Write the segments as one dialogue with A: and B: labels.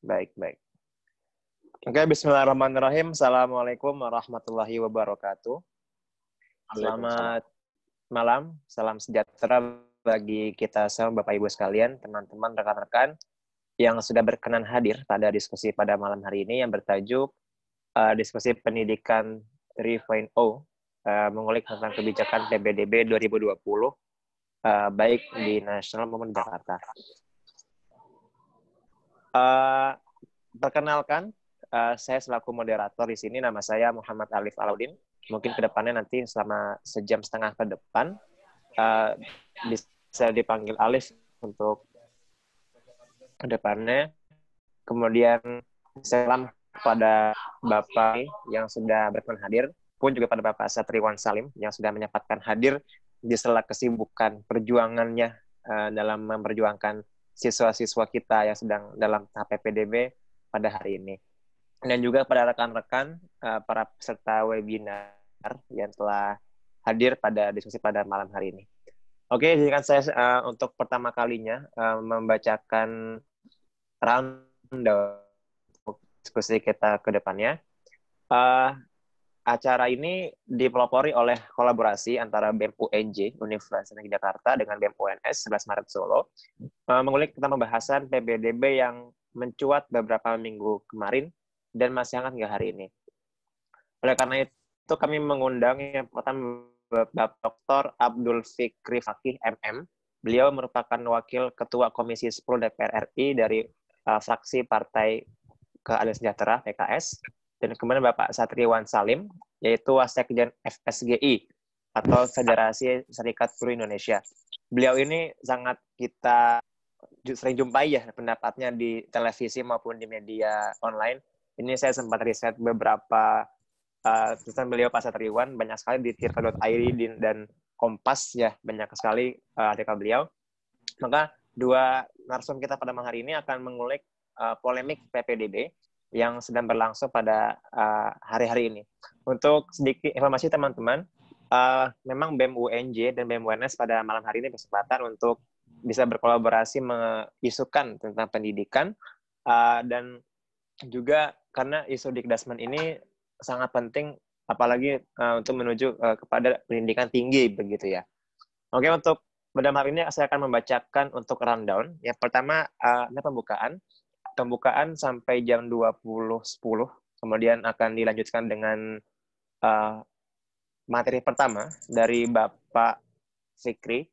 A: Baik, baik. Oke, bismillahirrahmanirrahim. Assalamualaikum warahmatullahi wabarakatuh. Selamat malam, salam sejahtera bagi kita semua Bapak Ibu sekalian, teman-teman, rekan-rekan yang sudah berkenan hadir pada diskusi pada malam hari ini yang bertajuk diskusi pendidikan 3.0, mengulik tentang kebijakan PPDB 2020, baik di nasional maupun Jakarta. Perkenalkan, saya selaku moderator di sini, nama saya Muhammad Alif Alaudin. Mungkin ke depannya nanti selama sejam setengah ke depan bisa dipanggil Alif untuk ke depannya. Kemudian salam pada Bapak yang sudah berkenan hadir, pun juga pada Bapak Satriwan Salim yang sudah menyempatkan hadir di sela kesibukan perjuangannya dalam memperjuangkan siswa-siswa kita yang sedang dalam tahap PPDB pada hari ini. Dan juga pada rekan-rekan para peserta webinar yang telah hadir pada diskusi pada malam hari ini. Oke, izinkan saya untuk pertama kalinya membacakan rundown diskusi kita ke depannya. Acara ini dipelopori oleh kolaborasi antara BEM UNJ, Universitas Negeri Jakarta, dengan BEM UNS 11 Maret Solo, mengulik tentang pembahasan PPDB yang mencuat beberapa minggu kemarin dan masih hangat hingga hari ini. Oleh karena itu, kami mengundang yang pertama Bapak Dr. Abdul Fikri Fakih, MM. Beliau merupakan Wakil Ketua Komisi 10 DPR RI dari fraksi Partai Keadilan Sejahtera, PKS. Dan kemudian Bapak Satriwan Salim, yaitu Wasekjen FSGI, atau Federasi Serikat Guru Indonesia. Beliau ini sangat kita sering jumpai ya pendapatnya di televisi maupun di media online. Ini saya sempat riset beberapa tulisan beliau, Pak Satriwan, banyak sekali di tirta.id dan Kompas, ya banyak sekali artikel beliau. Maka dua narsum kita pada malam hari ini akan mengulik polemik PPDB yang sedang berlangsung pada hari-hari ini. Untuk sedikit informasi teman-teman, memang BEM UNJ dan BEM UNS pada malam hari ini berkesempatan untuk bisa berkolaborasi mengisukan tentang pendidikan, dan juga karena isu Dikdasmen ini sangat penting, apalagi untuk menuju kepada pendidikan tinggi begitu ya. Oke, untuk pada hari ini saya akan membacakan untuk rundown. Yang pertama, ini pembukaan sampai jam 20.10, kemudian akan dilanjutkan dengan materi pertama dari Bapak Fikri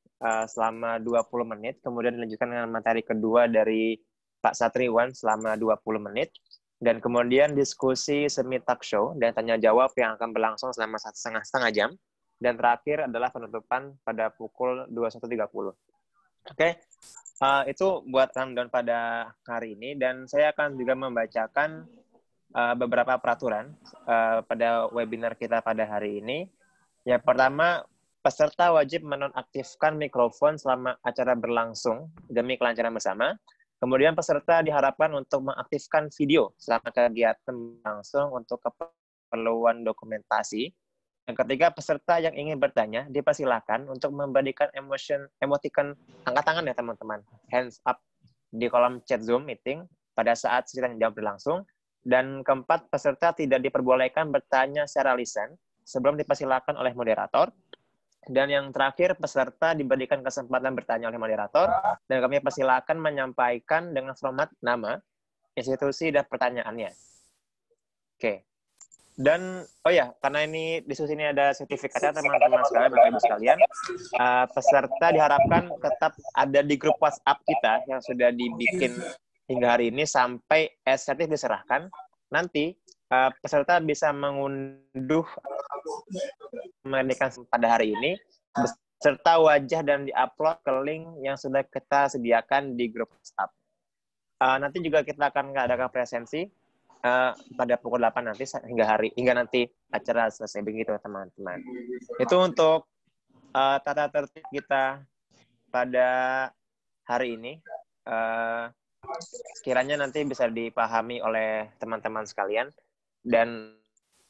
A: selama 20 menit, kemudian dilanjutkan dengan materi kedua dari Pak Satriwan selama 20 menit, dan kemudian diskusi semi talk show dan tanya jawab yang akan berlangsung selama setengah jam, dan terakhir adalah penutupan pada pukul 21.30. Oke. Itu buat rundown pada hari ini, dan saya akan juga membacakan beberapa peraturan pada webinar kita pada hari ini. Yang pertama, peserta wajib menonaktifkan mikrofon selama acara berlangsung demi kelancaran bersama. Kemudian peserta diharapkan untuk mengaktifkan video selama kegiatan berlangsung untuk keperluan dokumentasi. Yang ketiga, peserta yang ingin bertanya dipersilakan untuk memberikan emoticon angkat tangan ya teman-teman, hands up di kolom chat Zoom meeting pada saat sesi tanya jawab berlangsung. Dan keempat, peserta tidak diperbolehkan bertanya secara lisan sebelum dipersilakan oleh moderator. Dan yang terakhir, peserta diberikan kesempatan bertanya oleh moderator, dan kami persilakan menyampaikan dengan format nama, institusi, dan pertanyaannya. Oke. Dan, karena ini diskusi ini ada sertifikatnya teman-teman sekalian, Bapak Ibu sekalian, peserta diharapkan tetap ada di grup WhatsApp kita yang sudah dibikin hingga hari ini sampai sertif diserahkan. Nanti peserta bisa mengunduh pada hari ini beserta wajah dan diupload ke link yang sudah kita sediakan di grup WhatsApp. Nanti juga kita akan adakan presensi pada pukul 8 nanti hingga nanti acara selesai begitu teman-teman. Itu untuk tata tertib kita pada hari ini. Kiranya nanti bisa dipahami oleh teman-teman sekalian dan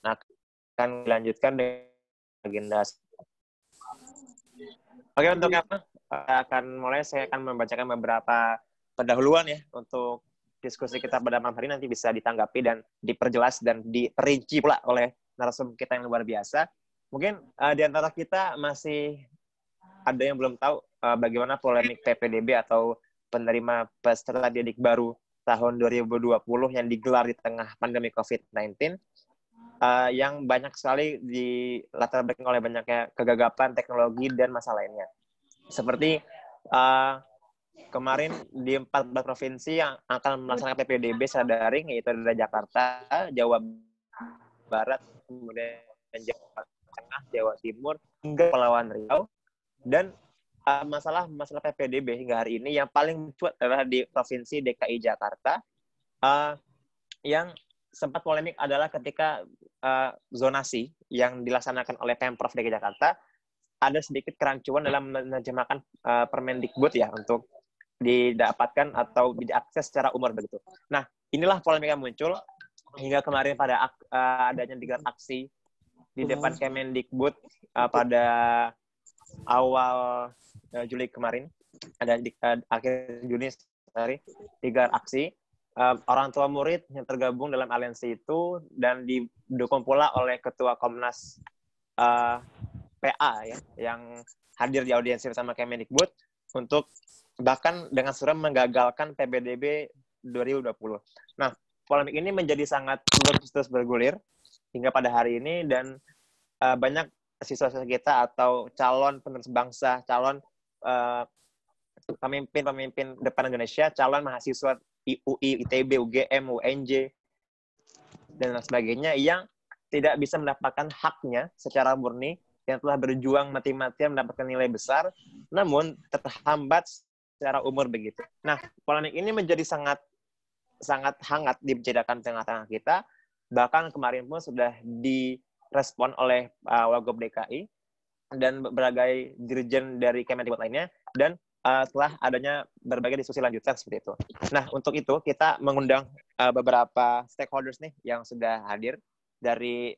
A: akan dilanjutkan dengan agenda. Oke, untuk apa? Saya akan membacakan beberapa pendahuluan ya untuk diskusi kita pada malam hari nanti bisa ditanggapi dan diperjelas dan diperinci pula oleh narasumber kita yang luar biasa. Mungkin di antara kita masih ada yang belum tahu bagaimana polemik PPDB atau penerima peserta didik baru tahun 2020 yang digelar di tengah pandemi COVID-19, yang banyak sekali dilatar belakangi oleh banyaknya kegagapan teknologi dan masalah lainnya. Seperti kemarin di 14 provinsi yang akan melaksanakan PPDB secara daring, yaitu ada Jakarta, Jawa Barat, kemudian Jawa Tengah, Jawa Timur, hingga Kepulauan Riau. Dan masalah PPDB hingga hari ini yang paling mencuat adalah di Provinsi DKI Jakarta, yang sempat polemik adalah ketika zonasi yang dilaksanakan oleh Pemprov DKI Jakarta ada sedikit kerancuan dalam menerjemahkan Permendikbud ya untuk didapatkan atau diakses secara umur begitu. Nah, inilah polemik yang muncul hingga kemarin pada adanya digelar aksi di depan Kemendikbud pada awal Juli kemarin, ada akhir Juni digelar aksi. Orang tua murid yang tergabung dalam aliansi itu dan didukung pula oleh Ketua Komnas PA ya, yang hadir di audiensi bersama Kemendikbud untuk bahkan dengan suram menggagalkan PPDB 2020. Nah, polemik ini menjadi sangat terus bergulir hingga pada hari ini, dan banyak siswa-siswa kita atau calon penerus bangsa, calon pemimpin depan Indonesia, calon mahasiswa UI, ITB, UGM, UNJ, dan sebagainya yang tidak bisa mendapatkan haknya secara murni, yang telah berjuang mati-matian mendapatkan nilai besar, namun terhambat secara umur begitu. Nah, polemik ini menjadi sangat hangat dibicarakan tengah-tengah kita. Bahkan kemarin pun sudah direspon oleh Wagub DKI dan berbagai dirjen dari Kemendikbud lainnya, dan setelah adanya berbagai diskusi lanjutan seperti itu. Nah, untuk itu kita mengundang beberapa stakeholders nih yang sudah hadir dari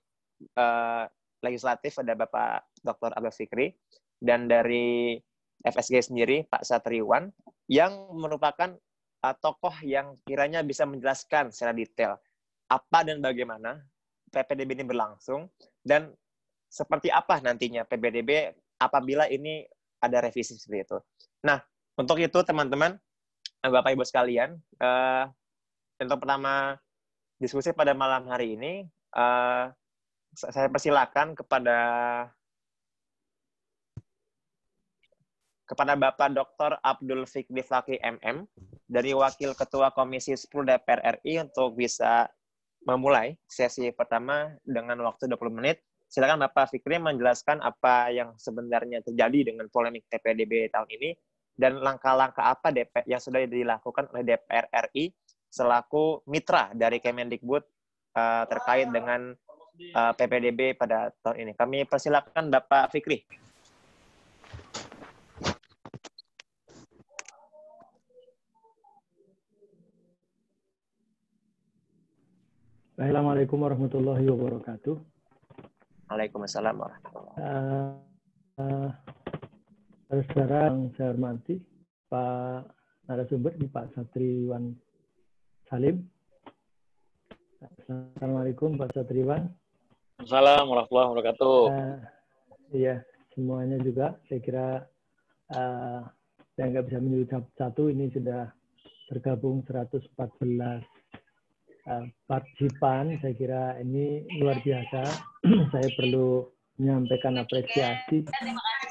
A: legislatif, ada Bapak Dr. Agus Fikri, dan dari FSG sendiri Pak Satriwan, yang merupakan tokoh yang kiranya bisa menjelaskan secara detail apa dan bagaimana PPDB ini berlangsung dan seperti apa nantinya PPDB apabila ini ada revisi seperti itu. Nah, untuk itu teman-teman, Bapak Ibu sekalian, untuk pertama diskusi pada malam hari ini, saya persilakan kepada Bapak Dr. Abdul Fikri Fakih MM dari Wakil Ketua Komisi 10 DPR RI untuk bisa memulai sesi pertama dengan waktu 20 menit. Silakan Bapak Fikri menjelaskan apa yang sebenarnya terjadi dengan polemik PPDB tahun ini dan langkah-langkah apa yang sudah dilakukan oleh DPR RI selaku mitra dari Kemendikbud terkait dengan PPDB pada tahun ini. Kami persilakan Bapak Fikri.
B: Assalamualaikum warahmatullahi wabarakatuh.
A: Waalaikumsalam warahmatullahi
B: wabarakatuh. Saudara yang saya hormati, Pak narasumber, Pak Satriwan Salim. Assalamualaikum Pak Satriwan.
C: Assalamualaikum warahmatullahi wabarakatuh.
B: Iya, semuanya juga. Saya kira saya nggak bisa menyebut satu, ini sudah tergabung 114 partisipan. Saya kira ini luar biasa. Saya perlu menyampaikan apresiasi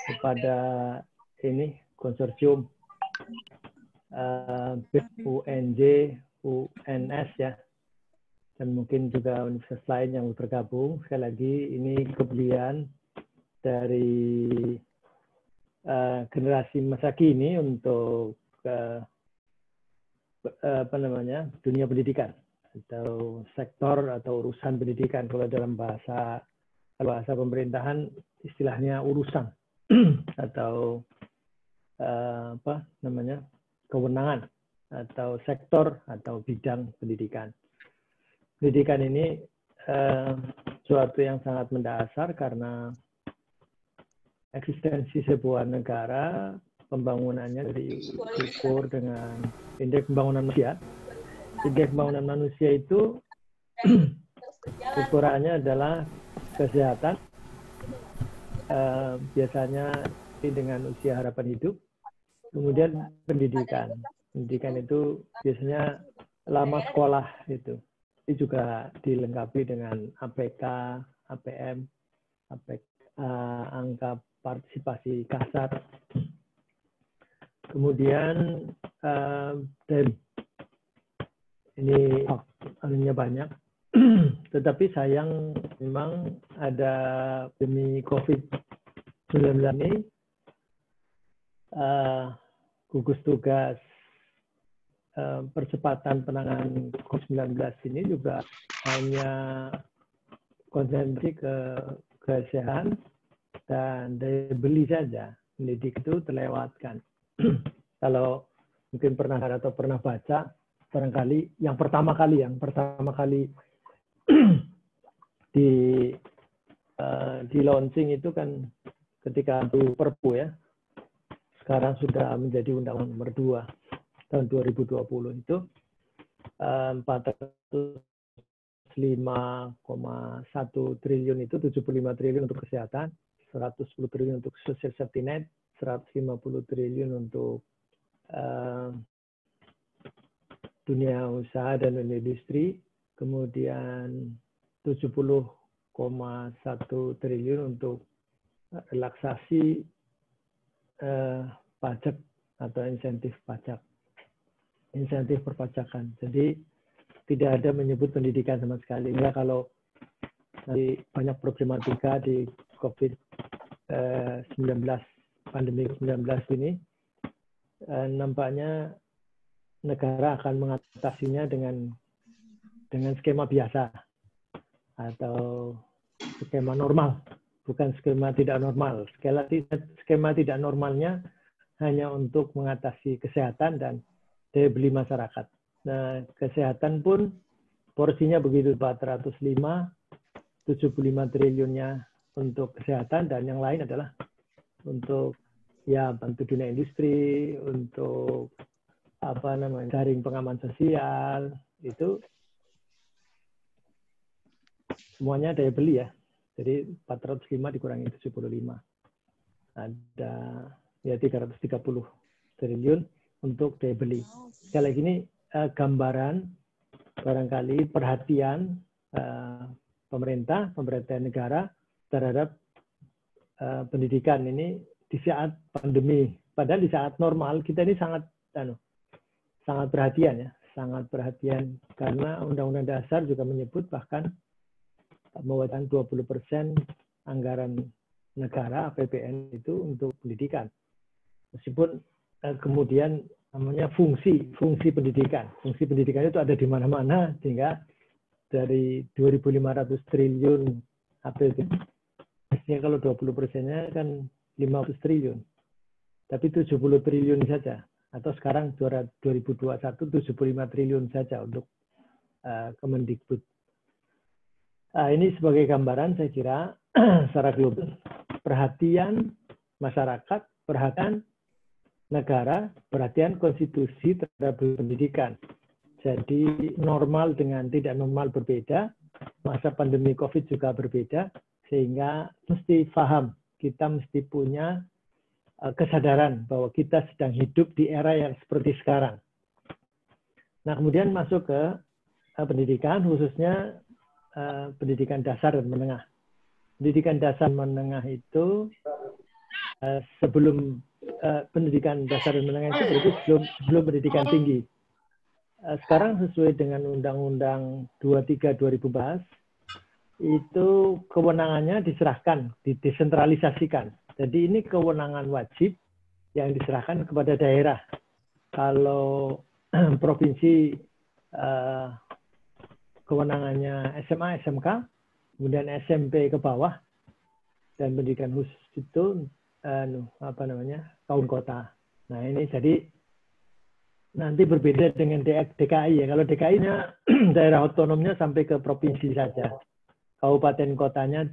B: kepada ini konsorsium UNJ, UNS ya, dan mungkin juga universitas lain yang bergabung. Sekali lagi ini kebelian dari generasi masa kini untuk dunia pendidikan atau sektor atau urusan pendidikan. Kalau dalam bahasa pemerintahan istilahnya urusan atau kewenangan atau sektor atau bidang pendidikan. Pendidikan ini suatu yang sangat mendasar karena eksistensi sebuah negara, pembangunannya diukur dengan indeks pembangunan manusia. Indeks pembangunan manusia itu ukurannya adalah kesehatan, biasanya dengan usia harapan hidup, kemudian pendidikan. Pendidikan itu biasanya lama sekolah itu. Itu juga dilengkapi dengan APK, APM, angka partisipasi kasar. Kemudian ini anunya banyak, tetapi sayang memang ada demi COVID-19 ini gugus tugas percepatan penanganan COVID-19 ini juga hanya konsentrasi ke kesehatan dan daya beli saja. Pendidik itu terlewatkan. Kalau mungkin pernah atau pernah baca, barangkali yang pertama kali di launching itu kan ketika itu Perpu ya. Sekarang sudah menjadi Undang-Undang Nomor 2 tahun 2020 itu 405,1 triliun itu 75 triliun untuk kesehatan, 110 triliun untuk social safety net, 150 triliun untuk dunia usaha dan dunia industri, kemudian 70,1 triliun untuk relaksasi pajak atau insentif pajak, insentif perpajakan. Jadi tidak ada menyebut pendidikan sama sekali. Ya, kalau nanti banyak problematika di COVID-19, pandemi COVID-19 ini, nampaknya negara akan mengatasinya dengan skema biasa atau skema normal, bukan skema tidak normal. Skema tidak normalnya hanya untuk mengatasi kesehatan dan daya beli masyarakat. Nah, kesehatan pun porsinya begitu, 405, 75 triliunnya untuk kesehatan, dan yang lain adalah untuk ya bantu dunia industri, untuk jaring pengaman sosial, itu semuanya daya beli ya. Jadi 405 dikurangi 75. Ada ya 330 triliun untuk daya beli. Sekali lagi ini gambaran barangkali perhatian pemerintah negara terhadap pendidikan ini di saat pandemi. Padahal di saat normal kita ini sangat perhatian ya, sangat perhatian, karena Undang-Undang Dasar juga menyebut bahkan mewajibkan 20% anggaran negara APBN itu untuk pendidikan. Meskipun kemudian namanya fungsi pendidikan. Fungsi pendidikan itu ada di mana-mana, sehingga dari 2.500 triliun APBN, biasanya kalau 20%-nya kan 500 triliun. Tapi 70 triliun saja. Atau sekarang 2021 75 triliun saja untuk Kemendikbud. Ini sebagai gambaran saya kira secara global. Perhatian masyarakat, perhatian negara, perhatian konstitusi terhadap pendidikan. Jadi normal dengan tidak normal berbeda, masa pandemi COVID juga berbeda, sehingga mesti paham, kita mesti punya kesadaran bahwa kita sedang hidup di era yang seperti sekarang. Nah, kemudian masuk ke pendidikan, khususnya pendidikan dasar dan menengah. Pendidikan dasar menengah itu sebelum pendidikan dasar dan menengah itu berarti sebelum pendidikan tinggi. Sekarang sesuai dengan Undang-Undang 23 2014 itu kewenangannya diserahkan, didesentralisasikan. Jadi ini kewenangan wajib yang diserahkan kepada daerah. Kalau provinsi kewenangannya SMA, SMK, kemudian SMP ke bawah, dan pendidikan khusus itu kaum kota. Nah ini jadi nanti berbeda dengan DKI ya. Kalau DKI-nya daerah otonomnya sampai ke provinsi saja. Kabupaten kotanya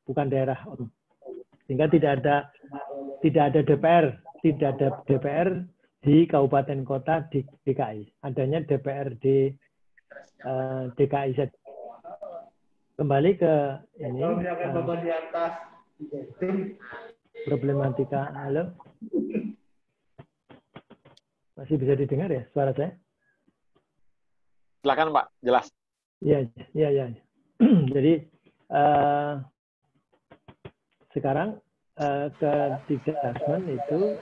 B: bukan daerah, sehingga tidak ada DPR, di kabupaten kota di DKI. Adanya DPRD DKI saja. Kembali ke ini problematika. Halo, masih bisa didengar ya suara saya?
C: Silakan Pak, jelas.
B: Iya. Jadi sekarang ketiga assessment itu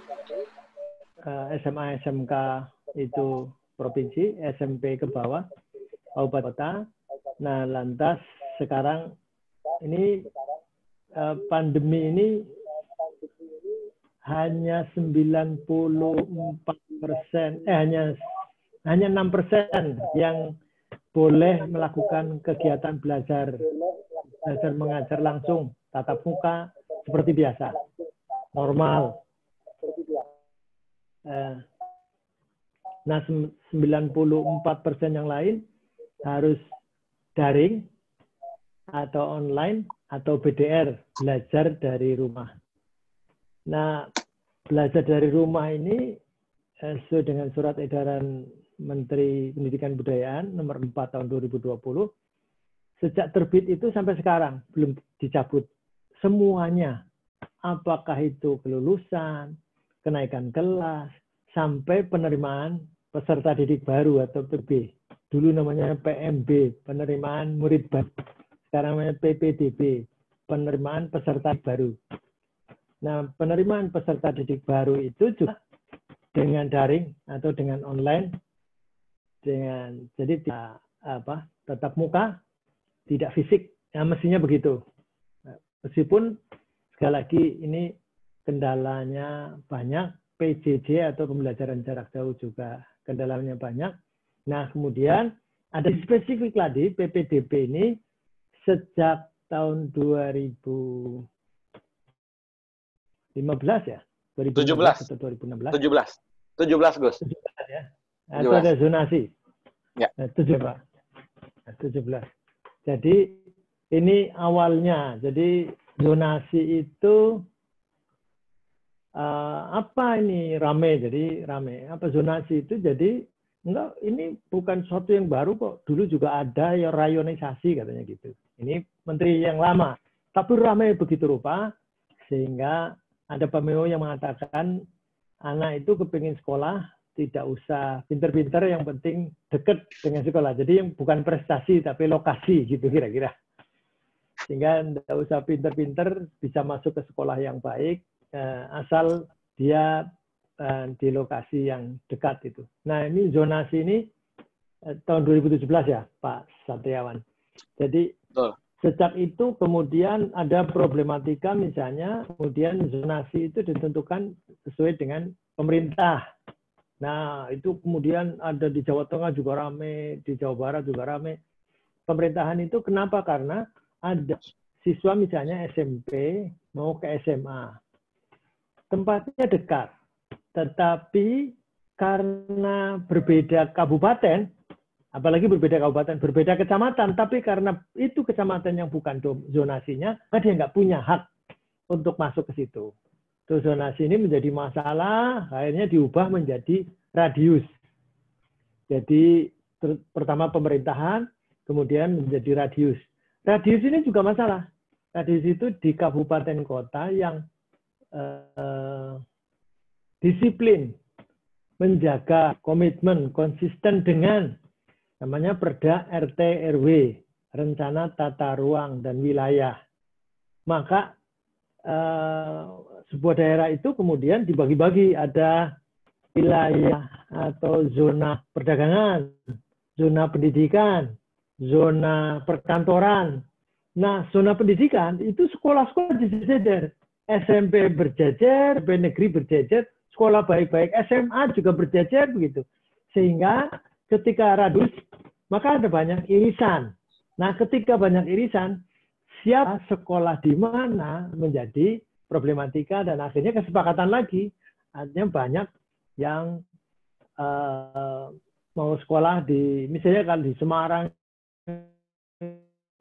B: SMA SMK itu provinsi, SMP ke bawah, kabupaten kota. Nah, lantas sekarang ini pandemi ini hanya 94%, hanya 6% yang boleh melakukan kegiatan belajar mengajar langsung, tatap muka seperti biasa, normal. Nah, 94% yang lain harus daring atau online atau BDR, belajar dari rumah. Nah, belajar dari rumah ini sesuai dengan surat edaran Menteri Pendidikan Kebudayaan nomor 4 tahun 2020, sejak terbit itu sampai sekarang belum dicabut semuanya. Apakah itu kelulusan, kenaikan kelas, sampai penerimaan peserta didik baru atau PB. Dulu namanya PMB, penerimaan murid baru. Sekarang namanya PPDB, penerimaan peserta baru. Nah, penerimaan peserta didik baru itu juga dengan daring atau dengan online, jadi tatap muka, tidak fisik. Nah, mestinya begitu. Meskipun sekali lagi ini kendalanya banyak, PJJ atau pembelajaran jarak jauh juga kendalanya banyak. Nah, kemudian ada spesifik lagi PPDB ini sejak tahun 2015 ya? 2015 atau 2016?
C: 17 Gus.
B: 17 ya. Atau ada zonasi?
C: Ya.
B: 17 Pak. 17. Jadi ini awalnya, jadi zonasi itu apa ini rame, jadi rame. Apa zonasi itu jadi enggak, ini bukan sesuatu yang baru kok. Dulu juga ada ya rayonisasi katanya gitu. Ini menteri yang lama, tapi rame begitu rupa sehingga ada PMO yang mengatakan anak itu kepingin sekolah tidak usah pinter-pinter, yang penting deket dengan sekolah. Jadi yang bukan prestasi tapi lokasi gitu kira-kira. Sehingga tidak usah pinter-pinter, bisa masuk ke sekolah yang baik asal dia di lokasi yang dekat itu. Nah, ini zonasi ini tahun 2017 ya, Pak Satriawan. Jadi sejak itu kemudian ada problematika, misalnya kemudian zonasi itu ditentukan sesuai dengan pemerintah. Nah, itu kemudian ada di Jawa Tengah juga rame, di Jawa Barat juga rame. Pemerintahan itu kenapa? Karena ada siswa misalnya SMP mau ke SMA. Tempatnya dekat, tetapi karena berbeda kabupaten, apalagi berbeda kabupaten, berbeda kecamatan, tapi karena itu kecamatan yang bukan zonasinya, dia nggak punya hak untuk masuk ke situ. Terus zonasi ini menjadi masalah, akhirnya diubah menjadi radius. Jadi pertama pemerintahan, kemudian menjadi radius. Radius ini juga masalah. Radius itu di kabupaten kota yang disiplin, menjaga komitmen, konsisten dengan namanya Perda RT RW, Rencana Tata Ruang dan Wilayah. Maka sebuah daerah itu kemudian dibagi-bagi, ada wilayah atau zona perdagangan, zona pendidikan, zona perkantoran. Nah, zona pendidikan itu sekolah-sekolah dijejer. SMP berjejer, negeri berjejer, sekolah baik-baik, SMA juga berjejer begitu. Sehingga ketika radius, maka ada banyak irisan. Nah, ketika banyak irisan, siapa sekolah di mana menjadi problematika, dan akhirnya kesepakatan lagi. Artinya banyak yang mau sekolah di, misalnya kalau di Semarang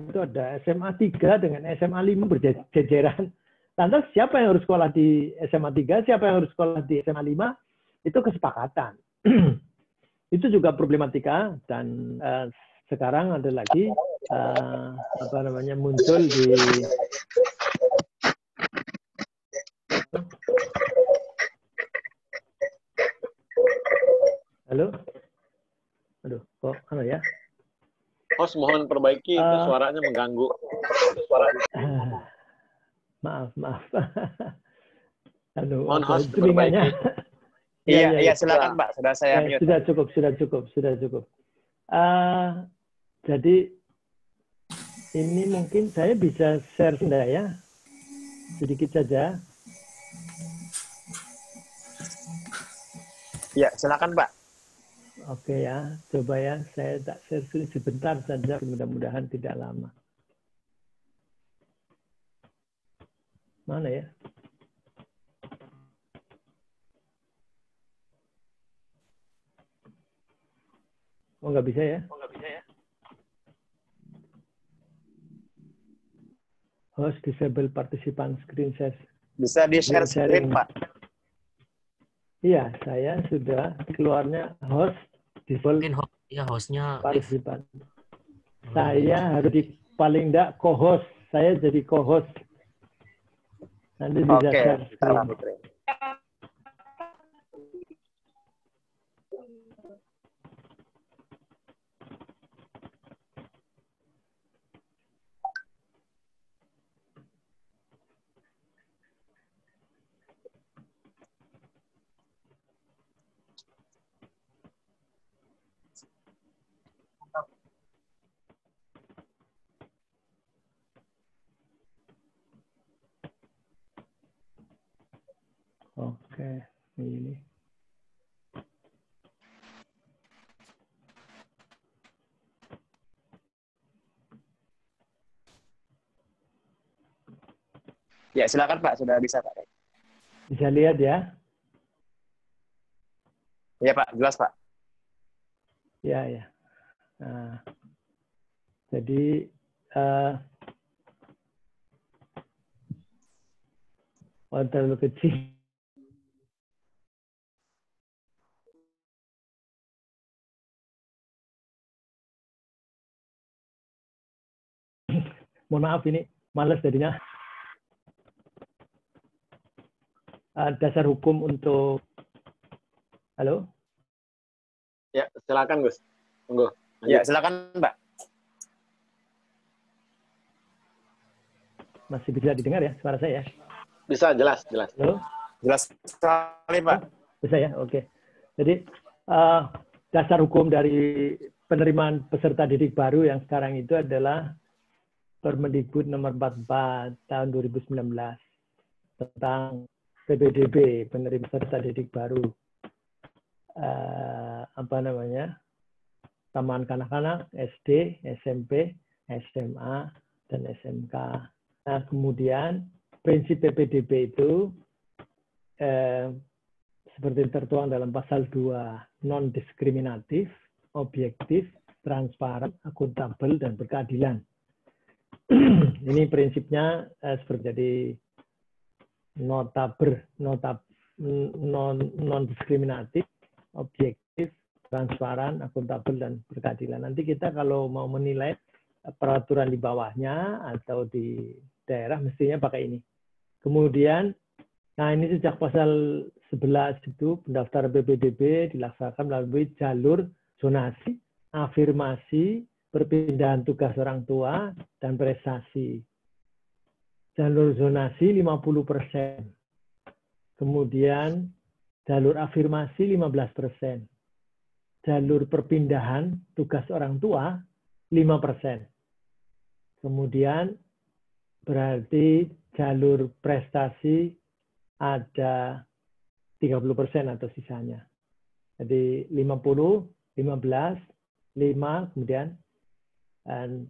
B: itu ada SMA 3 dengan SMA 5 berjejeran. Lantas siapa yang harus sekolah di SMA 3, siapa yang harus sekolah di SMA 5, itu kesepakatan. Itu juga problematika dan sekarang ada lagi muncul di halo, aduh kok ya?
C: Host mohon perbaiki itu suaranya mengganggu.
B: Maaf. Aduh,
C: Mohon host
B: telinganya.
A: Iya, silakan Pak. Sudah saya mute.
B: Sudah cukup. Jadi ini mungkin saya bisa share enggak ya? Sedikit saja.
A: Ya, silakan Pak.
B: Oke ya, coba ya. Saya tak share sebentar saja, mudah-mudahan tidak lama. Mana ya? Oh, nggak bisa ya? Host disable participant screen share.
A: Bisa di-share screen, Pak.
B: Iya, saya sudah keluarnya host disable
D: hostnya
B: participant. Saya harus paling enggak co-host. Saya jadi co-host. Nanti bisa share screen. Oke, ini.
A: Ya, silakan Pak. Sudah bisa Pak.
B: Bisa lihat ya?
A: Iya Pak, jelas Pak.
B: Ya. Nah, jadi terlalu kecil. Mohon maaf ini malas jadinya. Dasar hukum untuk halo?
C: Ya, silakan Gus. Tunggu.
A: Ya, silakan Mbak.
B: Masih bisa didengar ya suara saya?
C: Bisa, jelas.
B: Halo?
A: Jelas sekali Pak.
B: Bisa ya, oke. Jadi dasar hukum dari penerimaan peserta didik baru yang sekarang itu adalah Permendikbud nomor 44 tahun 2019 tentang PPDB, penerima peserta didik baru, taman kanak-kanak, SD, SMP, SMA, dan SMK. Nah, kemudian prinsip PPDB itu seperti tertuang dalam pasal 2, non-diskriminatif, objektif, transparan, akuntabel, dan berkeadilan. Ini prinsipnya seperti non-diskriminatif, objektif, transparan, akuntabel, dan berkeadilan. Nanti kita kalau mau menilai peraturan di bawahnya atau di daerah mestinya pakai ini. Kemudian, nah ini sejak pasal 11 itu pendaftaran PPDB dilaksanakan melalui jalur zonasi, afirmasi, perpindahan tugas orang tua, dan prestasi. Jalur zonasi 50%. Kemudian jalur afirmasi 15%. Jalur perpindahan tugas orang tua 5%. Kemudian berarti jalur prestasi ada 30% atau sisanya. Jadi 50, 15, 5, kemudian 30.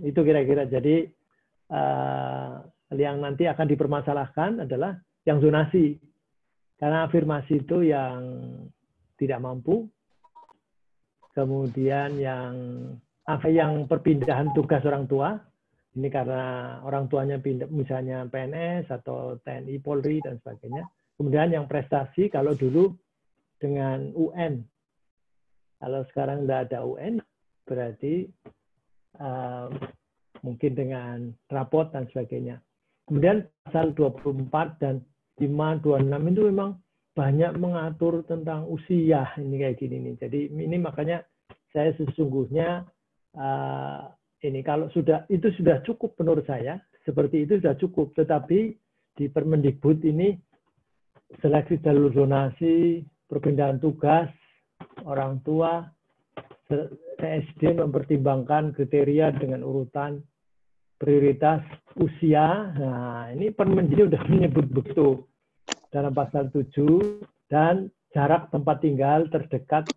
B: Itu kira-kira. Jadi yang nanti akan dipermasalahkan adalah yang zonasi. Karena afirmasi itu yang tidak mampu. Kemudian yang perpindahan tugas orang tua. Ini karena orang tuanya pindah, misalnya PNS atau TNI, Polri, dan sebagainya. Kemudian yang prestasi, kalau dulu dengan UN. Kalau sekarang tidak ada UN, berarti mungkin dengan rapot dan sebagainya. Kemudian pasal 24 dan 526 itu memang banyak mengatur tentang usia ini kayak gini nih. Jadi ini makanya saya sesungguhnya ini kalau itu sudah cukup menurut saya, seperti itu sudah cukup. Tetapi di Permendikbud ini seleksi jalur zonasi, perpindahan tugas, orang tua, PSD mempertimbangkan kriteria dengan urutan prioritas usia. Nah, ini Permendikbud sudah menyebut betul dalam pasal 7 dan jarak tempat tinggal terdekat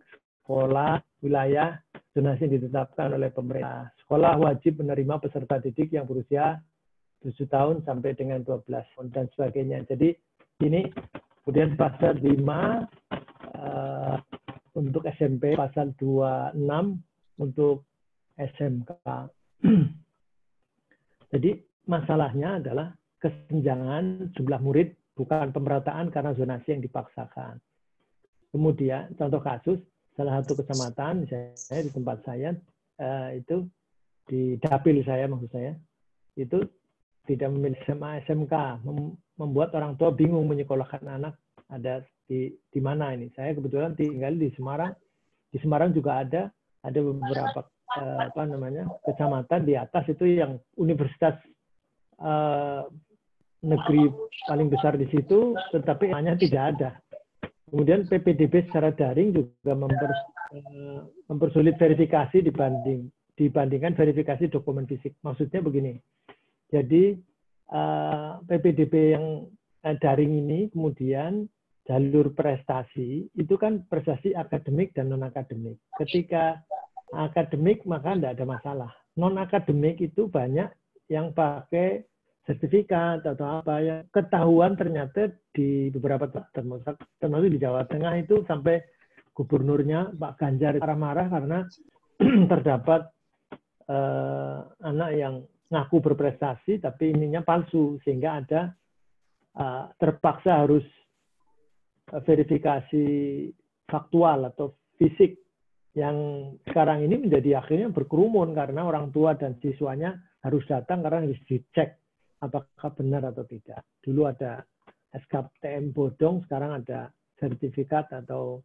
B: sekolah, wilayah, zonasi yang ditetapkan oleh pemerintah. Sekolah wajib menerima peserta didik yang berusia 7 tahun sampai dengan 12 tahun dan sebagainya. Jadi ini kemudian pasal 5 untuk SMP, pasal 26 untuk SMK. Jadi masalahnya adalah kesenjangan jumlah murid, bukan pemerataan karena zonasi yang dipaksakan. Kemudian contoh kasus, salah satu kecamatan, misalnya di tempat saya, itu di dapil saya maksud saya, itu tidak memilih SMA SMK, membuat orang tua bingung menyekolahkan anak ada di mana ini. Saya kebetulan tinggal di Semarang. Di Semarang juga ada beberapa kecamatan di atas itu yang universitas negeri paling besar di situ, tetapi hanya tidak ada. Kemudian PPDB secara daring juga mempersulit verifikasi dibandingkan verifikasi dokumen fisik. Maksudnya begini. Jadi PPDB yang daring ini kemudian jalur prestasi itu kan prestasi akademik dan non akademik. Ketika akademik maka tidak ada masalah. Non akademik itu banyak yang pakai sertifikat atau apa yang ketahuan ternyata di beberapa termasuk di Jawa Tengah itu sampai gubernurnya Pak Ganjar marah-marah karena terdapat anak yang ngaku berprestasi tapi ininya palsu sehingga ada terpaksa harus verifikasi faktual atau fisik yang sekarang ini menjadi akhirnya berkerumun karena orang tua dan siswanya harus datang karena harus dicek apakah benar atau tidak. Dulu ada SKTM bodong, sekarang ada sertifikat atau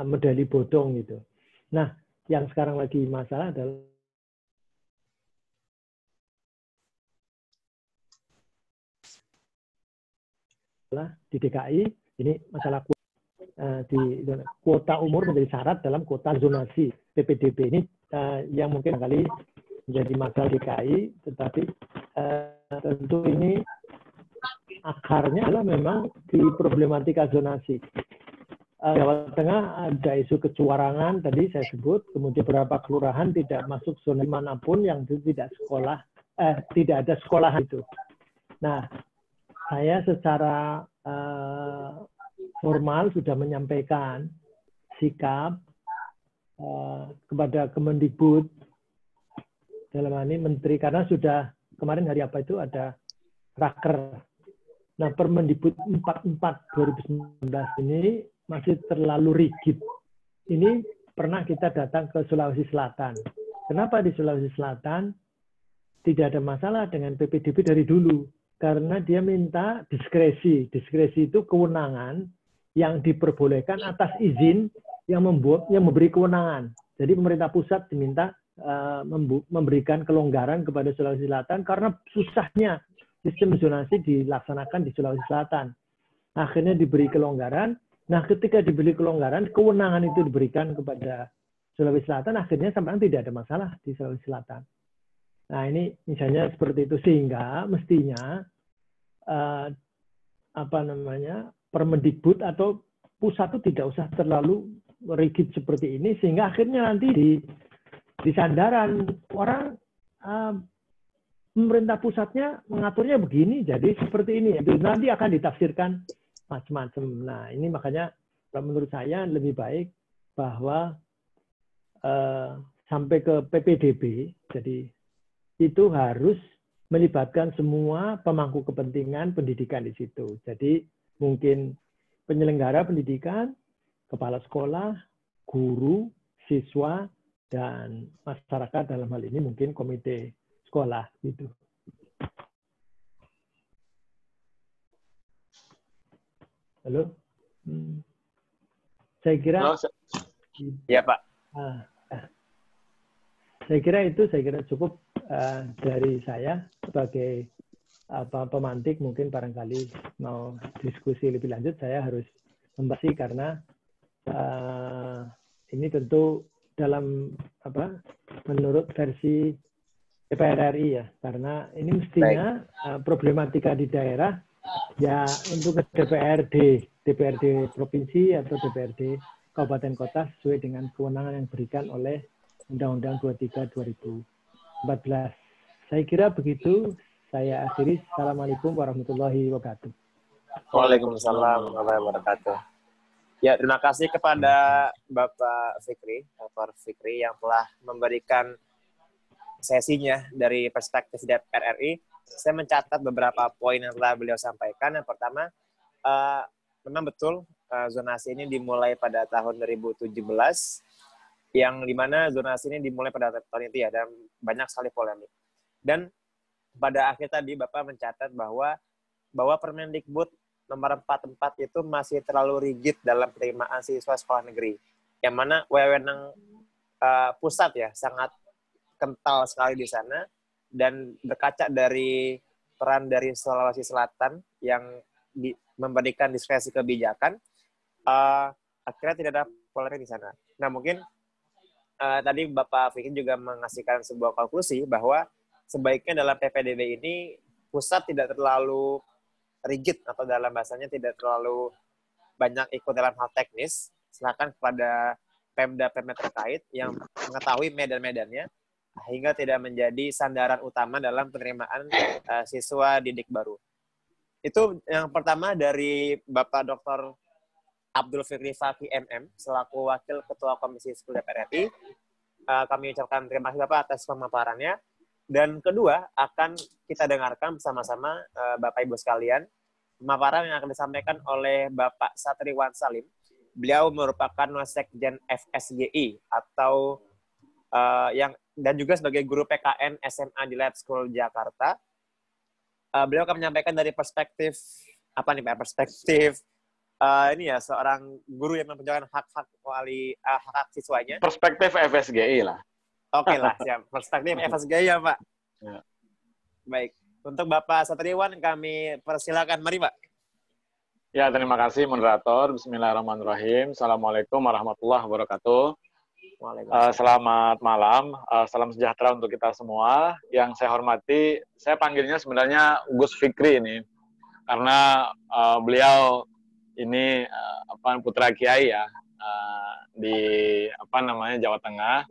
B: medali bodong gitu. Nah, yang sekarang lagi masalah adalah di DKI ini masalah di kuota umur menjadi syarat dalam kuota zonasi PPDB ini yang mungkin kali menjadi masalah DKI, tetapi tentu ini akarnya adalah memang di problematika zonasi. Jawa Tengah ada isu kecurangan tadi saya sebut, kemudian beberapa kelurahan tidak masuk zona manapun yang tidak ada sekolah itu. Nah, saya secara formal sudah menyampaikan sikap kepada Kemendikbud dalam hal ini Menteri, karena sudah kemarin hari apa itu ada raker. Nah, Permendikbud 44 2019 ini masih terlalu rigid. Ini pernah kita datang ke Sulawesi Selatan. Kenapa di Sulawesi Selatan tidak ada masalah dengan PPDB dari dulu? Karena dia minta diskresi. Diskresi itu kewenangan yang diperbolehkan atas izin yang memberi kewenangan. Jadi pemerintah pusat diminta memberikan kelonggaran kepada Sulawesi Selatan karena susahnya sistem zonasi dilaksanakan di Sulawesi Selatan. Akhirnya diberi kelonggaran. Nah, ketika diberi kelonggaran, kewenangan itu diberikan kepada Sulawesi Selatan, akhirnya sampai tidak ada masalah di Sulawesi Selatan. Nah, ini misalnya seperti itu, sehingga mestinya Permendikbud atau pusat itu tidak usah terlalu rigid seperti ini, sehingga akhirnya nanti di sandaran orang pemerintah pusatnya mengaturnya begini, jadi seperti ini. Nanti akan ditafsirkan macam-macam. Nah, ini makanya menurut saya lebih baik bahwa sampai ke PPDB, jadi itu harus melibatkan semua pemangku kepentingan pendidikan di situ. Jadi mungkin penyelenggara pendidikan, kepala sekolah, guru, siswa, dan masyarakat dalam hal ini mungkin komite sekolah gitu. Halo? Saya kira
A: ya Pak.
B: Saya kira cukup dari saya sebagai pemantik. Mungkin barangkali mau diskusi lebih lanjut saya harus membatasi karena ini tentu dalam menurut versi DPR RI ya, karena ini mestinya problematika di daerah ya untuk DPRD provinsi atau DPRD kabupaten kota sesuai dengan kewenangan yang diberikan oleh Undang-Undang 23 2014. Saya kira begitu. Saya akhiri. Assalamualaikum warahmatullahi wabarakatuh.
A: Waalaikumsalam warahmatullahi wabarakatuh. Ya, terima kasih kepada Bapak Fikri, Dr. Fikri yang telah memberikan sesinya dari perspektif DPR RI. Saya mencatat beberapa poin yang telah beliau sampaikan. Yang pertama, memang betul zonasi ini dimulai pada tahun 2017, yang dimana zonasi ini dimulai pada tahun itu ya, dan banyak sekali polemik. Dan pada akhir tadi Bapak mencatat bahwa Permendikbud nomor 44 itu masih terlalu rigid dalam penerimaan siswa sekolah negeri, yang mana wewenang pusat ya sangat kental sekali di sana, dan berkaca dari peran dari Sulawesi Selatan yang memberikan diskresi kebijakan, akhirnya tidak ada polemik di sana. Nah mungkin tadi Bapak Fikri juga mengasihkan sebuah konklusi bahwa sebaiknya dalam PPDB ini pusat tidak terlalu rigid atau dalam bahasanya tidak terlalu banyak ikut dalam hal teknis, silakan kepada Pemda-Pemda terkait yang mengetahui medan-medannya, hingga tidak menjadi sandaran utama dalam penerimaan siswa didik baru. Itu yang pertama dari Bapak Dr. Abdul Fikri Fakih MM, selaku Wakil Ketua Komisi 10 DPR RI. Kami ucapkan terima kasih Bapak atas pemaparannya. Dan kedua, akan kita dengarkan bersama-sama Bapak Ibu sekalian, pemaparan yang akan disampaikan oleh Bapak Satriwan Salim. Beliau merupakan Wasekjen FSGI atau dan juga sebagai guru PKN SMA di Lab School Jakarta. Beliau akan menyampaikan dari perspektif ini ya, seorang guru yang memperjuangkan hak siswanya.
C: Perspektif FSGI lah.
A: Oke lah, siap. Perspektif FSGI ya Pak.
C: Ya.
A: Baik. Untuk Bapak Satriwan kami persilakan. Mari Pak.
C: Ya, terima kasih moderator. Bismillahirrahmanirrahim. Assalamualaikum warahmatullahi wabarakatuh. Selamat malam, salam sejahtera untuk kita semua. Yang saya hormati, saya panggilnya sebenarnya Gus Fikri ini, karena beliau ini putra kiai ya, di Jawa Tengah.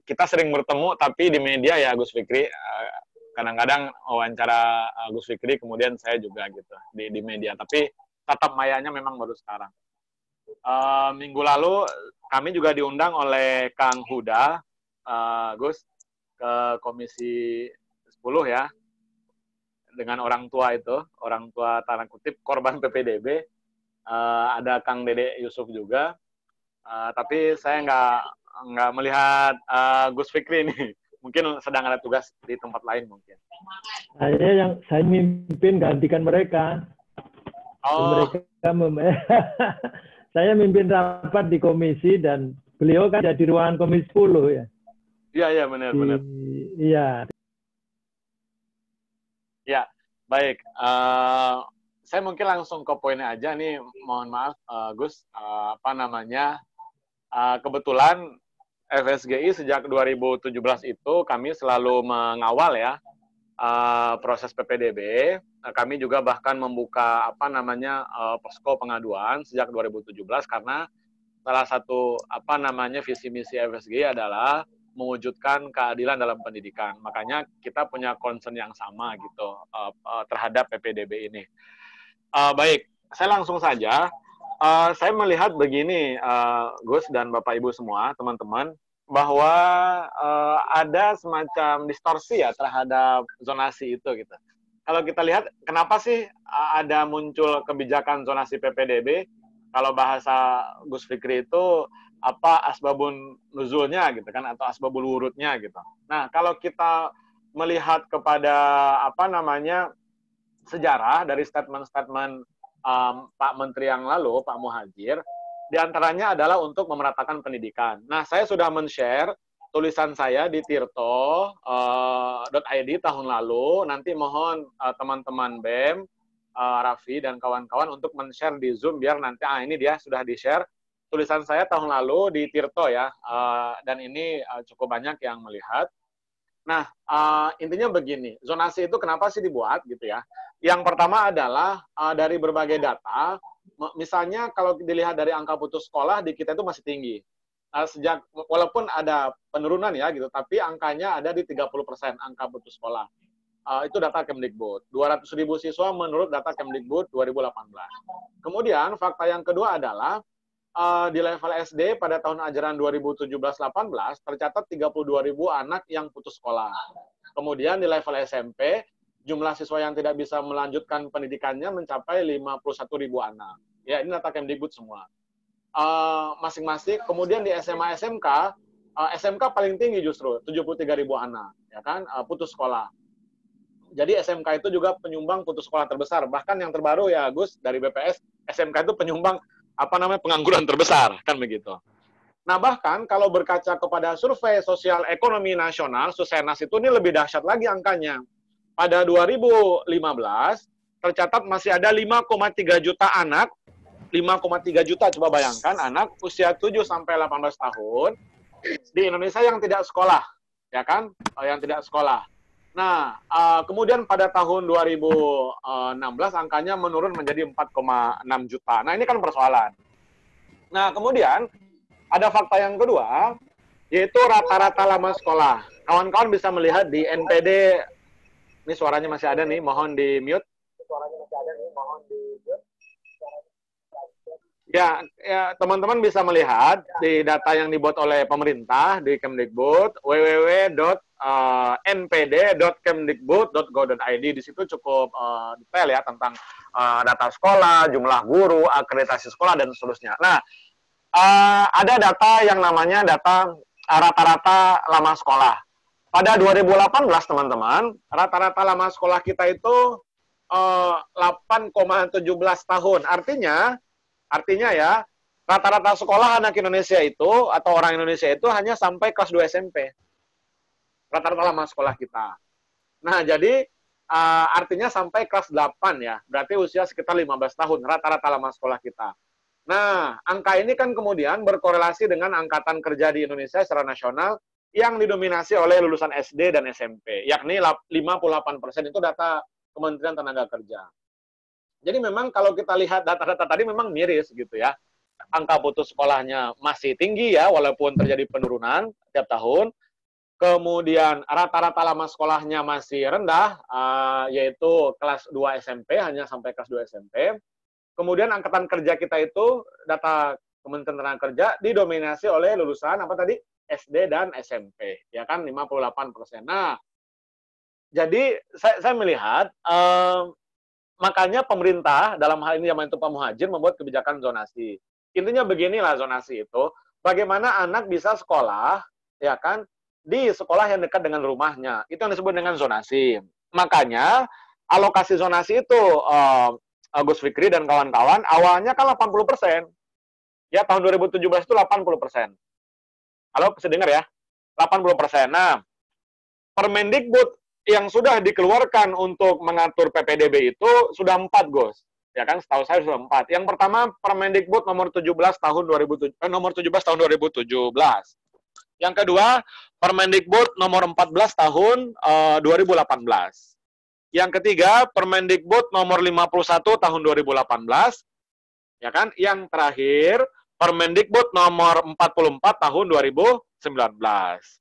C: Kita sering bertemu, tapi di media ya Gus Fikri. Kadang-kadang wawancara Gus Fikri, kemudian saya juga gitu di media. Tapi tatap mayanya memang baru sekarang. Minggu lalu kami juga diundang oleh Kang Huda, Gus, ke Komisi 10 ya, dengan orang tua tanda kutip korban PPDB, ada Kang Dede Yusuf juga, tapi saya nggak melihat Gus Fikri ini, mungkin sedang ada tugas di tempat lain mungkin.
B: Saya mimpin gantikan mereka.
C: Oh.
B: Saya mimpin rapat di komisi dan beliau kan ada di ruangan Komisi 10 ya.
C: Iya, benar.
B: Iya.
C: Ya, baik. Saya mungkin langsung ke poinnya aja nih. Mohon maaf, Gus. Kebetulan FSGI sejak 2017 itu kami selalu mengawal ya proses PPDB. Kami juga bahkan membuka posko pengaduan sejak 2017 karena salah satu visi misi FSGI adalah mewujudkan keadilan dalam pendidikan. Makanya kita punya concern yang sama gitu terhadap PPDB ini. Baik, saya langsung saja. Saya melihat begini, Gus dan Bapak Ibu semua, teman-teman. bahwa ada semacam distorsi ya terhadap zonasi itu gitu. Kalau kita lihat kenapa sih ada muncul kebijakan zonasi PPDB? Kalau bahasa Gus Fikri itu apa asbabun nuzulnya gitu kan, atau asbabul wurudnya gitu. Nah, kalau kita melihat kepada apa namanya sejarah dari statement-statement Pak Menteri yang lalu, Pak Muhadjir, diantaranya adalah untuk memeratakan pendidikan. Nah, saya sudah men-share tulisan saya di tirto.id tahun lalu. Nanti mohon teman-teman BEM, Raffi dan kawan-kawan untuk men-share di Zoom biar nanti ini dia sudah di-share tulisan saya tahun lalu di Tirto ya, dan ini cukup banyak yang melihat. Nah, intinya begini, zonasi itu kenapa sih dibuat gitu ya? Yang pertama adalah dari berbagai data, misalnya kalau dilihat dari angka putus sekolah di kita itu masih tinggi. Sejak walaupun ada penurunan ya gitu, tapi angkanya ada di 30% angka putus sekolah. Itu data Kemdikbud. 200.000 siswa menurut data Kemdikbud 2018. Kemudian fakta yang kedua adalah di level SD pada tahun ajaran 2017-18 tercatat 32.000 anak yang putus sekolah. Kemudian di level SMP jumlah siswa yang tidak bisa melanjutkan pendidikannya mencapai 51.000 anak. Ya, ini data Kemdikbud semua. Masing-masing. Kemudian di SMA SMK, SMK paling tinggi justru 73.000 anak, ya kan, putus sekolah. Jadi SMK itu juga penyumbang putus sekolah terbesar. Bahkan yang terbaru ya Gus dari BPS, SMK itu penyumbang pengangguran terbesar, kan begitu. Nah, bahkan kalau berkaca kepada survei sosial ekonomi nasional, Susenas itu ini lebih dahsyat lagi angkanya. Pada 2015 tercatat masih ada 5,3 juta anak, 5,3 juta, coba bayangkan, anak usia 7 sampai 18 tahun di Indonesia yang tidak sekolah, ya kan? Yang tidak sekolah. Nah, kemudian pada tahun 2016 angkanya menurun menjadi 4,6 juta. Nah, ini kan persoalan. Nah, kemudian ada fakta yang kedua, yaitu rata-rata lama sekolah. Kawan-kawan bisa melihat di NPD, ini suaranya masih ada nih, mohon di-mute. Ya, teman-teman bisa melihat di data yang dibuat oleh pemerintah di Kemdikbud, www.npd.kemdikbud.go.id. Di situ cukup detail ya tentang data sekolah, jumlah guru, akreditasi sekolah, dan seterusnya. Nah, ada data yang namanya data rata-rata lama sekolah. Pada 2018, teman-teman, rata-rata lama sekolah kita itu 8,17 tahun. Artinya ya, rata-rata sekolah anak Indonesia itu, atau orang Indonesia itu hanya sampai kelas 2 SMP. Rata-rata lama sekolah kita. Nah, jadi artinya sampai kelas 8 ya, berarti usia sekitar 15 tahun, rata-rata lama sekolah kita. Nah, angka ini kan kemudian berkorelasi dengan angkatan kerja di Indonesia secara nasional yang didominasi oleh lulusan SD dan SMP, yakni 58% itu data Kementerian Tenaga Kerja. Jadi memang kalau kita lihat data-data tadi memang miris gitu ya. Angka putus sekolahnya masih tinggi ya, walaupun terjadi penurunan tiap tahun. Kemudian rata-rata lama sekolahnya masih rendah, yaitu kelas 2 SMP, hanya sampai kelas 2 SMP. Kemudian angkatan kerja kita itu, data Kementerian Tenaga Kerja, didominasi oleh lulusan SD dan SMP, ya kan, 58%. Nah, jadi saya melihat, makanya pemerintah dalam hal ini yang itu Pak Muhadjir membuat kebijakan zonasi. Intinya beginilah zonasi itu, bagaimana anak bisa sekolah, ya kan, di sekolah yang dekat dengan rumahnya. Itu yang disebut dengan zonasi. Makanya alokasi zonasi itu, Gus Fikri dan kawan-kawan, awalnya kan 80%. Ya, tahun 2017 itu 80%. Halo, bisa dengar ya? 80%. Nah, Permendikbud yang sudah dikeluarkan untuk mengatur PPDB itu sudah 4, Gus. Ya kan, setahu saya sudah 4. Yang pertama, Permendikbud nomor 17 tahun 2017. Yang kedua, Permendikbud nomor 14 tahun 2018. Yang ketiga, Permendikbud nomor 51 tahun 2018. Ya kan? Yang terakhir, Permendikbud nomor 44 tahun 2019.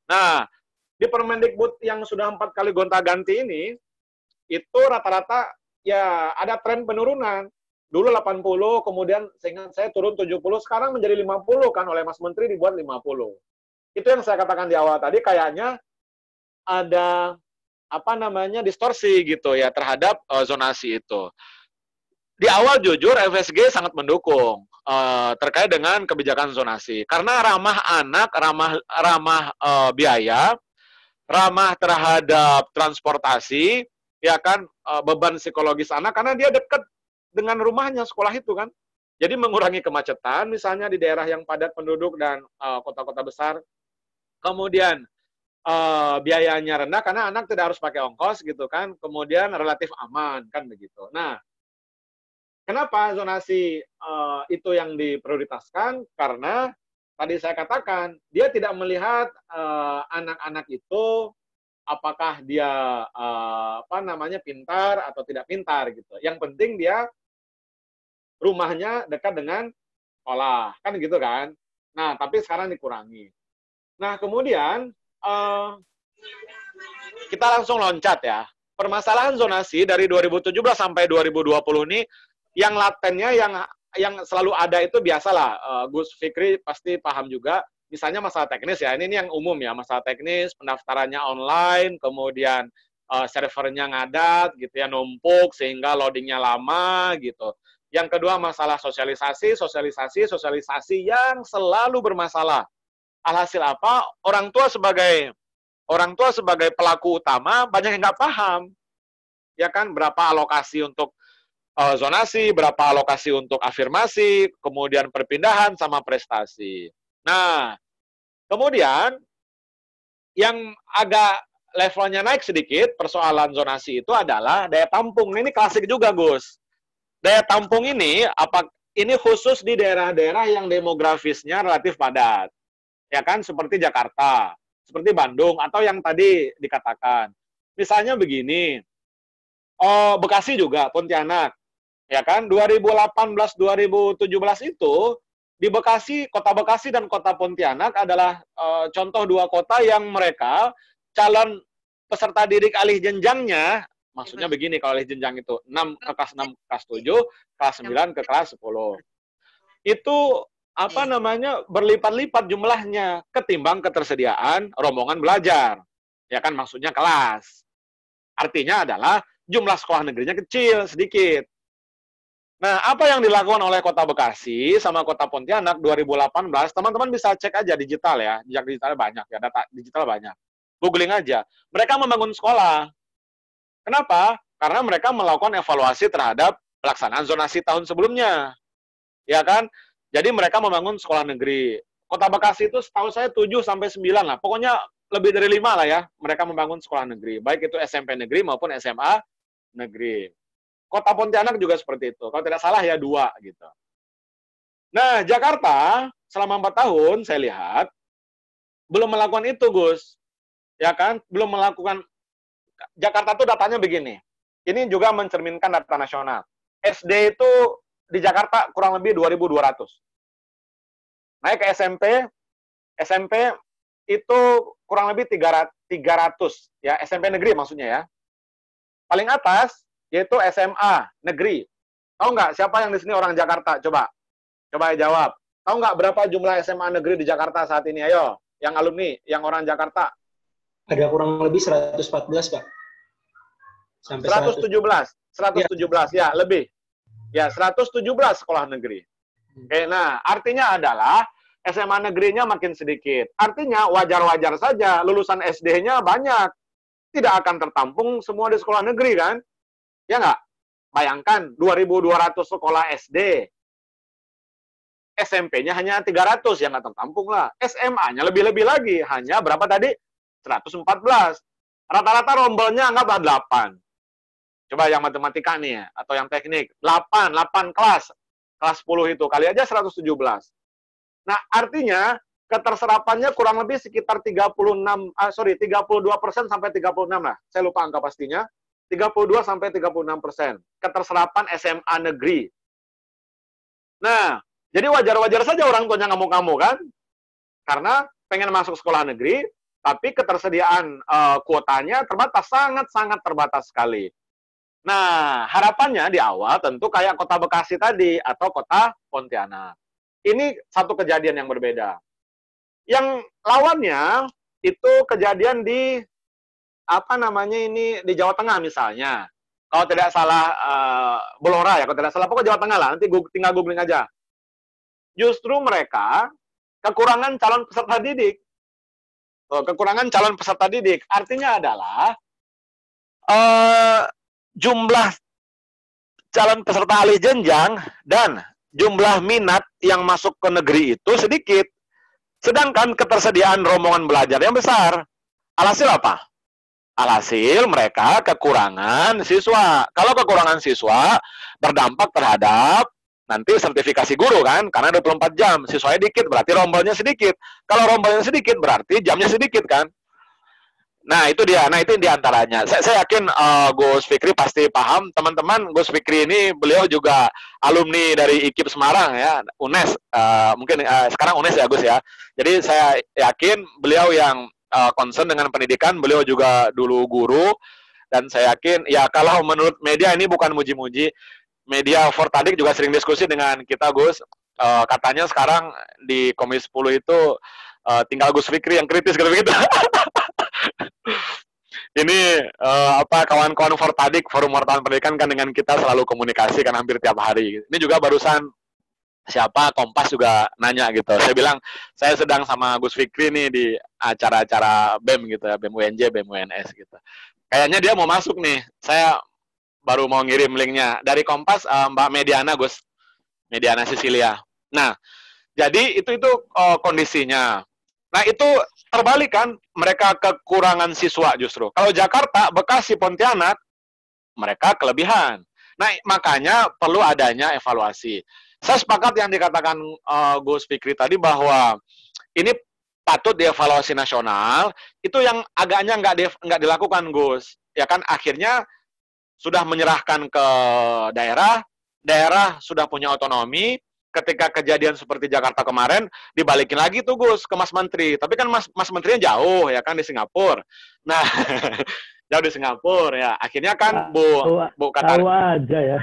C: Nah, di Permendikbud yang sudah 4 kali gonta-ganti ini, itu rata-rata ya ada tren penurunan. Dulu 80, kemudian seingat saya turun 70, sekarang menjadi 50 kan oleh Mas Menteri dibuat 50. itu yang saya katakan di awal tadi, kayaknya ada distorsi gitu ya terhadap zonasi itu. Di awal jujur FSG sangat mendukung terkait dengan kebijakan zonasi karena ramah anak, ramah biaya, ramah terhadap transportasi, ya kan, beban psikologis anak karena dia dekat dengan rumahnya sekolah itu kan. Jadi mengurangi kemacetan misalnya di daerah yang padat penduduk dan kota-kota besar. Kemudian biayanya rendah karena anak tidak harus pakai ongkos gitu kan. Kemudian relatif aman kan begitu. Nah, kenapa zonasi itu yang diprioritaskan? Karena tadi saya katakan dia tidak melihat anak-anak itu apakah dia pintar atau tidak pintar gitu. Yang penting dia rumahnya dekat dengan sekolah, kan gitu kan. Nah, tapi sekarang dikurangi. Nah, kemudian kita langsung loncat ya. Permasalahan zonasi dari 2017 sampai 2020 ini, yang latennya, yang selalu ada itu biasalah. Gus Fikri pasti paham juga. Misalnya masalah teknis ya, ini yang umum ya, masalah teknis, pendaftarannya online, kemudian servernya ngadat, gitu ya, numpuk sehingga loadingnya lama, gitu. Yang kedua masalah sosialisasi yang selalu bermasalah. Alhasil apa? Orang tua sebagai pelaku utama banyak yang nggak paham, ya kan, berapa alokasi untuk zonasi, berapa alokasi untuk afirmasi, kemudian perpindahan sama prestasi. Nah, kemudian yang agak levelnya naik sedikit persoalan zonasi itu adalah daya tampung. Ini klasik juga, Gus. Daya tampung ini ini khusus di daerah-daerah yang demografisnya relatif padat. Ya kan, seperti Jakarta, seperti Bandung, atau yang tadi dikatakan. Misalnya begini, Bekasi juga, Pontianak. Ya kan, 2018-2017 itu, di Bekasi, kota Bekasi dan kota Pontianak adalah contoh dua kota yang mereka, calon peserta didik alih jenjangnya, maksudnya begini, kalau alih jenjang itu 6 ke kelas 6 ke kelas 7, kelas 9 ke kelas 10. Itu berlipat-lipat jumlahnya ketimbang ketersediaan rombongan belajar. Ya kan, maksudnya kelas. Artinya adalah jumlah sekolah negerinya kecil, sedikit. Nah, apa yang dilakukan oleh Kota Bekasi sama Kota Pontianak 2018, teman-teman bisa cek aja digital ya. Jejak digitalnya banyak ya, data digital banyak. Googling aja. Mereka membangun sekolah. Kenapa? Karena mereka melakukan evaluasi terhadap pelaksanaan zonasi tahun sebelumnya. Ya kan? Jadi mereka membangun sekolah negeri. Kota Bekasi itu setahu saya 7-9 lah. Pokoknya lebih dari 5 lah ya. Mereka membangun sekolah negeri. Baik itu SMP negeri maupun SMA negeri. Kota Pontianak juga seperti itu. Kalau tidak salah ya 2 gitu. Nah, Jakarta selama 4 tahun saya lihat belum melakukan itu, Gus. Ya kan? Belum melakukan. Jakarta tuh datanya begini. Ini juga mencerminkan data nasional. SD itu di Jakarta kurang lebih 2.200. Naik ke SMP itu kurang lebih 300 ya, SMP negeri maksudnya ya. Paling atas yaitu SMA negeri. Tahu nggak siapa yang di sini orang Jakarta? Coba jawab. Tahu nggak berapa jumlah SMA negeri di Jakarta saat ini? Ayo, yang alumni, yang orang Jakarta.
D: Ada kurang lebih 114, Pak.
C: Sampai 117 ya, lebih. Ya, 117 sekolah negeri. Oke, nah, artinya adalah SMA negerinya makin sedikit. Artinya wajar-wajar saja lulusan SD-nya banyak. Tidak akan tertampung semua di sekolah negeri kan? Ya nggak? Bayangkan 2.200 sekolah SD. SMP-nya hanya 300, yang nggak tertampung lah. SMA-nya lebih-lebih lagi. Hanya berapa tadi? 114. Rata-rata rombelnya anggap 8. Coba yang matematika nih ya, atau yang teknik. 8 kelas. Kelas 10 itu. Kali aja 117. Nah, artinya keterserapannya kurang lebih sekitar 32% sampai 36 lah. Saya lupa angka pastinya. 32 sampai 36%. Keterserapan SMA negeri. Nah, jadi wajar-wajar saja orang tuanya ngamuk-ngamuk kan? Karena pengen masuk sekolah negeri, tapi ketersediaan kuotanya terbatas, sangat-sangat terbatas sekali. Nah, harapannya di awal tentu kayak Kota Bekasi tadi atau Kota Pontianak. Ini satu kejadian yang berbeda. Yang lawannya itu kejadian di di Jawa Tengah misalnya. Kalau tidak salah Blora ya, kalau tidak salah pokoknya Jawa Tengah lah. Nanti tinggal googling aja. Justru mereka kekurangan calon peserta didik. Kekurangan calon peserta didik artinya adalah jumlah calon peserta alih jenjang dan jumlah minat yang masuk ke negeri itu sedikit. Sedangkan ketersediaan rombongan belajar yang besar. Alhasil apa? Alhasil mereka kekurangan siswa. Kalau kekurangan siswa berdampak terhadap nanti sertifikasi guru kan, karena 24 jam. Siswanya dikit berarti rombolnya sedikit. Kalau rombolnya sedikit berarti jamnya sedikit kan. Nah itu dia, itu diantaranya. Saya yakin Gus Fikri pasti paham. Teman-teman, Gus Fikri ini beliau juga alumni dari IKIP Semarang ya, UNES. Mungkin sekarang UNES ya Gus ya. Jadi saya yakin beliau yang concern dengan pendidikan, beliau juga dulu guru, dan saya yakin, ya kalau menurut media ini bukan muji-muji, media Fortadik juga sering diskusi dengan kita Gus, katanya sekarang di Komisi 10 itu tinggal Gus Fikri yang kritis gitu-gitu. Ini kawan-kawan Fortadik, Forum Wartawan Pendidikan kan dengan kita selalu komunikasi kan hampir tiap hari. Ini juga barusan siapa Kompas juga nanya gitu. Saya bilang saya sedang sama Gus Fikri nih di acara-acara BEM gitu ya, BEM UNJ, BEM UNS gitu. Kayaknya dia mau masuk nih. Saya baru mau ngirim linknya dari Kompas, Mbak Mediana Gus, Mediana Sisilia. Nah, jadi itu kondisinya. Nah itu terbalik kan, mereka kekurangan siswa justru. Kalau Jakarta, Bekasi, Pontianak, mereka kelebihan. Nah makanya perlu adanya evaluasi. Saya sepakat yang dikatakan Gus Fikri tadi bahwa ini patut dievaluasi nasional. Itu yang agaknya nggak dilakukan Gus. Ya kan akhirnya sudah menyerahkan ke daerah, daerah sudah punya otonomi. Ketika kejadian seperti Jakarta kemarin, dibalikin lagi tuh Gus ke Mas Menteri. Tapi kan Mas Menterinya jauh ya kan di Singapura. Nah jauh di Singapura ya. Akhirnya kan Bu Katarina.
B: Tahu aja ya.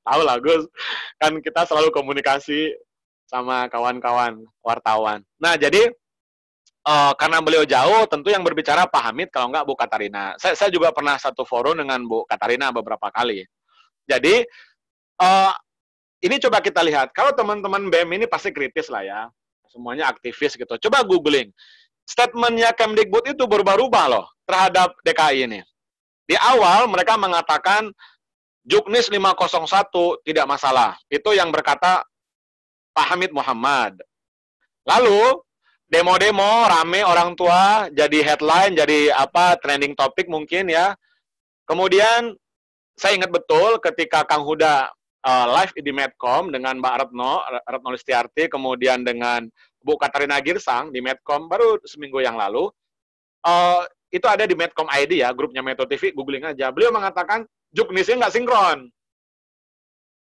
C: Tahu lah Gus, kan kita selalu komunikasi sama kawan-kawan wartawan. Nah jadi karena beliau jauh, tentu yang berbicara Pak Hamid, kalau enggak Bu Katarina. Saya juga pernah satu forum dengan Bu Katarina beberapa kali. Jadi ini coba kita lihat, kalau teman-teman BEM ini pasti kritis lah ya, semuanya aktivis gitu. Coba googling, statementnya Kemdikbud itu berubah-ubah loh terhadap DKI ini. Di awal mereka mengatakan Juknis 501 tidak masalah. Itu yang berkata Pak Hamid Muhammad. Lalu demo-demo rame orang tua jadi headline, jadi trending topik mungkin ya. Kemudian saya ingat betul ketika Kang Huda live di Medcom dengan Mbak Retno Listiarti, kemudian dengan Bu Katarina Girsang di Medcom baru seminggu yang lalu. Itu ada di Medcom ID ya, grupnya Metro TV, googling aja. Beliau mengatakan Juknisnya nggak sinkron.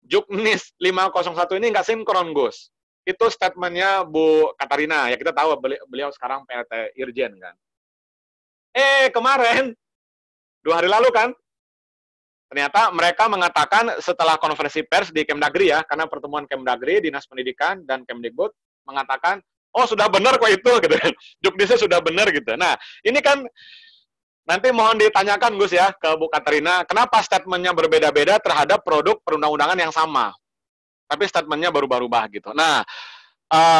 C: Juknis 501 ini nggak sinkron, Gus. Itu statementnya Bu Katarina. Ya kita tahu beliau sekarang PLT Irjen kan. Kemarin, 2 hari lalu kan, ternyata mereka mengatakan setelah konferensi pers di Kemdagri ya, karena pertemuan Kemdagri, Dinas Pendidikan, dan Kemdikbud mengatakan, oh sudah benar kok itu, gitu kan. Juknisnya sudah benar gitu. Nah, ini kan nanti mohon ditanyakan Gus ya ke Bu Katarina, kenapa statementnya berbeda-beda terhadap produk perundang-undangan yang sama, tapi statementnya berubah-ubah gitu. Nah,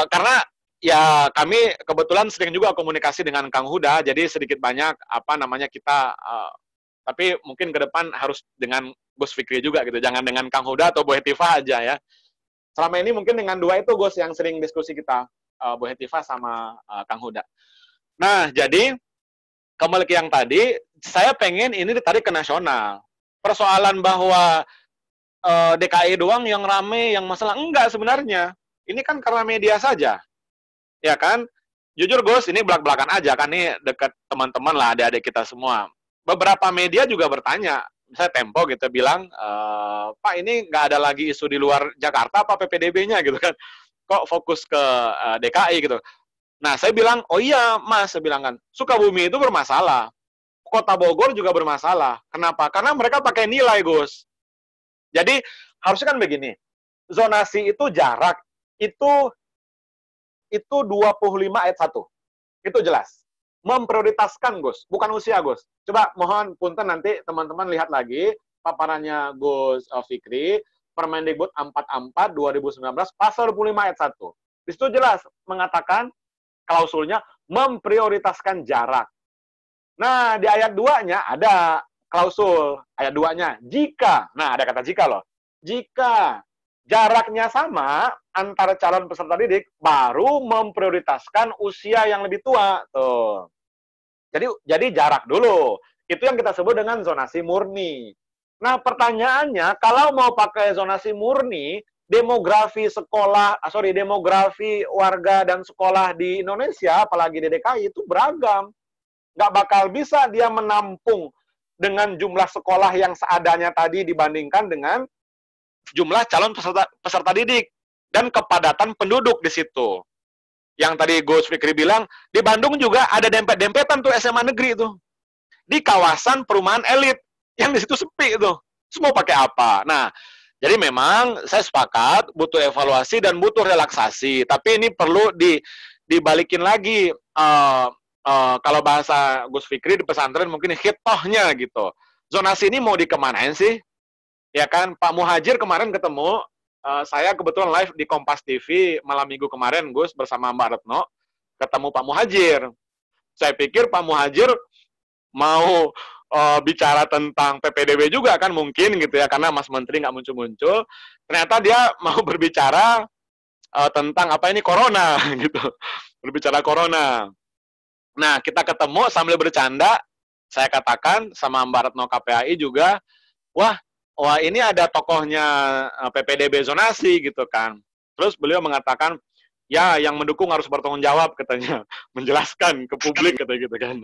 C: karena ya kami kebetulan sering juga komunikasi dengan Kang Huda, jadi sedikit banyak kita, tapi mungkin ke depan harus dengan Gus Fikri juga gitu, jangan dengan Kang Huda atau Bu Hetifah aja ya. Selama ini mungkin dengan 2 itu Gus yang sering diskusi kita, Bu Hetifah sama Kang Huda. Nah, jadi kembali ke yang tadi, saya pengen ini ditarik ke nasional. Persoalan bahwa DKI doang yang rame, yang masalah, enggak sebenarnya. Ini kan karena media saja. Ya kan? Jujur Gus, ini belak-belakan aja kan, ini dekat teman-teman lah, adik-adik kita semua. Beberapa media juga bertanya, misalnya Tempo gitu bilang, Pak ini nggak ada lagi isu di luar Jakarta, apa PPDB-nya gitu kan? Kok fokus ke DKI gitu? Nah, saya bilang, oh iya Mas, saya bilang kan, Sukabumi itu bermasalah. Kota Bogor juga bermasalah. Kenapa? Karena mereka pakai nilai, Gus. Jadi, harusnya kan begini, zonasi itu jarak, itu itu 25 ayat 1. Itu jelas. Memprioritaskan, Gus. Bukan usia, Gus. Coba mohon punten nanti teman-teman lihat lagi paparannya Gus Fikri, Permendikbud 44 2019 pasal 25 ayat 1. Di situ jelas mengatakan klausulnya memprioritaskan jarak. Nah, di ayat 2-nya ada klausul. Ayat 2-nya, jika. Nah, ada kata jika loh. Jika jaraknya sama antara calon peserta didik, baru memprioritaskan usia yang lebih tua. Tuh. Jadi jarak dulu. Itu yang kita sebut dengan zonasi murni. Nah, pertanyaannya, kalau mau pakai zonasi murni, demografi warga dan sekolah di Indonesia, apalagi di DKI, itu beragam. Nggak bakal bisa dia menampung dengan jumlah sekolah yang seadanya tadi dibandingkan dengan jumlah calon peserta didik dan kepadatan penduduk di situ. Yang tadi Gus Fikri bilang, di Bandung juga ada dempet-dempetan tuh SMA negeri itu. Di kawasan perumahan elit, yang di situ sepi itu. Semua pakai apa? Nah, jadi memang saya sepakat butuh evaluasi dan butuh relaksasi. Tapi ini perlu dibalikin lagi. Kalau bahasa Gus Fikri di pesantren mungkin hitohnya gitu. Zonasi ini mau dikemanain sih? Ya kan, Pak Muhajir kemarin ketemu, saya kebetulan live di Kompas TV malam minggu kemarin, Gus, bersama Mbak Retno, ketemu Pak Muhajir. Saya pikir Pak Muhajir mau bicara tentang PPDB juga kan mungkin gitu ya, karena Mas Menteri nggak muncul-muncul. Ternyata dia mau berbicara tentang apa ini, corona gitu. Berbicara corona. Nah, kita ketemu sambil bercanda, saya katakan sama Mbak Retno KPAI juga, wah ini ada tokohnya PPDB zonasi gitu kan. Terus beliau mengatakan, ya yang mendukung harus bertanggung jawab katanya, menjelaskan ke publik kata gitu kan.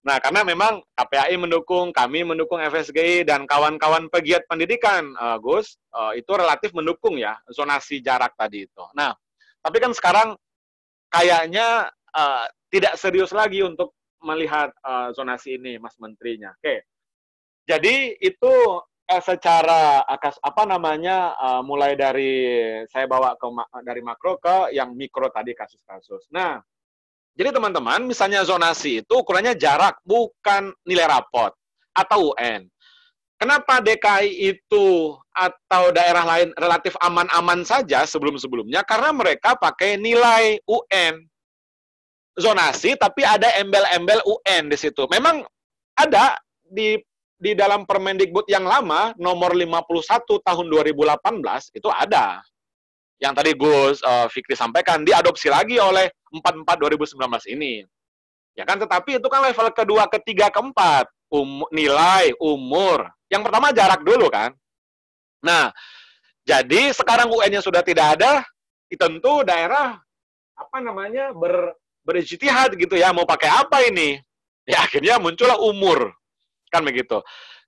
C: Nah, karena memang KPAI mendukung, kami mendukung FSGI dan kawan-kawan pegiat pendidikan, Gus, itu relatif mendukung ya zonasi jarak tadi itu. Nah, tapi kan sekarang kayaknya tidak serius lagi untuk melihat zonasi ini, Mas Menterinya. Oke. Jadi itu secara mulai dari saya bawa dari makro ke yang mikro tadi kasus-kasus. Nah, jadi teman-teman, misalnya zonasi itu ukurannya jarak, bukan nilai rapot atau UN. Kenapa DKI itu atau daerah lain relatif aman-aman saja sebelum-sebelumnya? Karena mereka pakai nilai UN. Zonasi, tapi ada embel-embel UN di situ. Memang ada di dalam Permendikbud yang lama, nomor 51 tahun 2018, itu ada. Yang tadi Gus Fikri sampaikan, diadopsi lagi oleh 44 2019 ini. Ya kan, tetapi itu kan level kedua, ketiga, keempat. Nilai, umur. Yang pertama jarak dulu kan. Nah, jadi sekarang UN-nya sudah tidak ada, tentu daerah berijtihad gitu ya, mau pakai apa ini? Ya akhirnya muncullah umur. Kan begitu.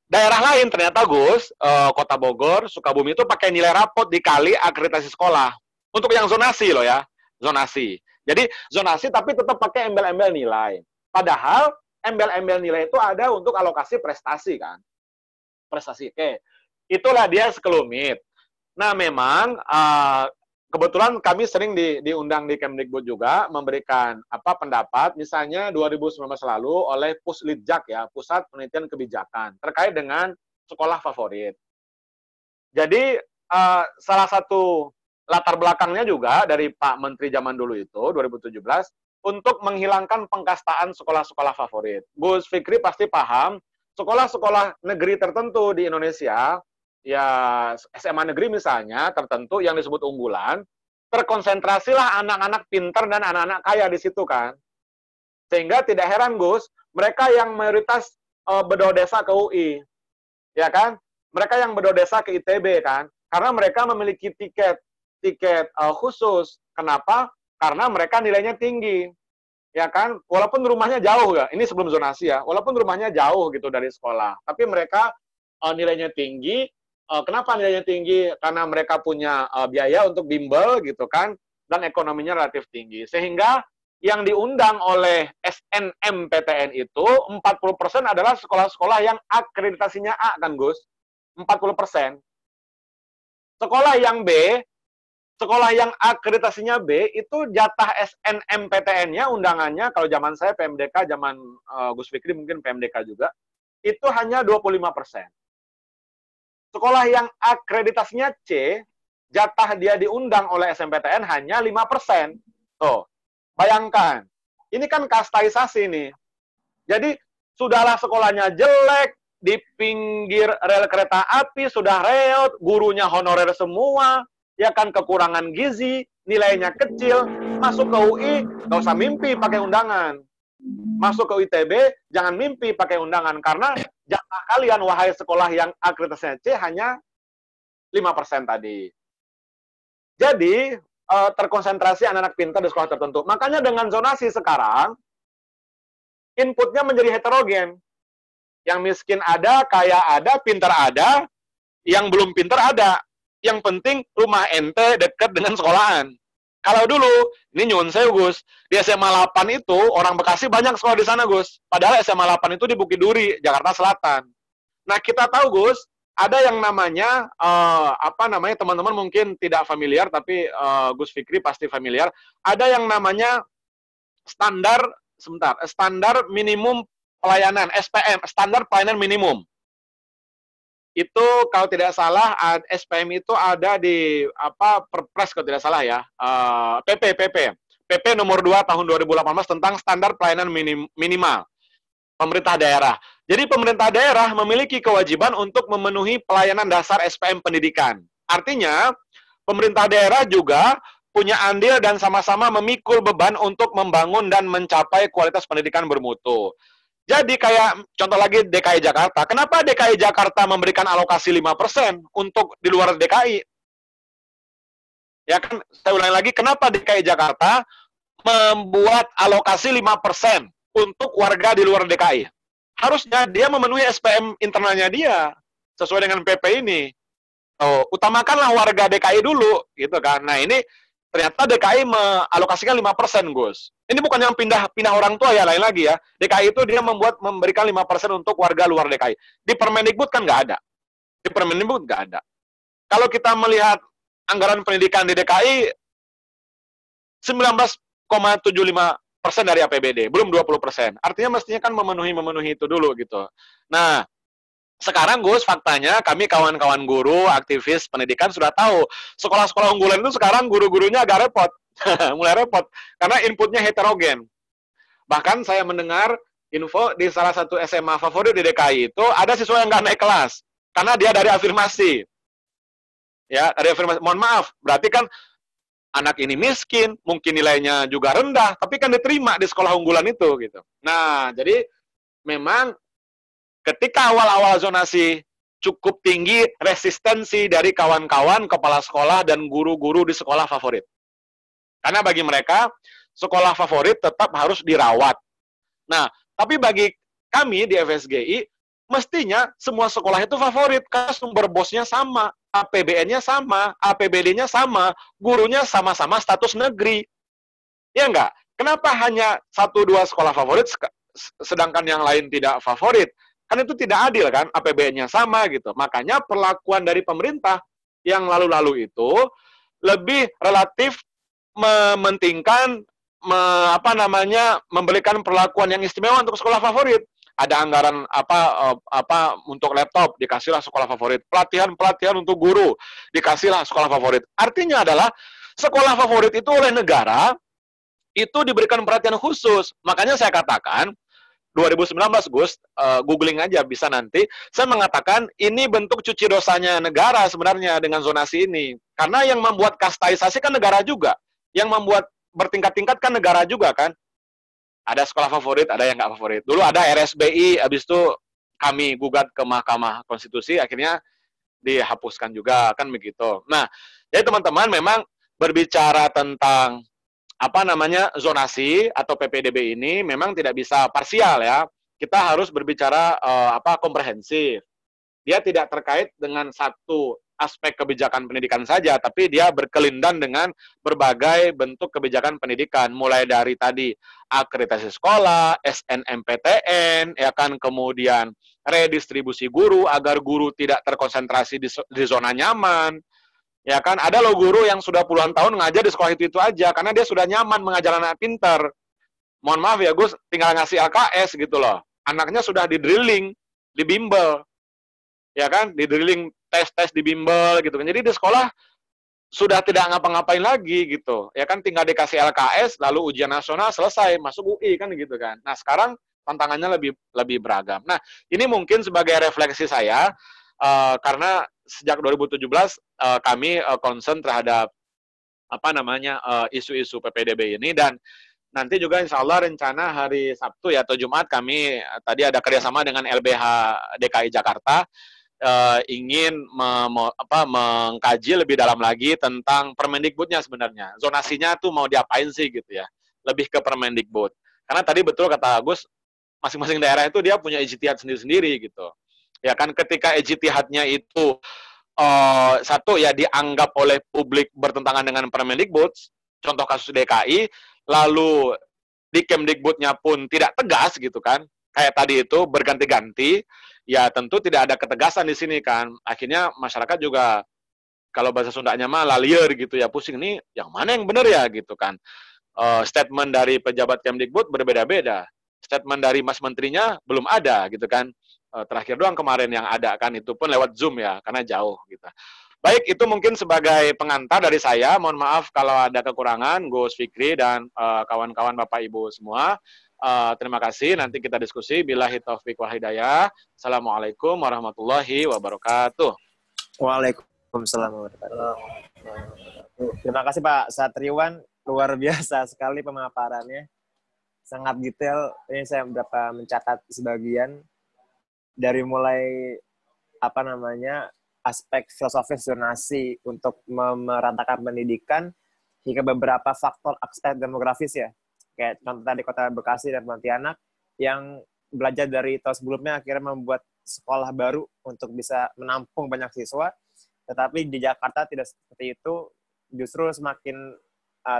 C: Daerah lain ternyata Gus, Kota Bogor, Sukabumi itu pakai nilai rapot dikali akreditasi sekolah. Untuk yang zonasi loh ya, zonasi. Jadi zonasi tapi tetap pakai embel-embel nilai. Padahal embel-embel nilai itu ada untuk alokasi prestasi kan. Prestasi, oke. Itulah dia sekelumit. Nah memang kebetulan kami sering diundang di Kemdikbud juga memberikan pendapat, misalnya 2019 lalu oleh Puslitjak ya, Pusat Penelitian Kebijakan, terkait dengan sekolah favorit. Jadi salah satu latar belakangnya juga dari Pak Menteri zaman dulu itu 2017 untuk menghilangkan pengkastaan sekolah-sekolah favorit. Gus Fikri pasti paham, sekolah-sekolah negeri tertentu di Indonesia, ya SMA negeri misalnya tertentu yang disebut unggulan, terkonsentrasilah anak-anak pintar dan anak-anak kaya di situ kan. Sehingga tidak heran Gus, mereka yang mayoritas berdodesa ke UI, ya kan? Mereka yang berdodesa ke ITB kan, karena mereka memiliki tiket khusus. Kenapa? Karena mereka nilainya tinggi, ya kan? Walaupun rumahnya jauh ya, ini sebelum zonasi ya, walaupun rumahnya jauh gitu dari sekolah, tapi mereka nilainya tinggi. Kenapa nilainya tinggi? Karena mereka punya biaya untuk bimbel gitu kan, dan ekonominya relatif tinggi. Sehingga yang diundang oleh SNMPTN itu 40% adalah sekolah-sekolah yang akreditasinya A kan Gus? 40%. Sekolah yang B Sekolah yang akreditasinya B itu jatah SNMPTN-nya undangannya kalau zaman saya PMDK, zaman Gus Fikri mungkin PMDK juga, itu hanya 25%. Sekolah yang akreditasinya C, jatah dia diundang oleh SNMPTN hanya 5%. Tuh, bayangkan. Ini kan kastaisasi nih. Jadi, sudahlah sekolahnya jelek, di pinggir rel kereta api, sudah reot, gurunya honorer semua, ya kan kekurangan gizi, nilainya kecil, masuk ke UI, nggak usah mimpi pakai undangan. Masuk ke ITB, jangan mimpi pakai undangan, karena jatah kalian, wahai sekolah yang akreditasinya C, hanya 5% tadi. Jadi, terkonsentrasi anak-anak pintar di sekolah tertentu. Makanya dengan zonasi sekarang, inputnya menjadi heterogen. Yang miskin ada, kaya ada, pintar ada, yang belum pintar ada. Yang penting rumah ente dekat dengan sekolahan. Kalau dulu, ini nyun saya Gus, di SMA 8 itu orang Bekasi banyak sekolah di sana Gus. Padahal SMA 8 itu di Bukit Duri, Jakarta Selatan. Nah kita tahu Gus, ada yang namanya teman-teman mungkin tidak familiar, tapi Gus Fikri pasti familiar. Ada yang namanya standar minimum pelayanan, SPM, standar pelayanan minimum. Itu kalau tidak salah SPM itu ada di Perpres kalau tidak salah ya, PP nomor 2 tahun 2018 tentang standar pelayanan minimal pemerintah daerah. Jadi pemerintah daerah memiliki kewajiban untuk memenuhi pelayanan dasar SPM pendidikan. Artinya pemerintah daerah juga punya andil dan sama-sama memikul beban untuk membangun dan mencapai kualitas pendidikan bermutu. Jadi kayak contoh lagi DKI Jakarta. Kenapa DKI Jakarta memberikan alokasi 5% untuk di luar DKI? Ya kan, saya ulangi lagi, kenapa DKI Jakarta membuat alokasi 5% untuk warga di luar DKI? Harusnya dia memenuhi SPM internalnya dia, sesuai dengan PP ini. Utamakanlah warga DKI dulu, gitu kan. Nah ini, ternyata DKI mengalokasikan 5%, Gus. Ini bukan yang pindah orang tua ya, lain lagi ya. DKI itu dia memberikan 5% untuk warga luar DKI. Di Permendikbud kan nggak ada. Di Permendikbud nggak ada. Kalau kita melihat anggaran pendidikan di DKI, 19,75% dari APBD, belum 20%. Artinya mestinya kan memenuhi itu dulu gitu. Nah, sekarang Gus, faktanya kami kawan-kawan guru, aktivis pendidikan sudah tahu sekolah-sekolah unggulan itu sekarang guru-gurunya agak repot, mulai repot karena inputnya heterogen. Bahkan saya mendengar info di salah satu SMA favorit di DKI itu ada siswa yang nggak naik kelas karena dia dari afirmasi. Ya, dari afirmasi. Mohon maaf, berarti kan anak ini miskin, mungkin nilainya juga rendah, tapi kan diterima di sekolah unggulan itu gitu. Nah, jadi memang ketika awal-awal zonasi cukup tinggi resistensi dari kawan-kawan kepala sekolah dan guru-guru di sekolah favorit. Karena bagi mereka, sekolah favorit tetap harus dirawat. Nah, tapi bagi kami di FSGI, mestinya semua sekolah itu favorit, karena sumber bosnya sama, APBN-nya sama, APBD-nya sama, gurunya sama-sama status negeri. Ya enggak? Kenapa hanya 1-2 sekolah favorit, sedangkan yang lain tidak favorit? Kan itu tidak adil kan, APBN-nya sama gitu. Makanya perlakuan dari pemerintah yang lalu-lalu itu lebih relatif mementingkan memberikan perlakuan yang istimewa untuk sekolah favorit. Ada anggaran untuk laptop, dikasihlah sekolah favorit. Pelatihan untuk guru, dikasihlah sekolah favorit. Artinya adalah sekolah favorit itu oleh negara itu diberikan perhatian khusus. Makanya saya katakan 2019 Gus, googling aja bisa nanti, saya mengatakan ini bentuk cuci dosanya negara sebenarnya dengan zonasi ini. Karena yang membuat kastaisasi kan negara juga. Yang membuat bertingkat-tingkat kan negara juga kan. Ada sekolah favorit, ada yang nggak favorit. Dulu ada RSBI, habis itu kami gugat ke Mahkamah Konstitusi, akhirnya dihapuskan juga, kan begitu. Nah, jadi teman-teman memang berbicara tentang zonasi atau PPDB ini memang tidak bisa parsial ya. Kita harus berbicara komprehensif. Dia tidak terkait dengan satu aspek kebijakan pendidikan saja, tapi dia berkelindan dengan berbagai bentuk kebijakan pendidikan, mulai dari tadi akreditasi sekolah, SNMPTN, ya kan, kemudian redistribusi guru agar guru tidak terkonsentrasi di zona nyaman, Ya kan, ada loh guru yang sudah puluhan tahun ngajar di sekolah itu aja, karena dia sudah nyaman mengajar anak pintar. Mohon maaf ya, Gus, tinggal ngasih LKS gitu loh. Anaknya sudah di drilling, di bimbel. Ya kan, di drilling, tes-tes di bimbel gitu kan. Jadi di sekolah sudah tidak ngapa-ngapain lagi gitu. Ya kan, tinggal dikasih LKS, lalu ujian nasional selesai, masuk UI kan gitu kan. Nah, sekarang tantangannya lebih beragam. Nah, ini mungkin sebagai refleksi saya, karena sejak 2017 kami concern terhadap isu-isu PPDB ini, dan nanti juga insya Allah rencana hari Sabtu ya atau Jumat kami tadi ada kerjasama dengan LBH DKI Jakarta, ingin mengkaji lebih dalam lagi tentang Permendikbudnya sebenarnya. Zonasinya tuh mau diapain sih gitu ya. Lebih ke Permendikbud. Karena tadi betul kata Agus, masing-masing daerah itu dia punya ijtihad sendiri-sendiri gitu. Ya kan, ketika ijtihadnya itu satu ya dianggap oleh publik bertentangan dengan Permendikbud, contoh kasus DKI, lalu di Kemdikbudnya pun tidak tegas gitu kan, kayak tadi itu berganti-ganti, ya tentu tidak ada ketegasan di sini kan. Akhirnya masyarakat juga, kalau bahasa Sundanya mah lalier gitu ya, pusing nih yang mana yang benar ya gitu kan. Statement dari pejabat Kemdikbud berbeda-beda, statement dari Mas Menterinya belum ada gitu kan. Terakhir doang kemarin yang ada kan, itu pun lewat Zoom ya, karena jauh gitu. Baik, itu mungkin sebagai pengantar dari saya. Mohon maaf kalau ada kekurangan, Gus Fikri dan kawan-kawan Bapak Ibu semua. Terima kasih, nanti kita diskusi. Billahi taufiq wal hidayah. Assalamualaikum warahmatullahi wabarakatuh.
A: Waalaikumsalam warahmatullahi wabarakatuh. Terima kasih Pak Satriwan, luar biasa sekali pemaparannya. Sangat detail. Ini saya beberapa mencatat sebagian. Dari mulai aspek filosofis zonasi untuk memeratakan pendidikan hingga beberapa faktor aspek demografis ya. Kayak contoh tadi Kota Bekasi dan Pontianak yang belajar dari tahun sebelumnya akhirnya membuat sekolah baru untuk bisa menampung banyak siswa. Tetapi di Jakarta tidak seperti itu. Justru semakin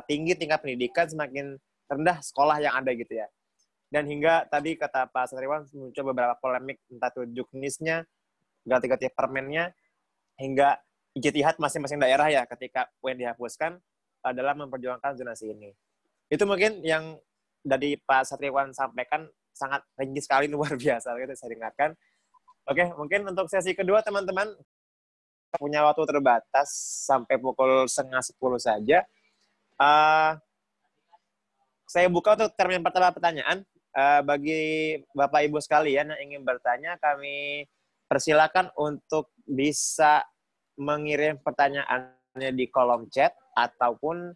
A: tinggi tingkat pendidikan, semakin rendah sekolah yang ada gitu ya. Dan hingga tadi kata Pak Satriwan muncul beberapa polemik, entah itu juknisnya, ganti-ganti permennya, hingga ijtihad masing-masing daerah ya ketika UN dihapuskan adalah memperjuangkan zonasi ini. Itu mungkin yang dari Pak Satriwan sampaikan sangat rinci sekali, luar biasa gitu saya dengarkan. Oke, mungkin untuk sesi kedua teman-teman punya waktu terbatas sampai pukul 9:30 saja. Saya buka untuk termin pertama pertanyaan. Bagi Bapak Ibu sekalian yang ingin bertanya, kami persilakan untuk bisa mengirim pertanyaannya di kolom chat ataupun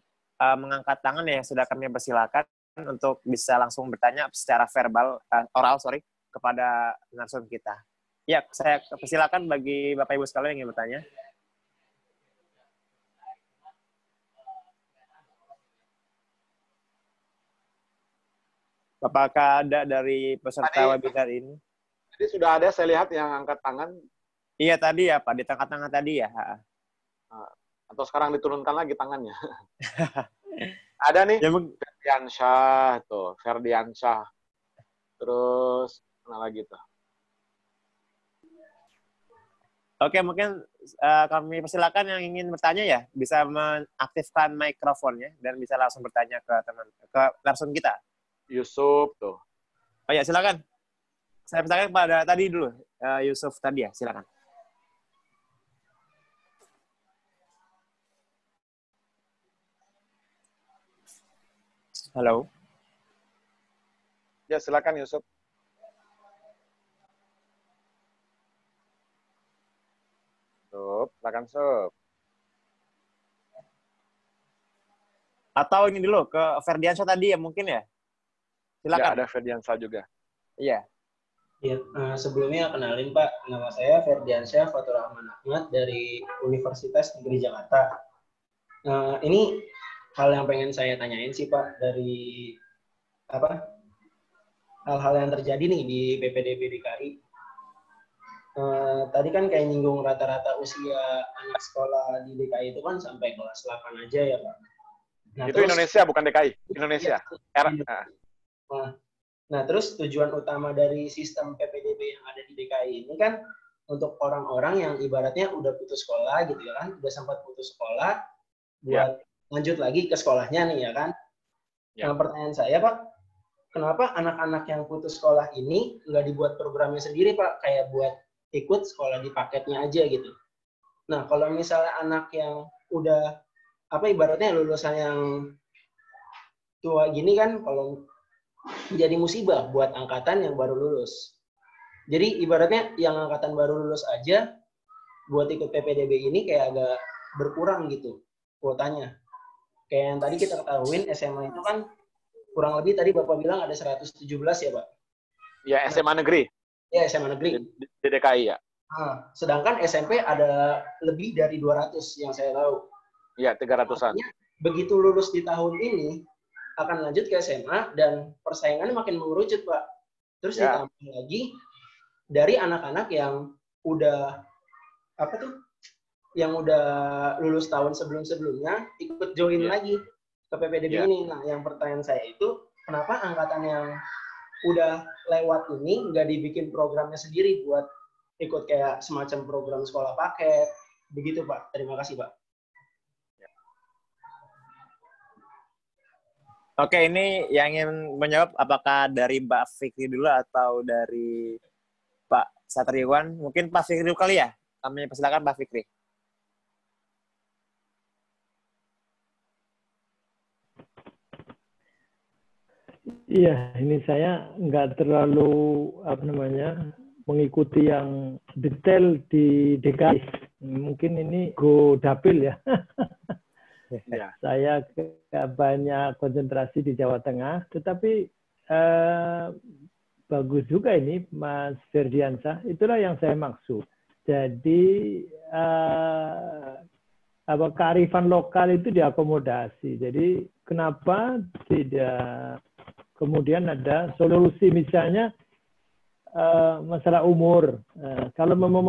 A: mengangkat tangan yang sudah kami persilakan untuk bisa langsung bertanya secara oral kepada narsum kita. Ya, saya persilakan bagi Bapak Ibu sekalian yang ingin bertanya. Apakah ada dari peserta webinar ini?
C: Jadi sudah ada, saya lihat yang angkat tangan.
A: Iya tadi ya Pak, di tengah-tengah tadi ya.
C: Atau sekarang diturunkan lagi tangannya. Ada nih, ya, Ferdiansyah. Terus, mana lagi tuh?
A: Oke, mungkin kami persilakan yang ingin bertanya ya, bisa mengaktifkan mikrofonnya dan bisa langsung bertanya ke langsung kita.
C: Yusuf tuh.
A: Oh ya, silakan. Saya persilakan pada tadi dulu, Yusuf tadi ya, silakan. Halo.
C: Ya, silakan Yusuf. Silakan Yusuf.
A: Atau ini dulu ke Ferdiansyah tadi ya mungkin ya. Silakan.
C: Ya, ada Ferdiansyah juga.
A: Iya.
D: Ya, sebelumnya kenalin Pak, nama saya Ferdiansyah Fatur Rahman Ahmad dari Universitas Negeri Jakarta. Ini hal yang pengen saya tanyain sih Pak, dari hal-hal yang terjadi nih di PPDB DKI. Tadi kan kayak nyinggung rata-rata usia anak sekolah di DKI itu kan sampai kelas 8 aja ya Pak.
C: Nah, itu terus, Indonesia bukan DKI, Indonesia.
D: Ya, nah, terus tujuan utama dari sistem PPDB yang ada di DKI ini kan untuk orang-orang yang ibaratnya udah putus sekolah gitu ya kan, udah sempat putus sekolah buat lanjut lagi ke sekolahnya nih ya kan. Nah, pertanyaan saya Pak, kenapa anak-anak yang putus sekolah ini nggak dibuat programnya sendiri Pak, kayak buat ikut sekolah di paketnya aja gitu. Nah, kalau misalnya anak yang udah ibaratnya lulusan yang tua gini kan, kalau jadi musibah buat angkatan yang baru lulus. Jadi ibaratnya yang angkatan baru lulus aja buat ikut PPDB ini kayak agak berkurang gitu kuotanya. Kayak yang tadi kita ketahuin SMA itu kan kurang lebih tadi Bapak bilang ada 117 ya Pak?
C: Ya, SMA negeri.
D: Ya, SMA negeri.
C: Di DKI ya.
D: Nah, sedangkan SMP ada lebih dari 200 yang saya tahu.
C: Ya, 300-an.
D: Begitu lulus di tahun ini, akan lanjut ke SMA, dan persaingannya makin mengerucut, Pak. Terus ditambah lagi, dari anak-anak yang udah, yang udah lulus tahun sebelum-sebelumnya, ikut join lagi ke PPDB ini. Nah, yang pertanyaan saya itu, kenapa angkatan yang udah lewat ini nggak dibikin programnya sendiri buat ikut kayak semacam program sekolah paket, begitu Pak. Terima kasih Pak.
A: Oke, ini yang ingin menjawab apakah dari Mbak Fikri dulu atau dari Pak Satriwan? Mungkin Pak Fikri dulu kali ya? Kami persilakan Pak Fikri.
B: Iya, ini saya nggak terlalu mengikuti yang detail di DKI. Mungkin ini go dapil ya. Saya banyak konsentrasi di Jawa Tengah, tetapi bagus juga ini Mas Ferdiansyah. Itulah yang saya maksud. Jadi kearifan lokal itu diakomodasi. Jadi kenapa tidak kemudian ada solusi, misalnya masalah umur. Kalau mau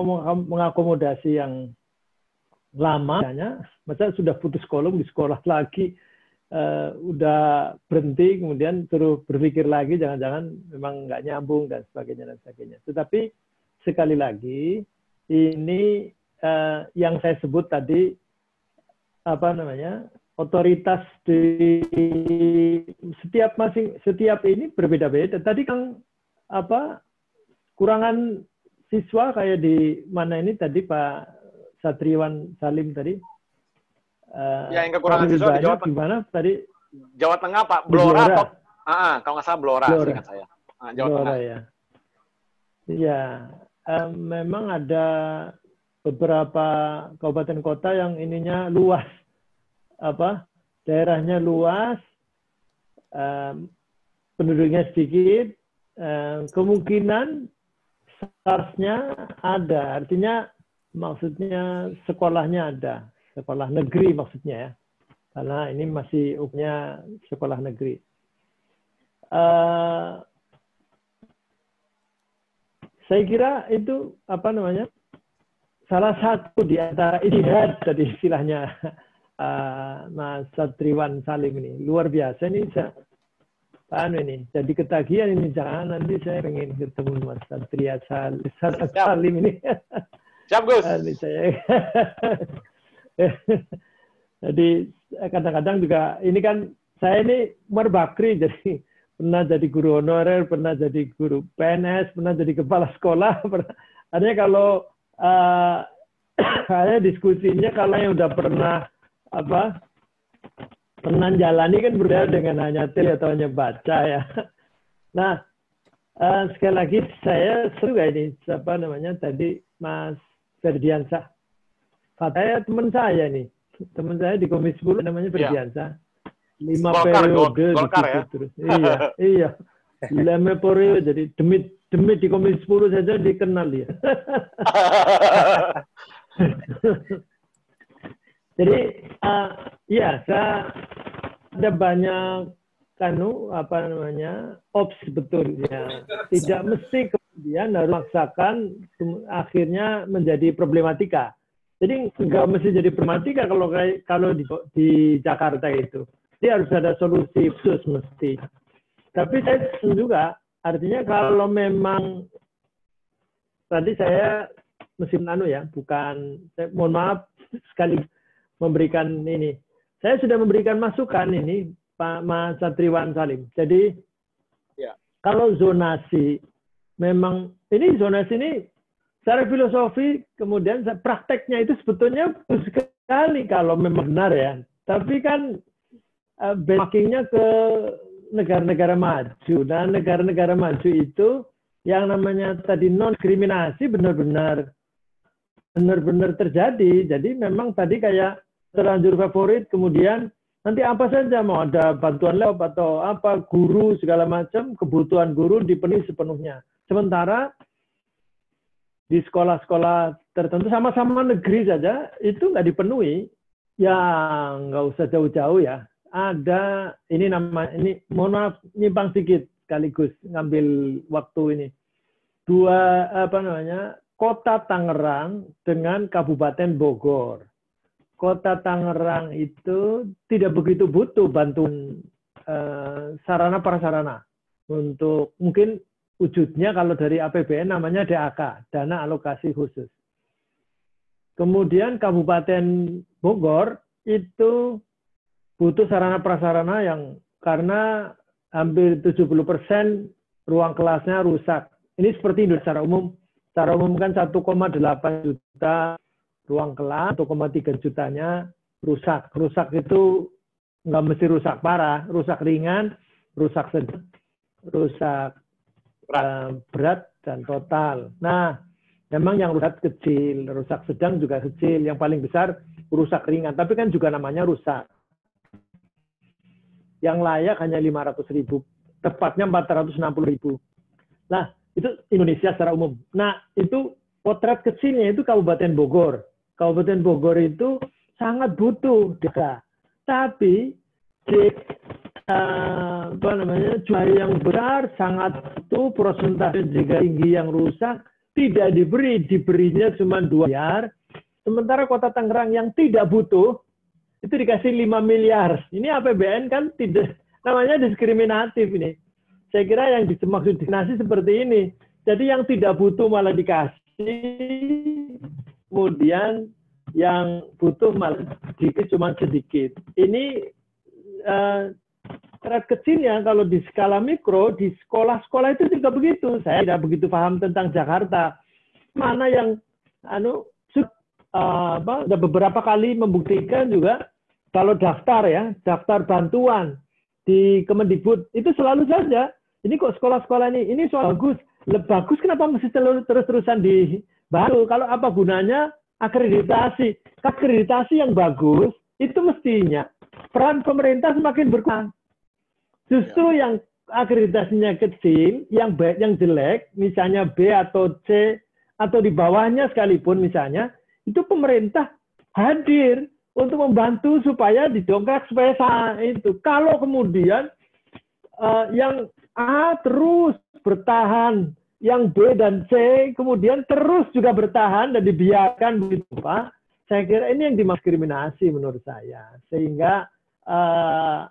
B: mengakomodasi yang lama, masa sudah putus sekolah, di sekolah lagi, udah berhenti, kemudian suruh berpikir lagi, jangan-jangan memang nggak nyambung dan sebagainya dan sebagainya. Tetapi sekali lagi, ini yang saya sebut tadi otoritas di setiap ini berbeda-beda. Tadi kan kurangan siswa kayak di mana ini tadi Pak Satriwan Salim tadi.
C: Yang kekurangan siswa di Jawa Tengah.
B: Gimana tadi?
C: Jawa Tengah Pak, Blora atau kalau nggak salah Blora. Ingat saya. Jawa
B: Blora,
C: Tengah.
B: Ya. Iya, memang ada beberapa kabupaten kota yang ininya luas. Daerahnya luas, penduduknya sedikit, kemungkinan SARS-nya ada, artinya maksudnya sekolahnya ada, sekolah negeri maksudnya ya, karena ini masih umumnya sekolah negeri. Saya kira itu salah satu di antara ijtihad tadi istilahnya Mas Satriwan Salim ini luar biasa ini. Jadi ketagihan ini, jangan nanti saya pengen ketemu Mas Satriwan Salim ini.
C: Siap Gus.
B: Jadi kadang-kadang juga ini kan saya ini Umar Bakri, jadi pernah jadi guru honorer, pernah jadi guru PNS, pernah jadi kepala sekolah. Artinya kalau saya diskusinya kalau yang udah pernah jalani kan berbeda dengan hanya atau hanya baca ya. Nah, sekali lagi saya suka ini tadi Mas Ferdiansyah. Katanya teman saya nih, teman saya di Komisi 10 namanya Ferdiansyah. 5 periode
C: Golkar ya?
B: Terus. Iya. 5 periode, jadi demi di Komisi 10 saja dikenal ya. Jadi saya ada banyak ops sebetulnya. Tidak mesti kemudian harus memaksakan akhirnya menjadi problematika. Jadi nggak mesti jadi problematika kalau di Jakarta itu. Jadi harus ada solusi khusus mesti. Tapi saya juga artinya kalau memang tadi saya meskipun ya, bukan, mohon maaf sekali memberikan ini. Saya sudah memberikan masukan ini, Pak Mas Satriwan Salim. Jadi, kalau zonasi, memang, ini zonasi ini, secara filosofi, kemudian prakteknya itu sebetulnya bagus sekali kalau memang benar ya. Tapi kan, backingnya ke negara-negara maju. Dan negara-negara maju itu yang namanya tadi non-diskriminasi benar-benar terjadi. Jadi memang tadi kayak terlanjur favorit, kemudian nanti apa saja mau ada bantuan lewat atau apa, guru segala macam, kebutuhan guru dipenuhi sepenuhnya. Sementara di sekolah-sekolah tertentu sama-sama negeri saja itu nggak dipenuhi. Ya nggak usah jauh-jauh ya. Ada ini mohon maaf nyimpang sedikit sekaligus ngambil waktu ini. Kota Tangerang dengan Kabupaten Bogor. Kota Tangerang itu tidak begitu butuh bantuan sarana prasarana untuk, mungkin wujudnya kalau dari APBN namanya DAK, dana alokasi khusus. Kemudian Kabupaten Bogor itu butuh sarana prasarana yang karena hampir 70% ruang kelasnya rusak. Ini seperti Indonesia secara umum. Secara umum kan 1,8 juta ruang kelas, 1,3 jutanya rusak. Rusak itu nggak mesti rusak parah, rusak ringan, rusak sedang, rusak berat dan total. Nah, memang yang rusak kecil, rusak sedang juga kecil, yang paling besar rusak ringan. Tapi kan juga namanya rusak. Yang layak hanya 500.000, tepatnya 460.000. Nah, itu Indonesia secara umum. Nah, itu potret kecilnya itu Kabupaten Bogor. Kabupaten Bogor itu sangat butuh desa. Tapi jumlah yang besar sangat butuh, persentase juga tinggi yang rusak, tidak diberinya cuma 2 miliar. Sementara Kota Tangerang yang tidak butuh itu dikasih 5 miliar. Ini APBN kan tidak, namanya diskriminatif ini. Saya kira yang dimaksud diskriminasi seperti ini. Jadi yang tidak butuh malah dikasih, kemudian yang butuh malah sedikit, cuma sedikit. Ini trend kecilnya kalau di skala mikro, di sekolah-sekolah itu juga begitu. Saya tidak begitu paham tentang Jakarta. Mana yang udah beberapa kali membuktikan juga kalau daftar bantuan di Kemendikbud itu selalu saja ini kok sekolah-sekolah ini soal bagus kenapa mesti terus-terusan dibantu? Kalau apa gunanya akreditasi yang bagus itu mestinya peran pemerintah semakin berkurang. Justru yang akreditasinya kecil, yang baik, yang jelek, misalnya B atau C atau di bawahnya sekalipun misalnya, itu pemerintah hadir untuk membantu supaya didongkrak supaya itu. Kalau kemudian yang A terus bertahan, yang B dan C kemudian terus juga bertahan dan dibiarkan begitu Pak, saya kira ini yang didiskriminasi menurut saya. Sehingga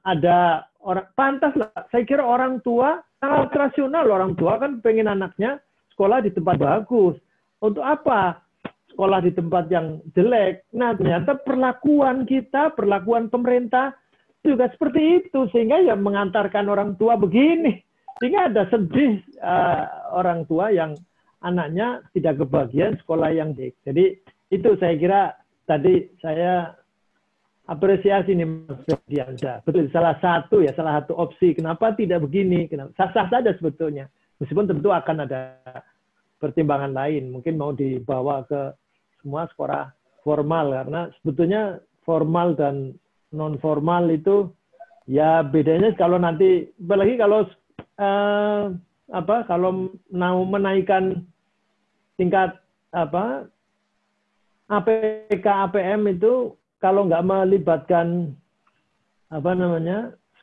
B: ada orang pantas lah. Saya kira orang tua sangat rasional, orang tua kan pengen anaknya sekolah di tempat bagus. Untuk apa? Sekolah di tempat yang jelek. Nah, ternyata perlakuan pemerintah juga seperti itu. Sehingga ya mengantarkan orang tua begini. Sehingga ada sedih orang tua yang anaknya tidak kebagian sekolah yang baik. Jadi itu saya kira tadi saya apresiasi nih Mas Ferdiansyah. Betul, salah satu opsi. Kenapa tidak begini? Sah-sah saja sebetulnya. Meskipun tentu akan ada pertimbangan lain. Mungkin mau dibawa ke semua sekolah formal karena sebetulnya formal dan non formal itu ya bedanya kalau nanti apalagi kalau kalau mau menaikkan tingkat APK APM itu kalau nggak melibatkan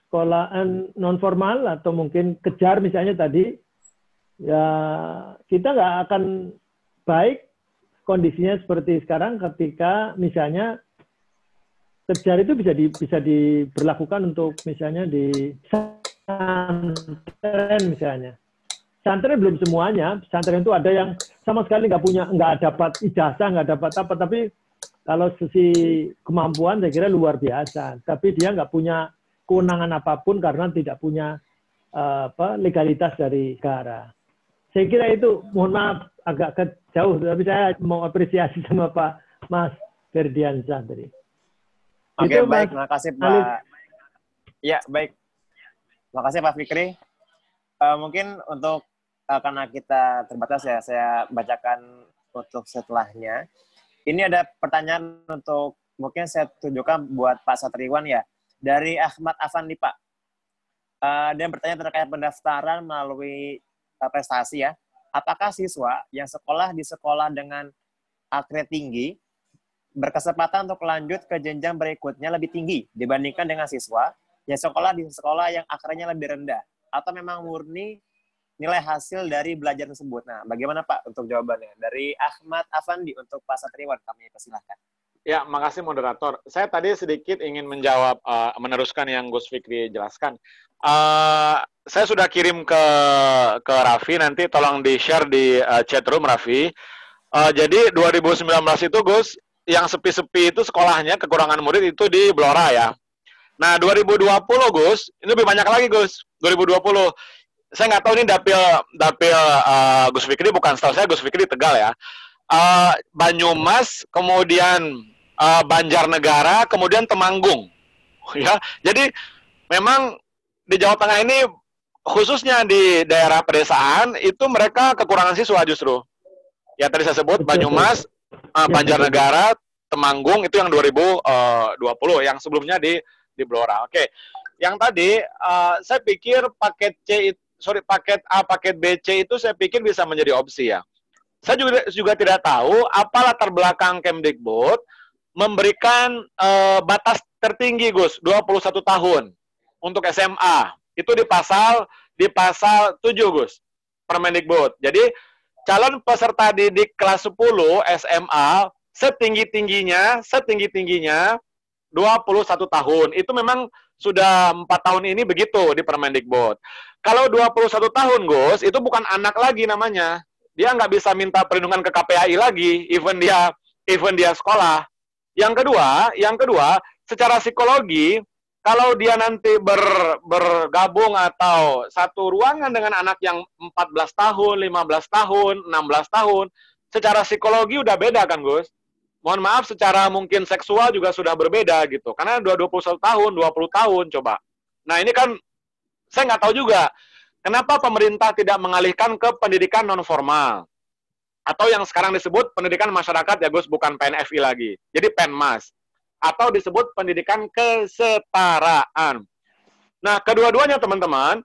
B: sekolah non formal atau mungkin kejar misalnya tadi ya kita nggak akan baik kondisinya seperti sekarang ketika misalnya kejar itu bisa diberlakukan untuk misalnya di pesantren misalnya. pesantren belum semuanya. Pesantren itu ada yang sama sekali nggak dapat ijazah, nggak dapat apa. Tapi kalau sisi kemampuan saya kira luar biasa. Tapi dia nggak punya kewenangan apapun karena tidak punya legalitas dari negara. Saya kira itu, mohon maaf agak jauh, tapi saya mau apresiasi sama Pak Mas Ferdiansyah tadi.
A: Oke,
B: itu,
A: baik.
B: Mas
A: Terima kasih, Pak.
B: Alif.
A: Ya, baik. Terima kasih, Pak Fikri. Mungkin untuk karena kita terbatas ya, saya bacakan untuk setelahnya. Ini ada pertanyaan untuk, mungkin saya tunjukkan buat Pak Satriwan ya. Dari Ahmad Afandi, Pak. Dia bertanya terkait pendaftaran melalui prestasi ya. Apakah siswa yang sekolah di sekolah dengan akred tinggi berkesempatan untuk lanjut ke jenjang berikutnya lebih tinggi dibandingkan dengan siswa yang sekolah di sekolah yang akrednya lebih rendah? Atau memang murni nilai hasil dari belajar tersebut? Nah, bagaimana Pak untuk jawabannya? Dari Ahmad Afandi untuk Pak Satriwan, kami persilahkan.
C: Ya, makasih moderator. Saya tadi sedikit ingin menjawab, meneruskan yang Gus Fikri jelaskan. Saya sudah kirim ke Raffi, nanti tolong di-share di chat room Raffi. Jadi 2019 itu Gus, yang sepi-sepi itu sekolahnya kekurangan murid itu di Blora ya. Nah, 2020 Gus, ini lebih banyak lagi Gus. 2020. Saya nggak tahu ini dapil Gus Fikri, bukan setahu saya Gus Fikri Tegal ya. Banyumas, kemudian Banjarnegara, kemudian Temanggung. Ya, jadi memang di Jawa Tengah ini khususnya di daerah pedesaan itu mereka kekurangan siswa justru. Ya tadi saya sebut Banyumas, Banjarnegara, Temanggung itu yang 2020, yang sebelumnya di Blora. Oke. Yang tadi saya pikir paket A, paket BC itu saya pikir bisa menjadi opsi ya. Saya juga tidak tahu apa latar belakang Kemdikbud memberikan batas tertinggi Gus, 21 tahun untuk SMA. Itu di pasal 7 Gus, Permendikbud. Jadi calon peserta didik kelas 10 SMA setinggi-tingginya 21 tahun. Itu memang sudah 4 tahun ini begitu di Permendikbud. Kalau 21 tahun Gus, itu bukan anak lagi namanya. Dia nggak bisa minta perlindungan ke KPAI lagi, even dia sekolah. Yang kedua, secara psikologi, kalau dia nanti bergabung atau satu ruangan dengan anak yang 14 tahun, 15 tahun, 16 tahun, secara psikologi udah beda kan, Gus? Mohon maaf, secara mungkin seksual juga sudah berbeda gitu. Karena 21 tahun, 20 tahun, coba. Nah, ini kan saya nggak tahu juga. Kenapa pemerintah tidak mengalihkan ke pendidikan non-formal? Atau yang sekarang disebut pendidikan masyarakat ya Gus, bukan PNFI lagi. Jadi PENMAS. Atau disebut pendidikan kesetaraan. Nah, kedua-duanya teman-teman,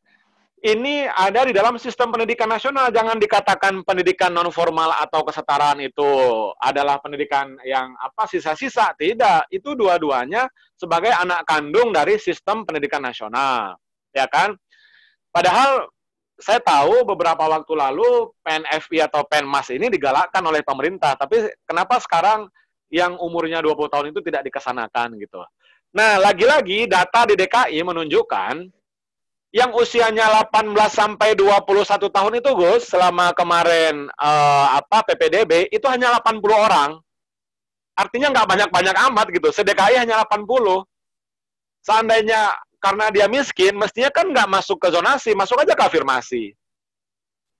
C: ini ada di dalam sistem pendidikan nasional. Jangan dikatakan pendidikan non-formal atau kesetaraan itu adalah pendidikan yang sisa-sisa. Tidak, itu dua-duanya sebagai anak kandung dari sistem pendidikan nasional. Ya kan? Padahal saya tahu beberapa waktu lalu PNFI atau PENMAS ini digalakkan oleh pemerintah, tapi kenapa sekarang yang umurnya 20 tahun itu tidak dikesanakan gitu. Nah, lagi-lagi data di DKI menunjukkan yang usianya 18 sampai 21 tahun itu Gus, selama kemarin PPDB itu hanya 80 orang. Artinya nggak banyak-banyak amat gitu. Se-DKI hanya 80. Seandainya karena dia miskin, mestinya kan nggak masuk ke zonasi, masuk aja ke afirmasi.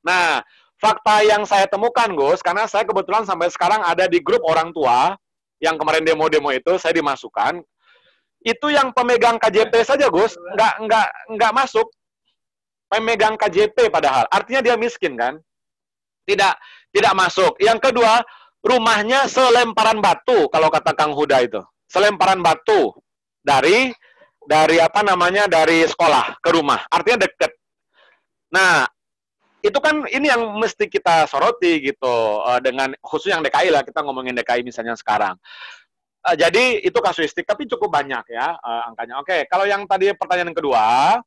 C: Nah, fakta yang saya temukan, Gus, karena saya kebetulan sampai sekarang ada di grup orang tua, yang kemarin demo-demo itu, saya dimasukkan, itu yang pemegang KJP saja, Gus, nggak masuk. Pemegang KJP padahal, artinya dia miskin, kan? Tidak masuk. Yang kedua, rumahnya selemparan batu, kalau kata Kang Huda itu. Selemparan batu dari sekolah ke rumah, artinya deket. Nah, itu kan ini yang mesti kita soroti gitu, dengan khusus yang DKI lah, kita ngomongin DKI misalnya sekarang. Jadi itu kasuistik, tapi cukup banyak ya angkanya. Oke, kalau yang tadi pertanyaan kedua,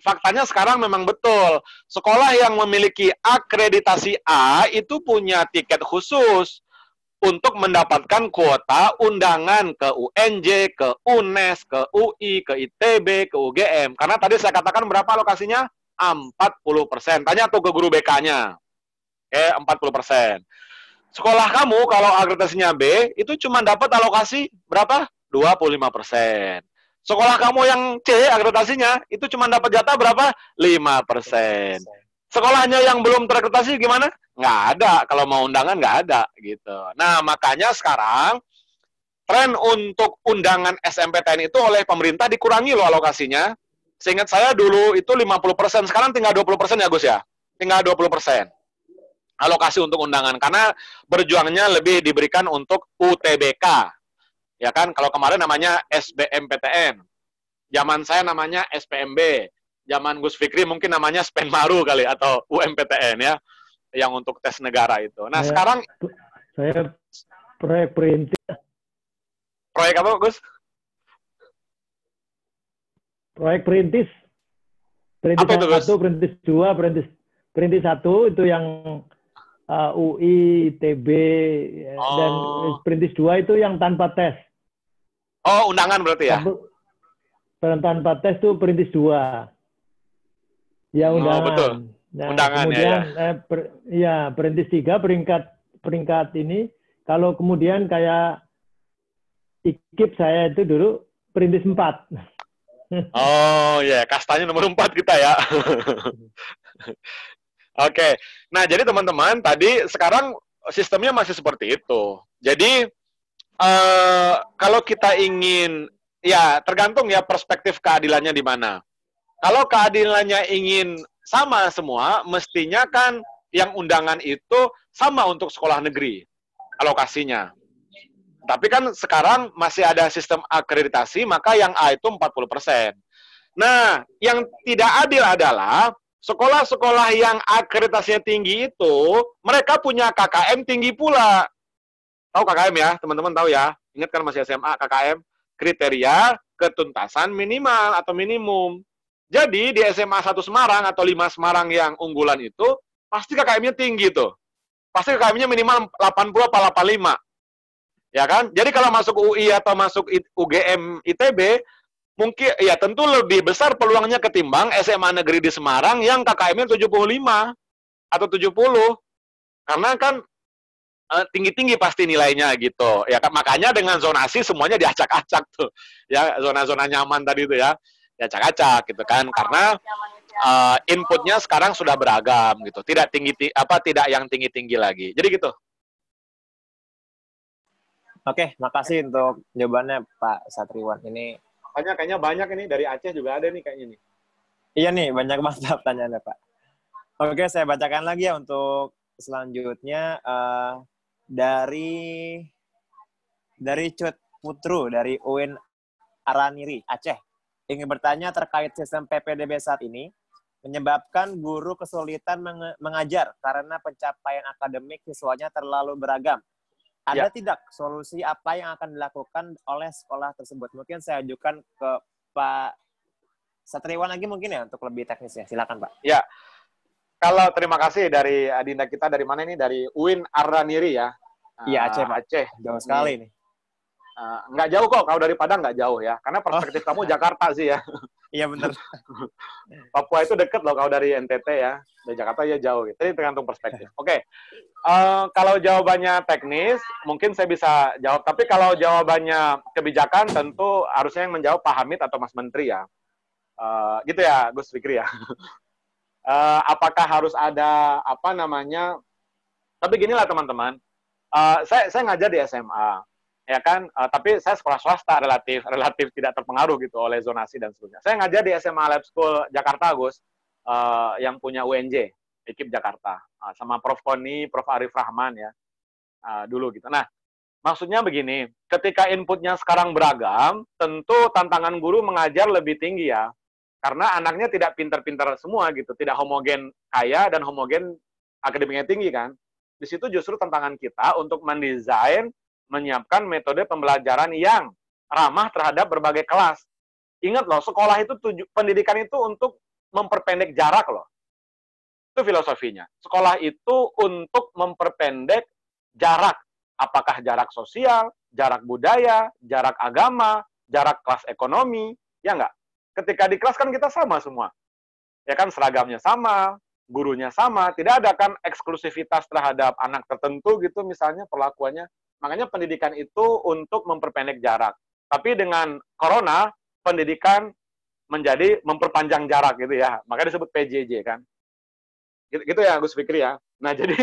C: faktanya sekarang memang betul, sekolah yang memiliki akreditasi A itu punya tiket khusus untuk mendapatkan kuota undangan ke UNJ, ke UNES, ke UI, ke ITB, ke UGM. Karena tadi saya katakan berapa lokasinya? 40%. Tanya tuh ke guru BK-nya. Oke, 40%. Sekolah kamu kalau akreditasinya B, itu cuma dapat alokasi berapa? 25%. Sekolah kamu yang C, akreditasinya, itu cuma dapat jatah berapa? 5%. Sekolahnya yang belum terakreditasi gimana? Nggak ada. Kalau mau undangan nggak ada. Gitu. Nah, makanya sekarang tren untuk undangan SMPTN itu oleh pemerintah dikurangi loh alokasinya. Seingat saya dulu itu 50%, sekarang tinggal 20% ya Gus ya? Tinggal 20% alokasi untuk undangan, karena berjuangnya lebih diberikan untuk UTBK. Ya kan, kalau kemarin namanya SBMPTN. Zaman saya namanya SPMB. Zaman Gus Fikri mungkin namanya Spenmaru kali, atau UMPTN ya, yang untuk tes negara itu. Nah, sekarang...
B: Saya proyek perintis.
C: Proyek apa, Gus?
B: Proyek perintis. Perintis
C: apa itu, Gus?
B: 1, perintis 2, perintis 1 itu yang UI, ITB, dan perintis 2 itu yang tanpa tes.
C: Oh, undangan berarti ya?
B: Tanpa tes itu perintis 2. Ya, undangan.
C: Oh, betul.
B: Nah,
C: undangan
B: kemudian,
C: ya.
B: Perintis 3 peringkat ini, kalau kemudian kayak IKIP saya itu dulu perintis 4.
C: Oh ya, kastanya nomor 4 kita ya. Oke, nah jadi teman-teman tadi sekarang sistemnya masih seperti itu. Jadi kalau kita ingin, ya tergantung ya perspektif keadilannya di mana. Kalau keadilannya ingin sama semua, mestinya kan yang undangan itu sama untuk sekolah negeri alokasinya. Tapi kan sekarang masih ada sistem akreditasi, maka yang A itu 40%. Nah, yang tidak adil adalah sekolah-sekolah yang akreditasinya tinggi itu, mereka punya KKM tinggi pula. Tahu KKM ya? Teman-teman tahu ya? Ingat kan masih SMA, KKM? Kriteria ketuntasan minimal atau minimum. Jadi, di SMA 1 Semarang atau 5 Semarang yang unggulan itu, pasti KKM-nya tinggi tuh. Pasti KKM-nya minimal 80 atau 85. Ya kan? Jadi kalau masuk UI atau masuk UGM ITB, mungkin ya tentu lebih besar peluangnya ketimbang SMA negeri di Semarang yang KKM-nya 75 atau 70. Karena kan tinggi-tinggi pasti nilainya gitu. Ya kan, makanya dengan zonasi semuanya diacak-acak tuh. Ya, zona-zona nyaman tadi itu ya. Diacak-acak gitu kan. Karena inputnya sekarang sudah beragam gitu. Tidak tidak yang tinggi-tinggi lagi. Jadi gitu.
A: Oke, makasih untuk jawabannya Pak Satriwan. Ini
C: kayaknya banyak ini, dari Aceh juga ada nih kayaknya nih.
A: Iya nih, banyak banget pertanyaannya Pak. Oke, saya bacakan lagi ya untuk selanjutnya dari Cut Putru dari UIN Araniri, Aceh. Ingin bertanya terkait sistem PPDB saat ini menyebabkan guru kesulitan mengajar karena pencapaian akademik siswanya terlalu beragam. Ada tidak solusi apa yang akan dilakukan oleh sekolah tersebut? Mungkin saya ajukan ke Pak Satriwan lagi mungkin ya untuk lebih teknisnya. Silakan Pak.
C: Ya, kalau terima kasih dari Adinda kita dari mana ini? Dari UIN Araniri ya.
A: Iya Aceh Pak.
C: Aceh.
A: Jauh sekali nih.
C: Nggak jauh kok, kalau dari Padang nggak jauh ya. Karena perspektif kamu Jakarta sih ya.
A: Iya benar.
C: Papua itu deket loh kalau dari NTT ya. Dari Jakarta ya jauh gitu. Jadi tergantung perspektif. Oke. Kalau jawabannya teknis, mungkin saya bisa jawab. Tapi kalau jawabannya kebijakan, tentu harusnya yang menjawab Pak Hamid atau Mas Menteri ya. Gitu ya, Gus Fikri ya. Apakah harus ada apa namanya? Tapi ginilah teman-teman. Saya ngajar di SMA, ya kan? Tapi saya sekolah swasta relatif tidak terpengaruh gitu oleh zonasi dan sebagainya. Saya ngajar di SMA Lab School Jakarta, Gus, yang punya UNJ. Ekip Jakarta, sama Prof. Koni, Prof. Arif Rahman ya, dulu gitu. Nah, maksudnya begini, ketika inputnya sekarang beragam, tentu tantangan guru mengajar lebih tinggi ya, karena anaknya tidak pintar-pintar semua gitu, tidak homogen kaya dan homogen akademiknya tinggi kan. Di situ justru tantangan kita untuk mendesain, menyiapkan metode pembelajaran yang ramah terhadap berbagai kelas. Ingat loh, sekolah itu pendidikan itu untuk memperpendek jarak loh. Itu filosofinya. Sekolah itu untuk memperpendek jarak. Apakah jarak sosial, jarak budaya, jarak agama, jarak kelas ekonomi, ya enggak? Ketika di kelas kan kita sama semua. Ya kan, seragamnya sama, gurunya sama, tidak ada kan eksklusivitas terhadap anak tertentu gitu misalnya perlakuannya. Makanya pendidikan itu untuk memperpendek jarak. Tapi dengan corona, pendidikan menjadi memperpanjang jarak gitu ya. Makanya disebut PJJ kan. Gitu ya Gus Fikri ya. Nah, jadi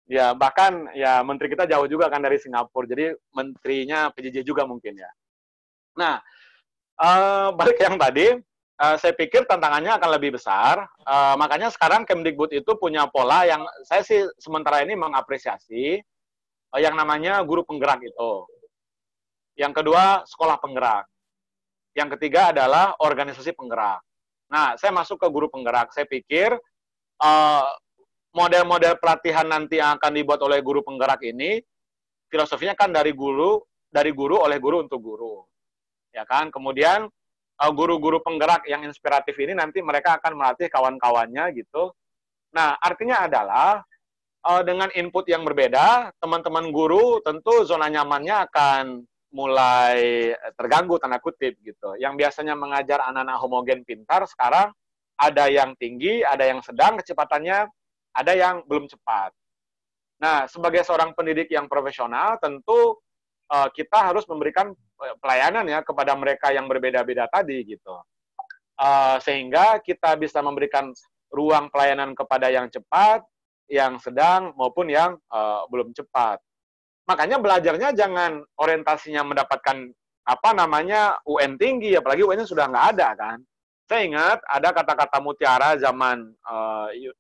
C: ya bahkan ya menteri kita jauh juga kan dari Singapura. Jadi menterinya PJJ juga mungkin ya. Nah, balik yang tadi, saya pikir tantangannya akan lebih besar. Makanya sekarang Kemdikbud itu punya pola yang saya sih sementara ini mengapresiasi yang namanya guru penggerak itu. Yang kedua, sekolah penggerak. Yang ketiga adalah organisasi penggerak. Nah, saya masuk ke guru penggerak. Saya pikir model-model pelatihan nanti yang akan dibuat oleh guru penggerak ini, filosofinya kan dari guru oleh guru untuk guru. Ya kan? Kemudian guru-guru penggerak yang inspiratif ini nanti mereka akan melatih kawan-kawannya gitu. Nah, artinya adalah dengan input yang berbeda, teman-teman guru tentu zona nyamannya akan mulai terganggu tanda kutip gitu. Yang biasanya mengajar anak-anak homogen pintar sekarang ada yang tinggi, ada yang sedang kecepatannya, ada yang belum cepat. Nah, sebagai seorang pendidik yang profesional tentu kita harus memberikan pelayanan ya kepada mereka yang berbeda-beda tadi gitu. Sehingga kita bisa memberikan ruang pelayanan kepada yang cepat, yang sedang maupun yang belum cepat. Makanya belajarnya jangan orientasinya mendapatkan UN tinggi, apalagi UN sudah nggak ada kan. Saya ingat ada kata-kata mutiara zaman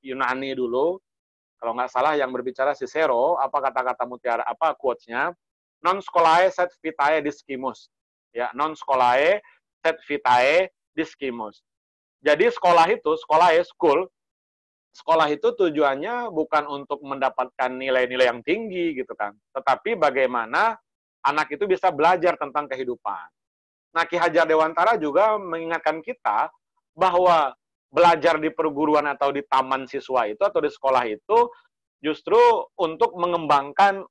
C: Yunani dulu, kalau nggak salah yang berbicara Cicero, apa kata-kata mutiara, apa quotes-nya, non scholae sed vitae discimus. Ya, non scholae sed vitae discimus. Jadi sekolah itu, sekolah itu tujuannya bukan untuk mendapatkan nilai-nilai yang tinggi gitu kan, tetapi bagaimana anak itu bisa belajar tentang kehidupan. Nah, Ki Hajar Dewantara juga mengingatkan kita bahwa belajar di perguruan atau di taman siswa itu atau di sekolah itu justru untuk mengembangkan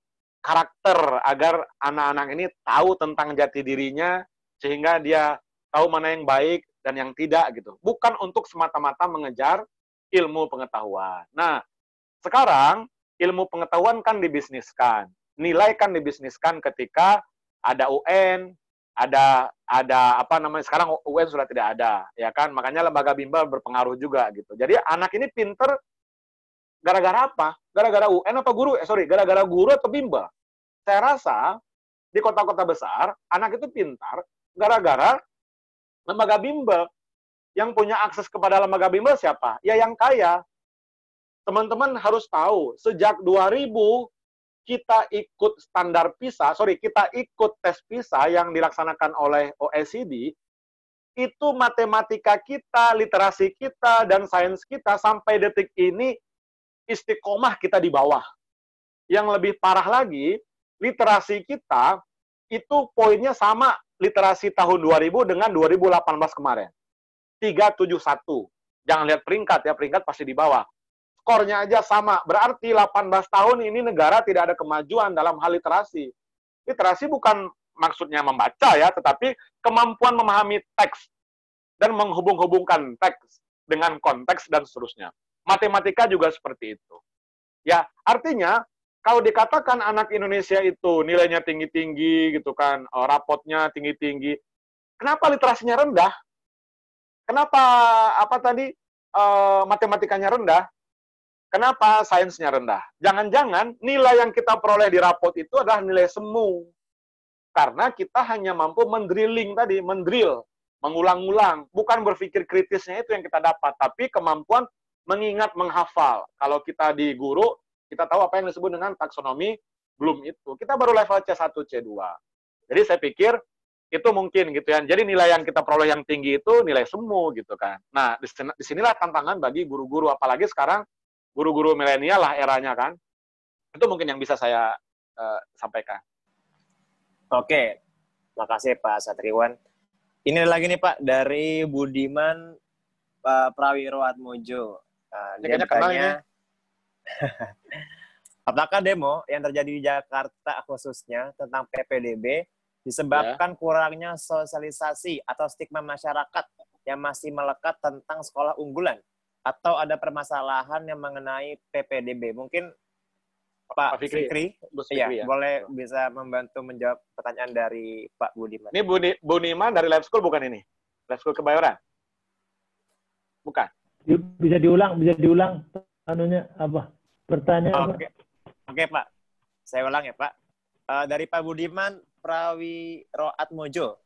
C: karakter agar anak-anak ini tahu tentang jati dirinya sehingga dia tahu mana yang baik dan yang tidak gitu. Bukan untuk semata-mata mengejar ilmu pengetahuan. Nah, sekarang ilmu pengetahuan kan dibisniskan. Nilai kan dibisniskan ketika ada UN, ada sekarang UN sudah tidak ada, ya kan? Makanya lembaga bimbel berpengaruh juga gitu. Jadi anak ini pinter gara-gara apa? Gara-gara UN apa guru? Gara-gara guru atau bimbel? Saya rasa di kota-kota besar anak itu pintar gara-gara lembaga bimbel. Yang punya akses kepada lembaga bimbel siapa? Ya yang kaya. Teman-teman harus tahu, sejak 2000 kita ikut standar PISA, kita ikut tes PISA yang dilaksanakan oleh OECD, itu matematika kita, literasi kita, dan sains kita sampai detik ini istiqomah kita di bawah. Yang lebih parah lagi, literasi kita itu poinnya sama literasi tahun 2000 dengan 2018 kemarin. 371. Jangan lihat peringkat ya, peringkat pasti di bawah. Skornya aja sama, berarti 18 tahun ini negara tidak ada kemajuan dalam hal literasi. Literasi bukan maksudnya membaca ya, tetapi kemampuan memahami teks dan menghubung-hubungkan teks dengan konteks dan seterusnya. Matematika juga seperti itu. Ya, artinya kalau dikatakan anak Indonesia itu nilainya tinggi-tinggi gitu kan, rapotnya tinggi-tinggi, kenapa literasinya rendah? Kenapa matematikanya rendah? Kenapa sainsnya rendah? Jangan-jangan nilai yang kita peroleh di rapot itu adalah nilai semu. Karena kita hanya mampu mendrilling tadi, mendrill, mengulang-ulang. Bukan berpikir kritisnya itu yang kita dapat, tapi kemampuan mengingat, menghafal. Kalau kita di guru, kita tahu apa yang disebut dengan taksonomi, belum itu. Kita baru level C1, C2. Jadi saya pikir itu mungkin gitu ya. Jadi nilai yang kita peroleh yang tinggi itu nilai semu gitu kan. Nah, disinilah tantangan bagi guru-guru, apalagi sekarang guru-guru milenial lah eranya kan. Itu mungkin yang bisa saya sampaikan.
A: Oke, makasih Pak Satriwan. Ini lagi nih Pak dari Budiman Prawiro Atmojo. Dia bertanya, apakah demo yang terjadi di Jakarta khususnya tentang PPDB disebabkan kurangnya sosialisasi atau stigma masyarakat yang masih melekat tentang sekolah unggulan atau ada permasalahan yang mengenai PPDB? Mungkin Pak Fikri, ya, boleh bisa membantu menjawab pertanyaan dari Pak Budiman.
C: Ini Bu Niman dari Lab School bukan ini? Lab School Kebayoran? Bukan?
B: Bisa diulang anunya apa? Pertanyaan.
A: Oke, Pak. Saya ulang ya, Pak. Dari Pak Budiman Prawiroat Mojo.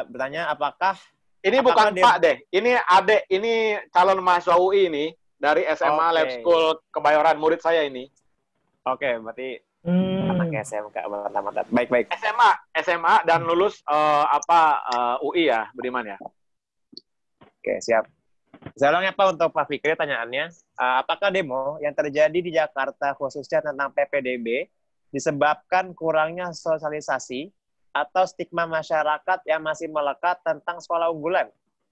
A: Bertanya apakah
C: ini bukan Pak deh, ini Ade, ini calon mahasiswa UI ini dari SMA Lab School Kebayoran, murid saya ini.
A: Oke, berarti anak SMK mantap. Baik.
C: SMA dan lulus UI ya, Budiman ya.
A: Oke, siap. Saya ulang ya Pak untuk Pak Fikri tanyaannya. Apakah demo yang terjadi di Jakarta khususnya tentang PPDB disebabkan kurangnya sosialisasi atau stigma masyarakat yang masih melekat tentang sekolah unggulan?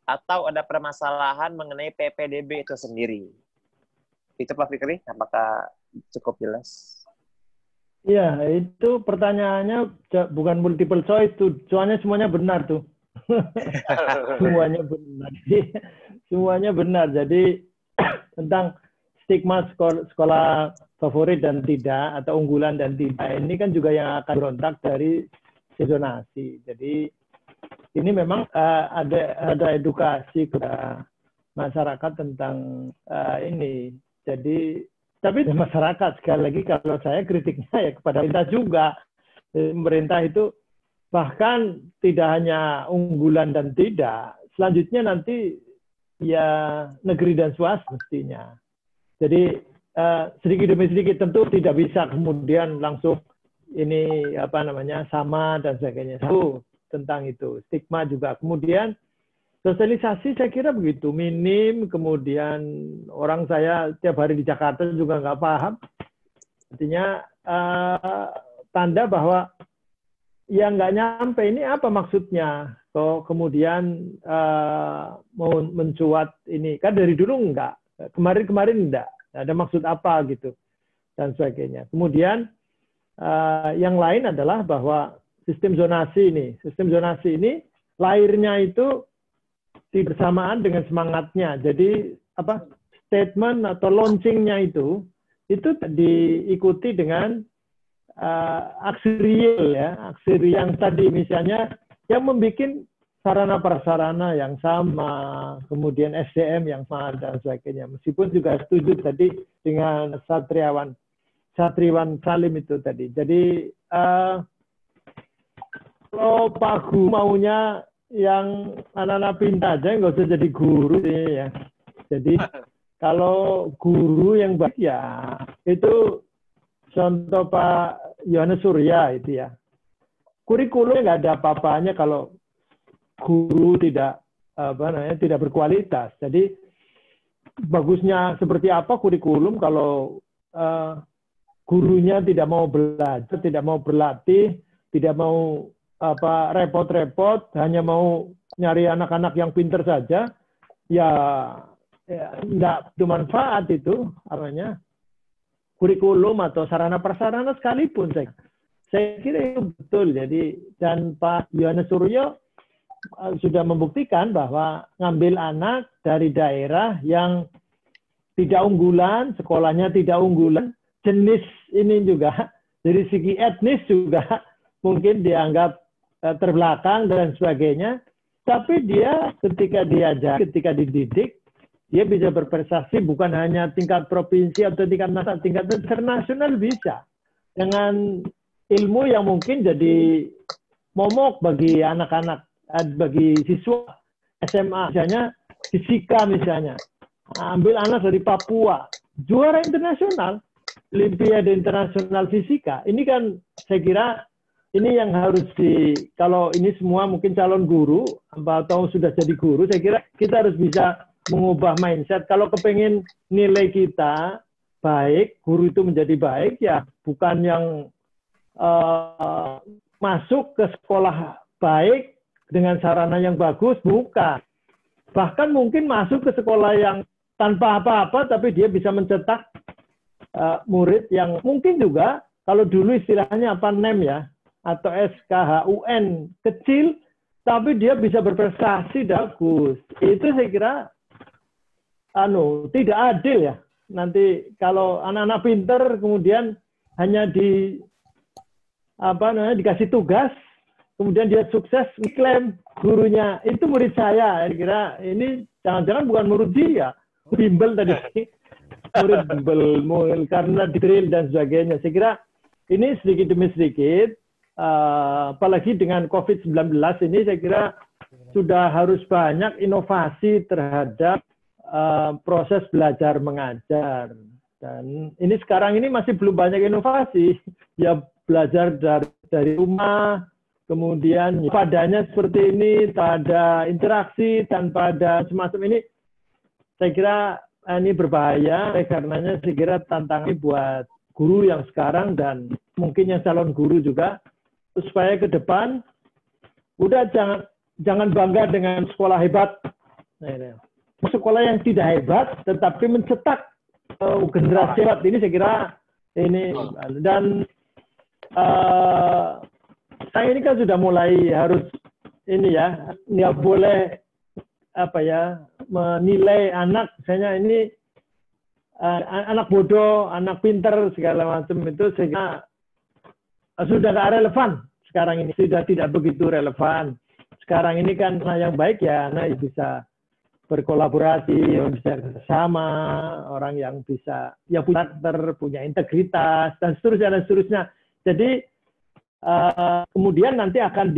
A: Atau ada permasalahan mengenai PPDB itu sendiri? Itu Pak Fikri, apakah cukup jelas?
B: Iya, itu pertanyaannya bukan multiple choice tuh, soalnya semuanya benar tuh. Semuanya benar. Semuanya benar. Jadi tentang stigma sekolah favorit dan tidak, atau unggulan dan tidak, ini kan juga yang akan berontak dari zonasi. Jadi ini memang ada edukasi kepada masyarakat tentang ini. Jadi tapi masyarakat, sekali lagi kalau saya kritiknya ya kepada pemerintah juga. Pemerintah itu bahkan tidak hanya unggulan dan tidak, selanjutnya nanti ya negeri dan swasta mestinya. Jadi sedikit demi sedikit tentu tidak bisa kemudian langsung ini sama dan sebagainya. Tentang itu stigma juga. Kemudian sosialisasi saya kira begitu minim, kemudian orang saya tiap hari di Jakarta juga nggak paham. Artinya tanda bahwa yang nggak nyampe ini apa maksudnya. Kok kemudian mau mencuat ini. Kan dari dulu nggak, kemarin nggak. Ada maksud apa gitu dan sebagainya. Kemudian yang lain adalah bahwa sistem zonasi ini lahirnya itu bersamaan dengan semangatnya. Jadi statement atau launchingnya itu diikuti dengan aksi real ya, aksi yang tadi misalnya yang membuat sarana prasarana yang sama, kemudian SDM yang sama dan sebagainya. Meskipun juga setuju tadi dengan Satriwan Salim itu tadi. Jadi kalau Pak Guru maunya yang anak-anak pintar aja, nggak usah jadi guru ya. Jadi kalau guru yang baik ya itu contoh Pak Yohanes Surya itu ya. Kurikulumnya nggak ada apa-apanya kalau guru tidak tidak berkualitas. Jadi bagusnya seperti apa kurikulum kalau gurunya tidak mau belajar, tidak mau berlatih, tidak mau repot-repot, hanya mau nyari anak-anak yang pintar saja, ya enggak bermanfaat itu artinya kurikulum atau sarana prasarana sekalipun saya kira itu betul. Jadi dan Pak Yohanes Suryo sudah membuktikan bahwa ngambil anak dari daerah yang tidak unggulan, sekolahnya tidak unggulan, jenis ini juga dari segi etnis juga mungkin dianggap terbelakang dan sebagainya, tapi dia ketika diajar, ketika dididik, dia bisa berprestasi bukan hanya tingkat provinsi atau tingkat nasional, tingkat internasional bisa. Dengan ilmu yang mungkin jadi momok bagi anak-anak, bagi siswa SMA, misalnya fisika misalnya. Ambil anak dari Papua, juara internasional, Olimpiade Internasional Fisika. Ini kan saya kira ini yang harus kalau ini semua mungkin calon guru atau sudah jadi guru, saya kira kita harus bisa mengubah mindset. Kalau kepengen nilai kita baik, guru itu menjadi baik, ya bukan yang masuk ke sekolah baik dengan sarana yang bagus, bukan. Bahkan mungkin masuk ke sekolah yang tanpa apa-apa, tapi dia bisa mencetak murid yang mungkin juga, kalau dulu istilahnya NEM ya, atau SKHUN kecil, tapi dia bisa berprestasi bagus. Itu saya kira tidak adil ya. Nanti kalau anak-anak pinter kemudian hanya dikasih tugas, kemudian dia sukses klaim gurunya itu murid saya. Saya kira ini jangan-jangan bukan murid dia, bimbel tadi. Murid bimbel karena drill dan sebagainya. Saya kira ini sedikit demi sedikit, apalagi dengan COVID-19 ini saya kira sudah harus banyak inovasi terhadap proses belajar mengajar. Dan ini sekarang ini masih belum banyak inovasi. Ya belajar dari rumah, kemudian padanya seperti ini, tak ada interaksi, tanpa ada semacam ini. Saya kira ini berbahaya, karenanya saya kira tantangan buat guru yang sekarang dan mungkin yang calon guru juga, supaya ke depan udah jangan bangga dengan sekolah hebat. Sekolah yang tidak hebat tetapi mencetak generasi hebat ini saya kira ini. Dan saya ini kan sudah mulai harus ini ya, nggak boleh menilai anak, misalnya ini anak bodoh, anak pinter segala macam itu sehingga sudah nggak relevan sekarang ini, sudah tidak begitu relevan. Sekarang ini kan yang baik ya anak bisa berkolaborasi, bisa bersama, orang yang bisa yang punya karakter, punya integritas dan seterusnya. Jadi kemudian nanti akan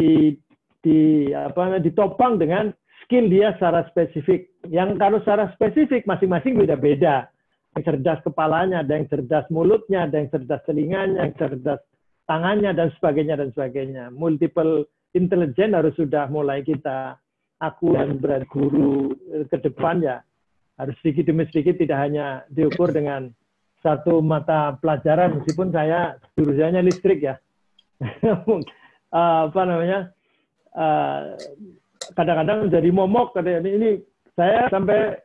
B: ditopang dengan skill dia secara spesifik. Yang kalau secara spesifik masing-masing beda-beda. Yang cerdas kepalanya, ada yang cerdas mulutnya, ada yang cerdas telinganya, yang cerdas tangannya dan sebagainya. Multiple intelligence harus sudah mulai aku dan berat guru ke depan ya harus sedikit demi sedikit, tidak hanya diukur dengan satu mata pelajaran, meskipun saya jurusannya listrik ya. Kadang-kadang menjadi momok, ini saya sampai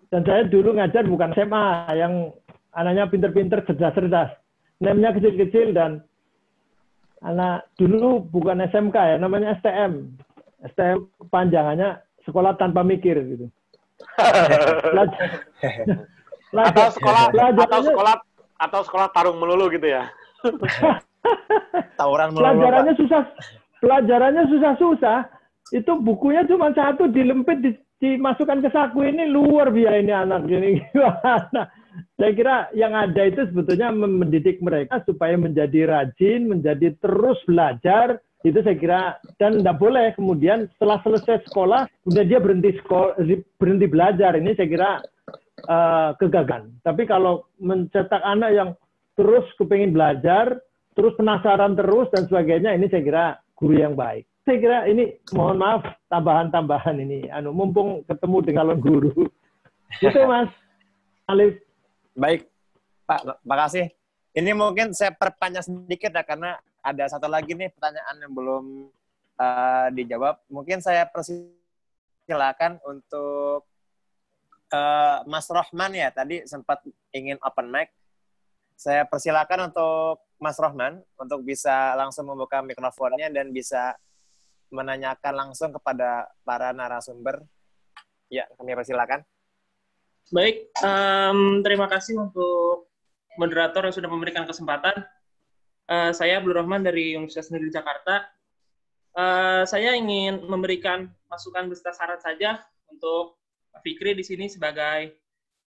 B: dan saya dulu ngajar bukan SMA yang anaknya pinter-pinter, cerdas-cerdas, namanya kecil-kecil, dan anak dulu bukan SMK ya, namanya STM panjangannya sekolah tanpa mikir gitu.
C: Atau sekolah tarung melulu gitu ya.
A: Tawuran melulu.
B: Pelajarannya susah. Itu bukunya cuma satu, dilempit, dimasukkan ke saku. Ini luar biasa ini anak ini. Gimana? Saya kira yang ada itu sebetulnya mendidik mereka supaya menjadi rajin, menjadi terus belajar. Itu saya kira, dan tidak boleh kemudian setelah selesai sekolah kemudian dia berhenti belajar. Ini saya kira kegagalan. Tapi kalau mencetak anak yang terus kepingin belajar, terus penasaran terus dan sebagainya, ini saya kira guru yang baik. Saya kira ini, mohon maaf, tambahan ini, mumpung ketemu dengan calon guru. Itu Mas Alif.
A: Baik, Pak, makasih. Ini mungkin saya perpanjang sedikit ya, karena ada satu lagi nih pertanyaan yang belum dijawab. Mungkin saya persilakan untuk Mas Rohman ya, tadi sempat ingin open mic. Saya persilakan untuk Mas Rohman untuk bisa langsung membuka mikrofonnya dan bisa menanyakan langsung kepada para narasumber. Ya, kami persilakan.
E: Baik, terima kasih untuk moderator yang sudah memberikan kesempatan. Saya Abdul Rahman dari Universitas Negeri Jakarta. Saya ingin memberikan masukan beserta saran saja untuk Pak Fikri di sini sebagai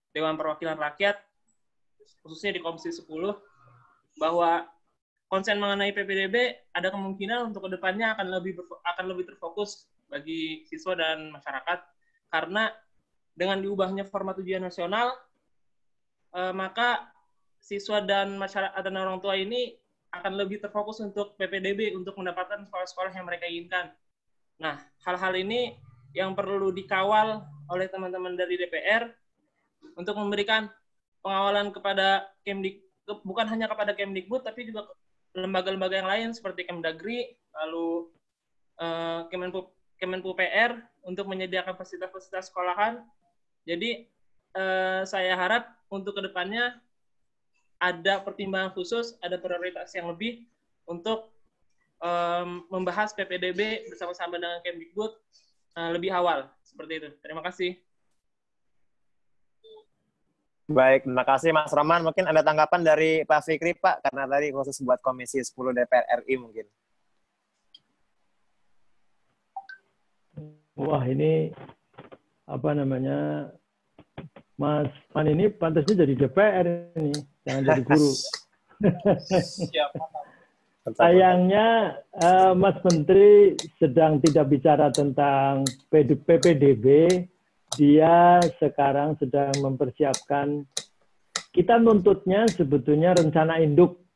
E: Dewan Perwakilan Rakyat, khususnya di Komisi 10, bahwa konsen mengenai PPDB ada kemungkinan untuk kedepannya akan lebih terfokus bagi siswa dan masyarakat, karena dengan diubahnya format ujian nasional, maka siswa dan masyarakat dan orang tua ini akan lebih terfokus untuk PPDB untuk mendapatkan sekolah-sekolah yang mereka inginkan. Nah, hal-hal ini yang perlu dikawal oleh teman-teman dari DPR untuk memberikan pengawalan kepada bukan hanya kepada Kemdikbud, tapi juga lembaga-lembaga yang lain seperti Kemdagri, lalu Kemenpu PR untuk menyediakan fasilitas-fasilitas sekolahan. Jadi saya harap untuk kedepannya ada pertimbangan khusus, ada prioritas yang lebih untuk membahas PPDB bersama-sama dengan Kemdikbud lebih awal. Seperti itu. Terima kasih.
A: Baik, terima kasih Mas Roman. Mungkin ada tanggapan dari Pak Fikri, Pak, karena tadi khusus buat Komisi 10 DPR RI mungkin.
B: Wah, ini apa namanya, Mas Man ini pantasnya jadi DPR ini, jangan jadi guru. Sayangnya Mas Menteri sedang tidak bicara tentang PPDB, dia sekarang sedang mempersiapkan, kita nuntutnya sebetulnya rencana induk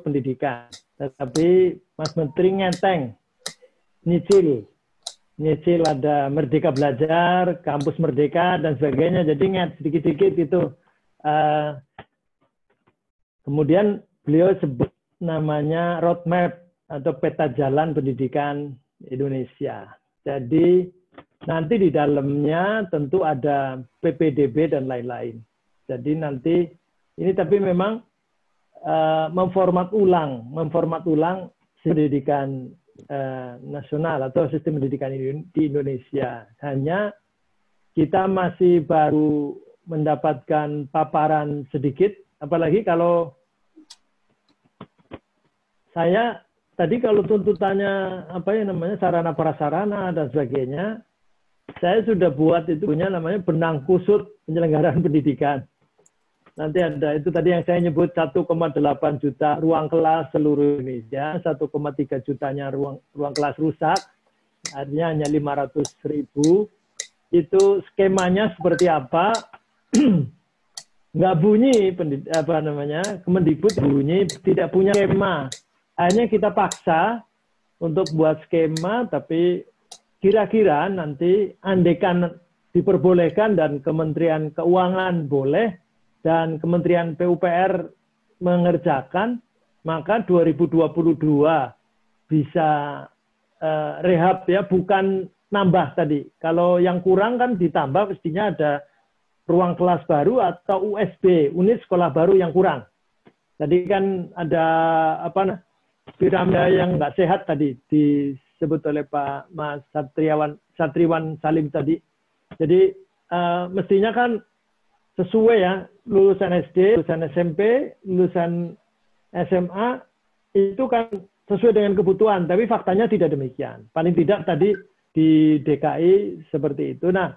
B: pendidikan. Tetapi Mas Menteri ngeteng, nyicil ada Merdeka Belajar, Kampus Merdeka, dan sebagainya. Jadi sedikit-sedikit itu. Kemudian beliau sebut namanya roadmap atau peta jalan pendidikan Indonesia. Jadi nanti di dalamnya tentu ada PPDB dan lain-lain. Jadi nanti ini tapi memang memformat ulang pendidikan nasional atau sistem pendidikan di Indonesia. Hanya kita masih baru mendapatkan paparan sedikit, apalagi kalau saya tadi kalau tuntutannya sarana prasarana dan sebagainya, saya sudah buat itu punya namanya benang kusut penyelenggaraan pendidikan. Nanti ada itu tadi yang saya nyebut 1,8 juta ruang kelas seluruh Indonesia, 1,3 jutanya ruang kelas rusak, artinya hanya 500.000. Itu skemanya seperti apa? Nggak bunyi Kemendikbud bunyi tidak punya skema. Hanya kita paksa untuk buat skema, tapi kira-kira nanti andekan diperbolehkan dan Kementerian Keuangan boleh dan Kementerian PUPR mengerjakan, maka 2022 bisa rehab ya, bukan nambah tadi. Kalau yang kurang kan ditambah, mestinya ada ruang kelas baru atau USB, unit sekolah baru yang kurang. Tadi kan ada piramida yang nggak sehat tadi disebut oleh Pak Mas Satriwan Salim tadi. Jadi mestinya kan sesuai ya, lulusan SD, lulusan SMP, lulusan SMA itu kan sesuai dengan kebutuhan, tapi faktanya tidak demikian. Paling tidak tadi di DKI seperti itu. Nah,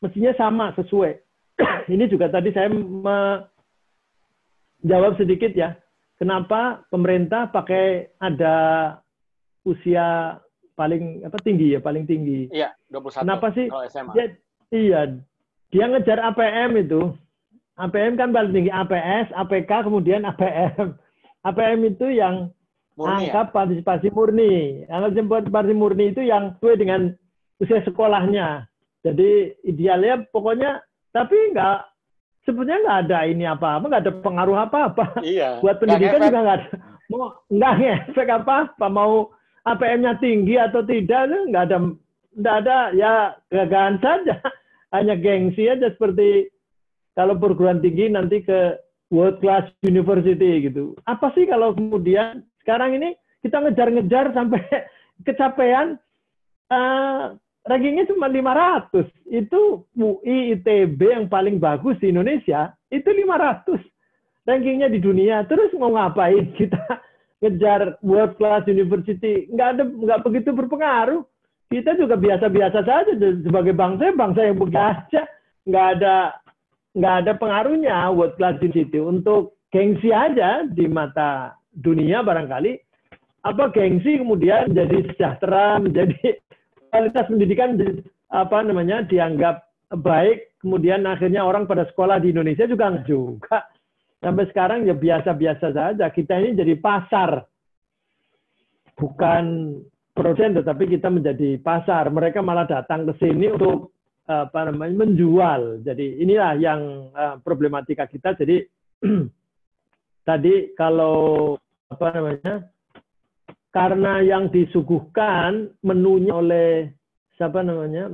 B: mestinya sama, sesuai. Ini juga tadi saya menjawab sedikit ya. Kenapa pemerintah pakai ada usia paling tinggi ya, paling tinggi.
C: Iya, 21.
B: Kenapa sih?
C: Kalau SMA.
B: Dia ngejar APM itu. APM kan paling tinggi, APS, APK, kemudian APM. APM itu yang murni, angka partisipasi murni. Angka partisipasi murni itu yang sesuai dengan usia sekolahnya. Jadi idealnya pokoknya, tapi sebetulnya nggak ada ini apa-apa, nggak ada pengaruh apa-apa.
C: Iya.
B: Buat pendidikan juga nggak ngefek apa-apa. Mau APM-nya tinggi atau tidak, nggak ada ya gagahan saja. Hanya gengsi aja, seperti kalau perguruan tinggi nanti ke world class university gitu. Apa sih kalau kemudian sekarang ini kita ngejar-ngejar sampai kecapean, rankingnya cuma 500. Itu UI, ITB yang paling bagus di Indonesia, itu 500 rankingnya di dunia. Terus mau ngapain kita ngejar world class university? Nggak begitu berpengaruh. Kita juga biasa-biasa saja sebagai bangsa yang bekerja. Nggak ada pengaruhnya world class university. Untuk gengsi aja di mata dunia barangkali. Apa gengsi kemudian menjadi sejahtera, menjadi kualitas pendidikan dianggap baik, kemudian akhirnya orang pada sekolah di Indonesia juga sampai sekarang ya biasa-biasa saja. Kita ini jadi pasar, bukan produsen, tetapi kita menjadi pasar. Mereka malah datang ke sini untuk menjual. Jadi inilah yang problematika kita. Jadi tadi kalau karena yang disuguhkan menunya oleh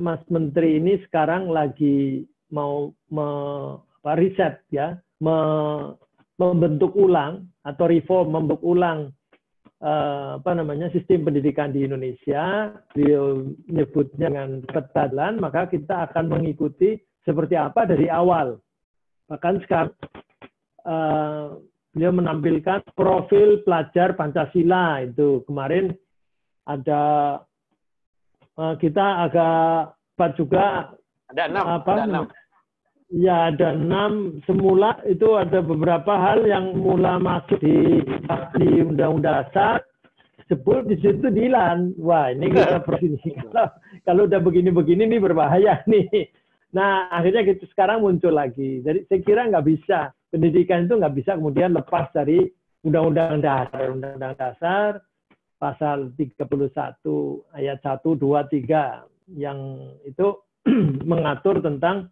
B: Mas Menteri ini sekarang lagi mau riset ya, membentuk ulang atau reform, membentuk ulang sistem pendidikan di Indonesia. Beliau menyebutnya dengan peta jalan, maka kita akan mengikuti seperti apa dari awal. Bahkan sekarang beliau menampilkan profil pelajar Pancasila itu. Kemarin ada kita agak cepat juga.
C: Ada 6.
B: Apa,
C: ada 6.
B: Ya, ada 6. Semula itu ada beberapa hal yang mula masuk di Undang-Undang Dasar, sebut di situ dilan. Wah, ini kita begini. Kalau udah begini-begini ini berbahaya nih. Nah, akhirnya gitu sekarang muncul lagi. Jadi saya kira nggak bisa. Pendidikan itu nggak bisa kemudian lepas dari Undang-Undang Dasar. Undang-Undang Dasar pasal 31 ayat 1, 2, 3 yang itu mengatur tentang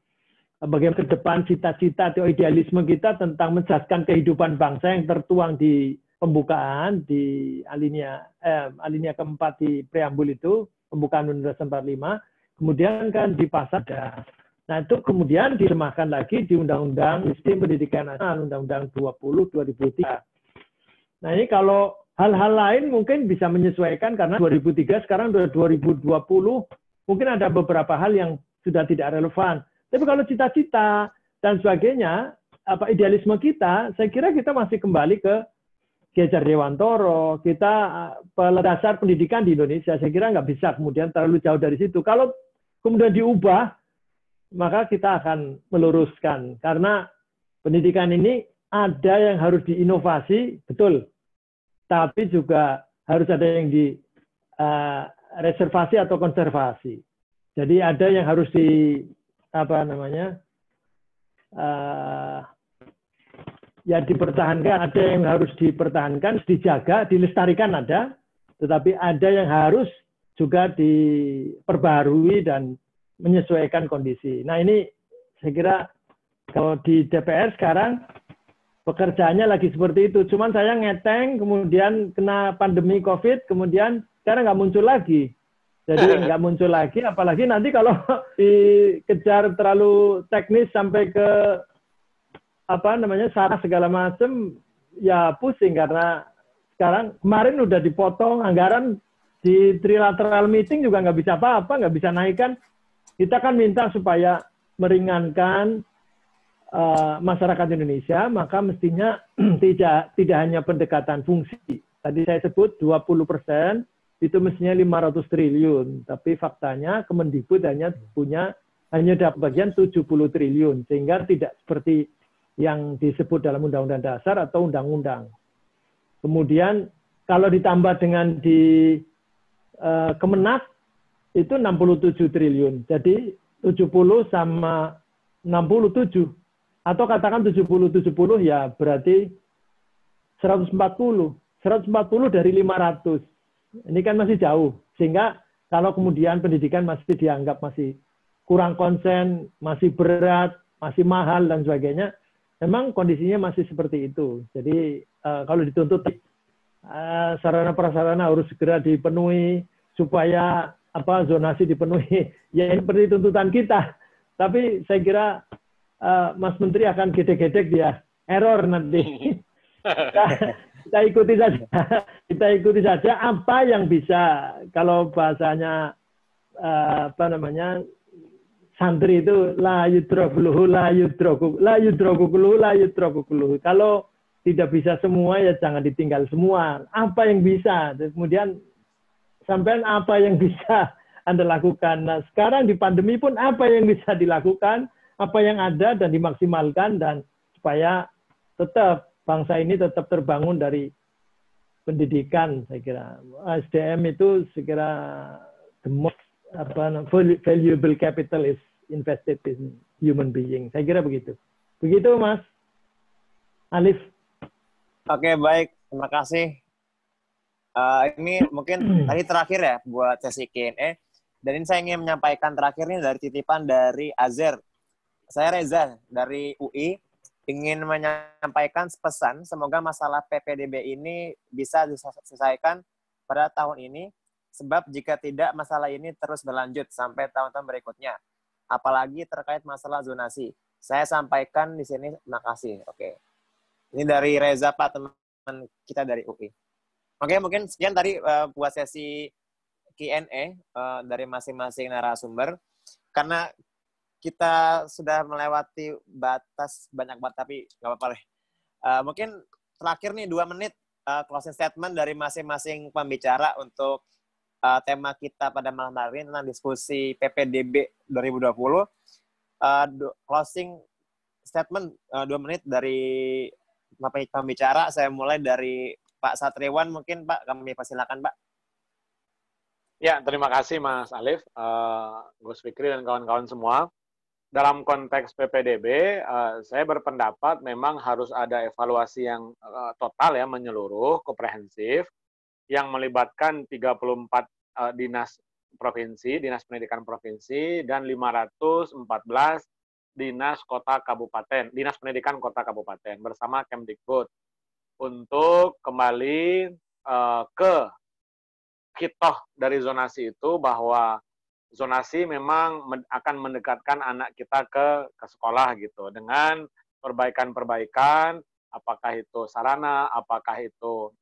B: bagaimana ke depan cita-cita atau idealisme kita tentang menjelaskan kehidupan bangsa yang tertuang di pembukaan di alinea keempat di preambul itu, pembukaan Undang-Undang 45, kemudian kan di pasal ada. Nah, itu kemudian diremahkan lagi di Undang-Undang Sistem Pendidikan Nasional, Undang-Undang 20/2003. Nah, ini kalau hal-hal lain mungkin bisa menyesuaikan karena 2003 sekarang sudah 2020, mungkin ada beberapa hal yang sudah tidak relevan. Tapi kalau cita-cita dan sebagainya, apa idealisme kita, saya kira kita masih kembali ke Ki Hajar Dewantoro, kita dasar pendidikan di Indonesia. Saya kira nggak bisa kemudian terlalu jauh dari situ. Kalau kemudian diubah, maka kita akan meluruskan. Karena pendidikan ini ada yang harus diinovasi, betul. Tapi juga harus ada yang di reservasi atau konservasi. Jadi ada yang harus dipertahankan, ada yang harus dipertahankan, dijaga, dilestarikan ada, tetapi ada yang harus juga diperbarui dan menyesuaikan kondisi. Nah, ini saya kira kalau di DPR sekarang pekerjaannya lagi seperti itu. Cuman saya ngeteng, kemudian kena pandemi COVID, kemudian sekarang nggak muncul lagi. Jadi nggak muncul lagi, apalagi nanti kalau dikejar terlalu teknis sampai ke sarah segala macam, ya pusing karena sekarang kemarin udah dipotong anggaran di trilateral meeting juga nggak bisa apa-apa, nggak bisa naikkan. Kita kan minta supaya meringankan masyarakat Indonesia, maka mestinya tidak hanya pendekatan fungsi. Tadi saya sebut 20%. Itu mestinya 500 triliun, tapi faktanya Kemendikbud hanya dapat bagian 70 triliun, sehingga tidak seperti yang disebut dalam Undang-Undang Dasar atau Undang-Undang. Kemudian kalau ditambah dengan di Kemenak itu 67 triliun, jadi 70 sama 67, atau katakan 70 ya berarti 140 dari 500. Ini kan masih jauh, sehingga kalau kemudian pendidikan masih dianggap masih kurang konsen, masih berat, masih mahal, dan sebagainya, memang kondisinya masih seperti itu. Jadi kalau dituntut sarana-prasarana harus segera dipenuhi, supaya zonasi dipenuhi, ya ini seperti tuntutan kita. Tapi saya kira Mas Menteri akan gedek-gedek dia, error nanti. Kita ikuti saja apa yang bisa, kalau bahasanya santri itu la yudrokuluhu. Kalau tidak bisa semua ya jangan ditinggal semua. Apa yang bisa, kemudian sampai apa yang bisa Anda lakukan. Nah, sekarang di pandemi pun apa yang bisa dilakukan, apa yang ada dan dimaksimalkan, dan supaya tetap bangsa ini tetap terbangun dari pendidikan. Saya kira SDM itu saya kira the most valuable capital is invested in human being. Saya kira begitu. Begitu Mas Alif.
A: Oke, baik. Terima kasih. Ini mungkin tadi terakhir ya buat sesi Q&A. Dan ini saya ingin menyampaikan terakhir ini dari titipan dari Azer. Saya Reza dari UI. Ingin menyampaikan pesan, semoga masalah PPDB ini bisa diselesaikan pada tahun ini, sebab jika tidak, masalah ini terus berlanjut sampai tahun-tahun berikutnya. Apalagi terkait masalah zonasi. Saya sampaikan di sini, terima kasih. Oke. Ini dari Reza, Pak, teman kita dari UI. Oke, mungkin sekian tadi buat sesi Q&A dari masing-masing narasumber. Karena kita sudah melewati batas banyak banget, tapi nggak apa-apa deh. Mungkin terakhir nih 2 menit closing statement dari masing-masing pembicara untuk tema kita pada malam hari ini tentang diskusi PPDB 2020. Closing statement 2 menit dari pembicara. Saya mulai dari Pak Satriwan, mungkin Pak, kami persilakan Pak.
C: Ya, terima kasih Mas Alif, Gus Fikri dan kawan-kawan semua. Dalam konteks PPDB, saya berpendapat memang harus ada evaluasi yang total ya, menyeluruh, komprehensif, yang melibatkan 34 dinas provinsi, dinas pendidikan provinsi, dan 514 dinas kota kabupaten, dinas pendidikan kota kabupaten bersama Kemdikbud untuk kembali ke kitoh dari zonasi itu, bahwa zonasi memang akan mendekatkan anak kita ke sekolah gitu, dengan perbaikan-perbaikan, apakah itu sarana, apakah itu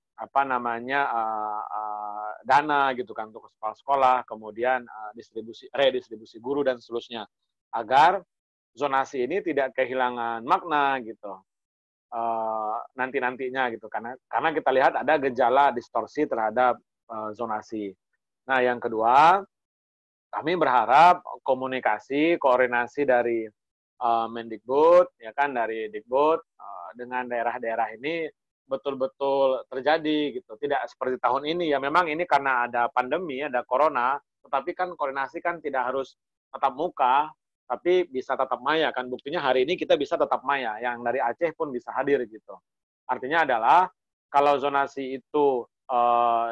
C: dana gitu kan untuk sekolah-sekolah, kemudian redistribusi guru dan seterusnya, agar zonasi ini tidak kehilangan makna gitu nanti-nantinya gitu, karena kita lihat ada gejala distorsi terhadap zonasi. Nah, yang kedua, kami berharap komunikasi, koordinasi dari Mendikbud, ya kan, dari Dikbud dengan daerah-daerah ini betul-betul terjadi gitu. Tidak seperti tahun ini, ya memang ini karena ada pandemi, ada corona, tetapi kan koordinasi kan tidak harus tatap muka, tapi bisa tatap maya kan. Buktinya hari ini kita bisa tatap maya, yang dari Aceh pun bisa hadir gitu. Artinya adalah kalau zonasi itu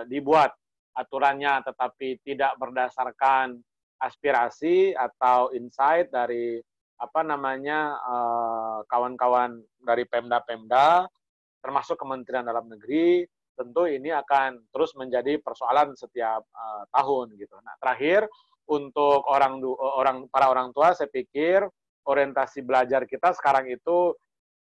C: dibuat aturannya tetapi tidak berdasarkan aspirasi atau insight dari kawan-kawan dari Pemda-Pemda, termasuk Kementerian Dalam Negeri, tentu ini akan terus menjadi persoalan setiap tahun gitu. Nah, terakhir untuk para orang tua, saya pikir orientasi belajar kita sekarang itu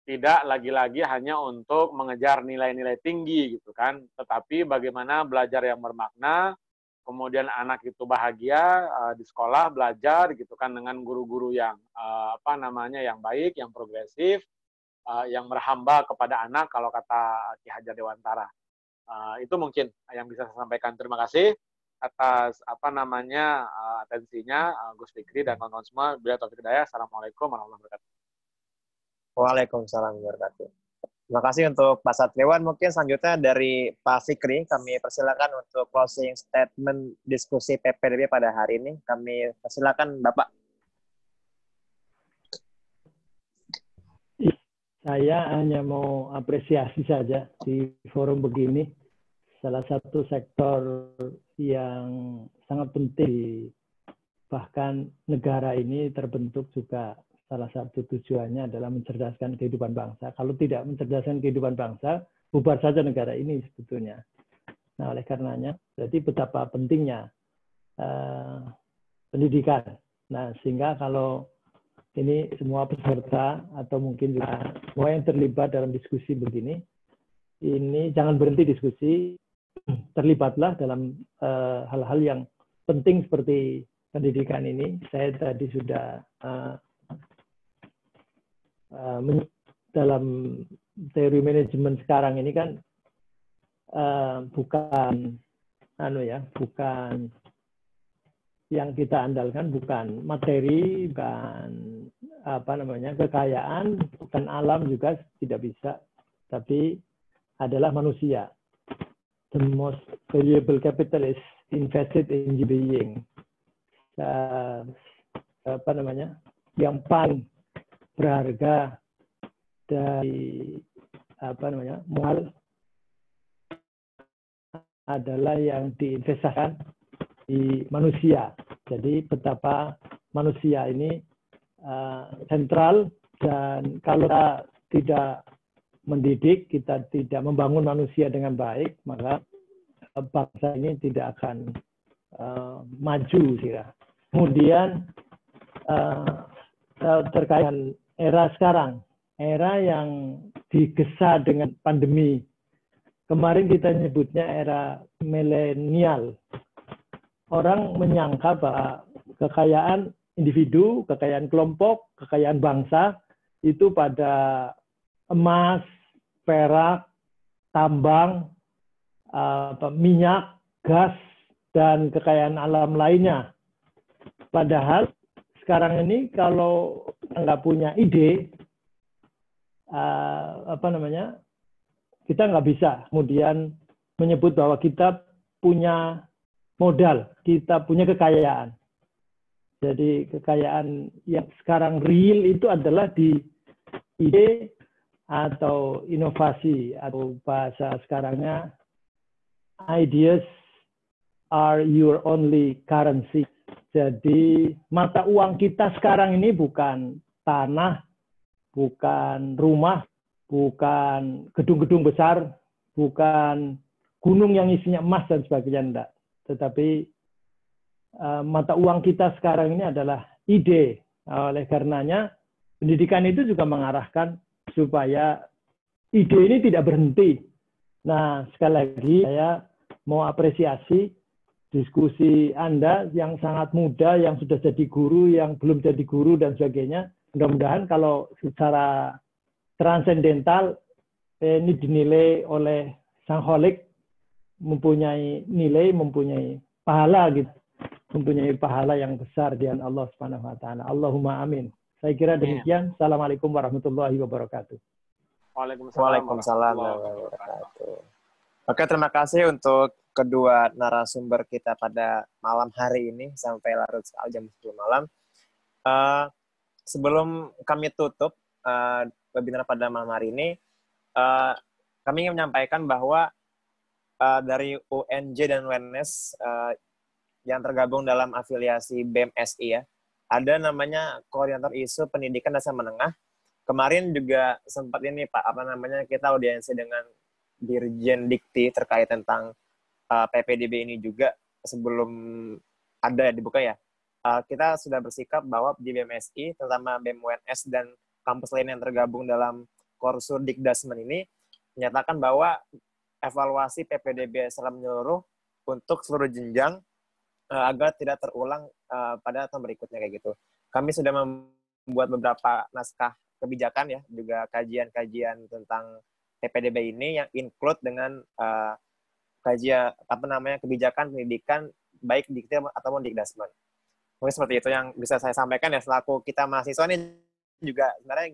C: tidak lagi-lagi hanya untuk mengejar nilai-nilai tinggi gitu kan, tetapi bagaimana belajar yang bermakna, kemudian anak itu bahagia di sekolah belajar gitu kan, dengan guru-guru yang yang baik, yang progresif, yang merhamba kepada anak, kalau kata Ki Hajar Dewantara. Itu mungkin yang bisa saya sampaikan. Terima kasih atas atensinya, Gus Fikri dan kawan-kawan semua. Bila Taufik Hidayah. Assalamualaikum warahmatullahi wabarakatuh.
A: Waalaikumsalam warahmatullahi wabarakatuh. Terima kasih untuk Pak Satriwan. Mungkin selanjutnya dari Pak Fikri, kami persilakan untuk closing statement diskusi PPDB pada hari ini. Kami persilakan Bapak.
B: Saya hanya mau apresiasi saja di forum begini. Salah satu sektor yang sangat penting, bahkan negara ini terbentuk juga salah satu tujuannya adalah mencerdaskan kehidupan bangsa. Kalau tidak mencerdaskan kehidupan bangsa, bubar saja negara ini sebetulnya. Nah, oleh karenanya, jadi betapa pentingnya pendidikan. Nah, sehingga kalau ini semua peserta atau mungkin juga semua yang terlibat dalam diskusi begini, ini jangan berhenti diskusi, terlibatlah dalam hal-hal yang penting seperti pendidikan ini. Saya tadi sudah dalam teori manajemen sekarang ini kan bukan yang kita andalkan bukan materi, bukan kekayaan, bukan alam juga tidak bisa, tapi adalah manusia. The most valuable capital is invested in being. Yang paling berharga dari moral adalah yang diinvestasikan di manusia. Jadi betapa manusia ini sentral, dan kalau kita tidak mendidik, kita tidak membangun manusia dengan baik, maka bangsa ini tidak akan maju. Kemudian terkait dengan era sekarang, era yang digesa dengan pandemi. Kemarin kita nyebutnya era milenial. Orang menyangka bahwa kekayaan individu, kekayaan kelompok, kekayaan bangsa itu pada emas, perak, tambang, minyak, gas, dan kekayaan alam lainnya. Padahal sekarang ini kalau nggak punya ide, kita nggak bisa kemudian menyebut bahwa kita punya modal, kita punya kekayaan. Jadi kekayaan yang sekarang real itu adalah di ide atau inovasi, atau bahasa sekarangnya ideas are your only currency. Jadi mata uang kita sekarang ini bukan tanah, bukan rumah, bukan gedung-gedung besar, bukan gunung yang isinya emas dan sebagainya, enggak. Tetapi mata uang kita sekarang ini adalah ide. Oleh karenanya pendidikan itu juga mengarahkan supaya ide ini tidak berhenti. Nah, sekali lagi saya mau apresiasi diskusi Anda yang sangat muda, yang sudah jadi guru, yang belum jadi guru, dan sebagainya. Mudah-mudahan kalau secara transendental ini dinilai oleh Sang Kholik mempunyai nilai, mempunyai pahala gitu. Mempunyai pahala yang besar di hadapan Allah Subhanahu wa taala. Allahumma amin. Saya kira demikian. Assalamualaikum warahmatullahi wabarakatuh.
A: Waalaikumsalam warahmatullahi wabarakatuh. Oke, terima kasih untuk kedua narasumber kita pada malam hari ini sampai larut jam 10 malam. Sebelum kami tutup webinar pada malam hari ini, kami ingin menyampaikan bahwa dari UNJ dan UNS yang tergabung dalam afiliasi BEM-SI ya, ada namanya Koordinator Isu Pendidikan Dasar Menengah. Kemarin juga sempat ini Pak, kita audiensi dengan Dirjen Dikti terkait tentang PPDB ini juga sebelum ada dibuka ya. Kita sudah bersikap bahwa di BEM-SI, terutama BEM-UNS dan kampus lain yang tergabung dalam Korsur Dikdasmen ini, menyatakan bahwa evaluasi PPDB secara menyeluruh untuk seluruh jenjang agar tidak terulang pada tahun berikutnya kayak gitu. Kami sudah membuat beberapa naskah kebijakan ya, juga kajian-kajian tentang PPDB ini yang include dengan kajian kebijakan pendidikan baik Dikti ataupun Dikdasmen. Mungkin seperti itu yang bisa saya sampaikan ya, selaku kita mahasiswa ini juga sebenarnya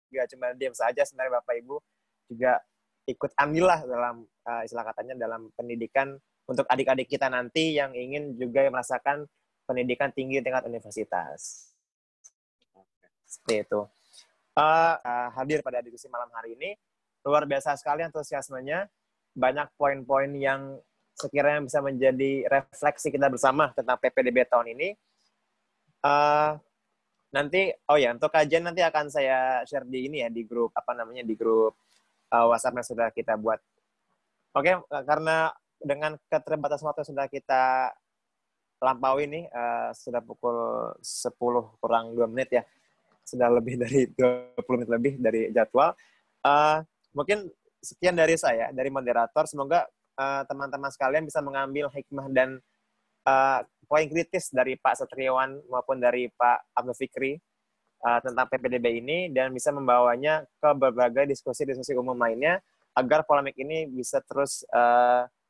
A: nggak cuma diam saja, sebenarnya Bapak Ibu juga ikut andillah dalam istilah katanya dalam pendidikan untuk adik-adik kita nanti yang ingin juga merasakan pendidikan tinggi tingkat universitas. Seperti itu. Hadir pada diskusi malam hari ini, luar biasa sekali antusiasmenya, banyak poin-poin yang sekiranya bisa menjadi refleksi kita bersama tentang PPDB tahun ini. Nanti, untuk kajian nanti akan saya share di ini ya, di grup di grup WhatsApp yang sudah kita buat. Oke, karena dengan keterbatasan waktu sudah kita lampaui ini, sudah pukul 10 kurang 2 menit ya, sudah lebih dari 20 menit lebih dari jadwal. Mungkin sekian dari saya, dari moderator. Semoga teman-teman sekalian bisa mengambil hikmah dan poin kritis dari Pak Satriawan maupun dari Pak Abdul Fikri tentang PPDB ini, dan bisa membawanya ke berbagai diskusi-diskusi umum lainnya agar polemik ini bisa terus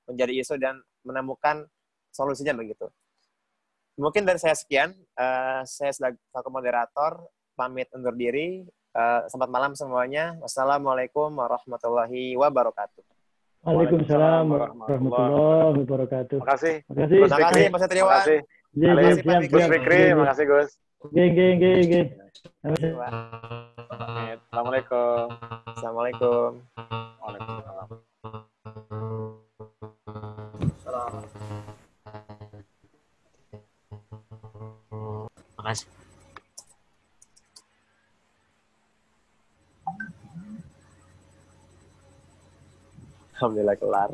A: menjadi isu dan menemukan solusinya begitu. Mungkin dari saya sekian. Saya selaku moderator pamit undur diri. Selamat malam semuanya. Wassalamualaikum warahmatullahi wabarakatuh.
B: Waalaikumsalam warahmatullahi wabarakatuh.
C: Terima kasih.
B: Terima
A: kasih Pak Satriawan.
C: Terima kasih Gus Fikri. Terima kasih Gus.
B: Geng.
C: Assalamualaikum.
A: Assalamualaikum.
C: Waalaikumsalam.
F: Makasih.
A: Alhamdulillah kelar.